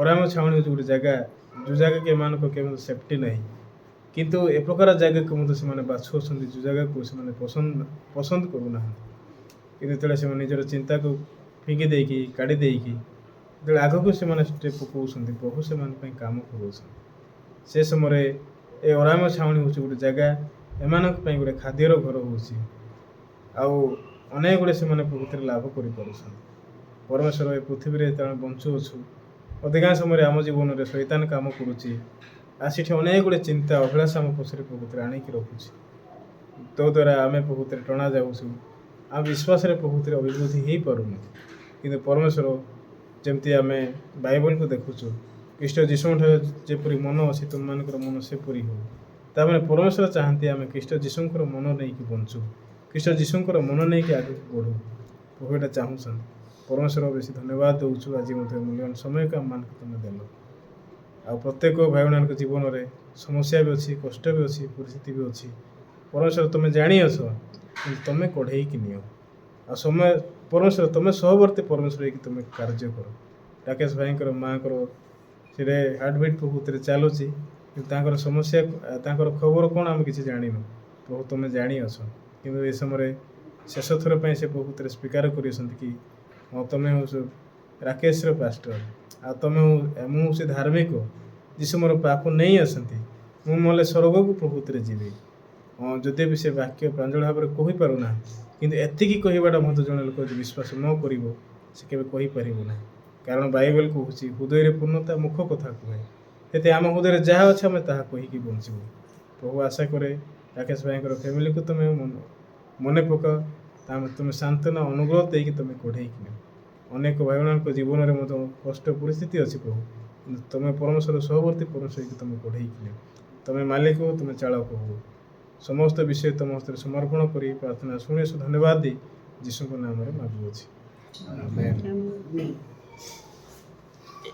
S2: ଅରାମ ଛାଉଣି ହେଉଛି ଗୋଟେ ଜାଗା, ଯେଉଁ ଜାଗାକି ଏମାନଙ୍କ କେମିତି ସେଫ୍ଟି ନାହିଁ। କିନ୍ତୁ ଏ ପ୍ରକାର ଜାଗାକୁ ମଧ୍ୟ ସେମାନେ ବାଛୁଅଛନ୍ତି, ଯେଉଁ ଜାଗାକୁ ସେମାନେ ପସନ୍ଦ କରୁନାହାନ୍ତି। କିନ୍ତୁ ଯେତେବେଳେ ସେମାନେ ନିଜର ଚିନ୍ତାକୁ ଫିଙ୍ଗି ଦେଇକି, କାଢ଼ି ଦେଇକି ଯେତେବେଳେ ଆଗକୁ ସେମାନେ ଷ୍ଟେପ୍ ପକାଉଛନ୍ତି, ପ୍ରଭୁ ସେମାନଙ୍କ ପାଇଁ କାମ କରୁଛନ୍ତି। ସେ ସମୟରେ ଏ ଅରାମ ଛାଉଣି ହେଉଛି ଗୋଟେ ଜାଗା, ଏମାନଙ୍କ ପାଇଁ ଗୋଟେ ଖାଦ୍ୟର ଘର ହେଉଛି। ଆଉ ଅନେକ ଗୁଡ଼ିଏ ସେମାନେ ପ୍ରକୃତିରେ ଲାଭ କରିପାରୁଛନ୍ତି। ପରମେଶ୍ୱର ଏ ପୃଥିବୀରେ ଯେତେବେଳେ ବଞ୍ଚୁଅଛୁ, ଅଧିକାଂଶ ସମୟରେ ଆମ ଜୀବନରେ ଶୈତାନ କାମ କରୁଛି। ଆଉ ସେଠି ଅନେକ ଗୁଡ଼ିଏ ଚିନ୍ତା, ଅଭିଳାଷ ଆମ ପଛରେ ପ୍ରକୃତିରେ ଆଣିକି ରଖୁଛି। ତୋ ଦ୍ୱାରା ଆମେ ପ୍ରକୃତିରେ ଟଣା ଯାଉଛୁ, ଆମ ବିଶ୍ୱାସରେ ପ୍ରକୃତିରେ ଅଭିବୃଦ୍ଧି ହେଇପାରୁନି। କିନ୍ତୁ ପରମେଶ୍ୱର, ଯେମିତି ଆମେ ବାଇବଲକୁ ଦେଖୁଛୁ, ଖ୍ରୀଷ୍ଟ ଯୀଶୁଙ୍କଠାରେ ଯେପରି ମନ ଅଛି ତୁମମାନଙ୍କର ମନ ସେପରି ହେଉ। ତାମାନେ ପରମେଶ୍ୱର ଚାହାନ୍ତି ଆମେ ଖ୍ରୀଷ୍ଟ ଯୀଶୁଙ୍କର ମନ ନେଇକି ବଞ୍ଚୁ, ଖ୍ରୀଷ୍ଟ ଯୀଶୁଙ୍କର ମନ ନେଇକି ଆଗକୁ ବଢ଼ୁ। ପ୍ରଭୁ ଏଇଟା ଚାହୁଁଛନ୍ତି। ପରମେଶ୍ୱର ବେଶୀ ଧନ୍ୟବାଦ ଦେଉଛୁ। ଆଜି ମଧ୍ୟ ମୂଲ୍ୟବାନ ସମୟକୁ ଆମମାନଙ୍କୁ ତୁମେ ଦେଲ। ଆଉ ପ୍ରତ୍ୟେକ ଭାଇମାନଙ୍କ ଜୀବନରେ ସମସ୍ୟା ବି ଅଛି, କଷ୍ଟ ବି ଅଛି, ପରିସ୍ଥିତି ବି ଅଛି। ପରମେଶ୍ୱର ତୁମେ ଜାଣିଅଛ, କିନ୍ତୁ ତୁମେ କଢ଼େଇକି ନିଅ। ଆଉ ପରମେଶ୍ୱର ତୁମେ ସହବର୍ତ୍ତୀ ପରମେଶ୍ୱର ହେଇକି ତୁମେ କାର୍ଯ୍ୟ କର। ରାକେଶ ଭାଇଙ୍କର ମାଆଙ୍କର ସେଠି ହାର୍ଟବିଟ୍ ପ୍ରକୃତିରେ ଚାଲୁଛି, କିନ୍ତୁ ତାଙ୍କର ସମସ୍ୟା, ତାଙ୍କର ଖବର କ'ଣ ଆମେ କିଛି ଜାଣିନୁ। ପ୍ରଭୁ ତୁମେ ଜାଣିଅଛ। କିନ୍ତୁ ଏ ସମୟରେ ଶେଷ ଥର ପାଇଁ ସେ ପ୍ରକୃତିରେ ସ୍ୱୀକାର କରିଛନ୍ତି କି ହଁ ତୁମେ ହେଉଛ ରାକେଶର ପାଷ୍ଟର ଆଉ ତୁମେ ମୁଁ ହେଉଛି ଧାର୍ମିକ ଯୀଶୁ ମୋର ପାପ ନେଇ ଆସନ୍ତି ମୁଁ ମଲେ ସ୍ୱର୍ଗକୁ ପ୍ରକୃତିରେ ଯିବି। ହଁ ଯଦି ବି ସେ ବାକ୍ୟ ପ୍ରାଞ୍ଜଳ ଭାବରେ କହିପାରୁନାହାନ୍ତି କିନ୍ତୁ ଏତିକି କହିବାଟା ମଧ୍ୟ ଜଣେ ଲୋକ ଯଦି ବିଶ୍ୱାସ ନ କରିବ ସେ କେବେ କହିପାରିବ ନାହିଁ। କାରଣ ବାଇବେଲ କହୁଛି ହୃଦୟରେ ପୂର୍ଣ୍ଣତା ମୁଖ କଥା କୁହେ। ସେଥି ଆମ ହୃଦୟରେ ଯାହା ଅଛି ଆମେ ତାହା କହିକି ବଞ୍ଚିବୁ। ପ୍ରଭୁ ଆଶା କରେ ରାକେଶ ଭାଇଙ୍କର ଫ୍ୟାମିଲିକୁ ତୁମେ ମନେ ପକାଅ ତୁମେ ସାନ୍ତ୍ୱନା ଅନୁଗ୍ରହ ଦେଇକି ତୁମେ କଢ଼େଇକି ନିଅ। ଅନେକ ଭାଇମାନଙ୍କ ଜୀବନରେ ମଧ୍ୟ କଷ୍ଟ ପରିସ୍ଥିତି ଅଛି ପ୍ରଭୁ କିନ୍ତୁ ତୁମେ ପରମେଶ୍ୱର ସହବର୍ତ୍ତୀ ପରମେଶ୍ୱରକି ତୁମେ କଢ଼େଇକି ନିଅ। ତୁମେ ମାଲିକ ହୋ ତୁମେ ଚାଳକ ହୋ ସମସ୍ତ ବିଷୟ ତୁମ ହସ୍ତରେ ସମର୍ପଣ କରି ପ୍ରାର୍ଥନା ଶୁଣି ଧନ୍ୟବାଦ ଦେଇ ଯୀଶୁଙ୍କ ନାମରେ ମାଗୁଅଛି। ଆମେନ୍।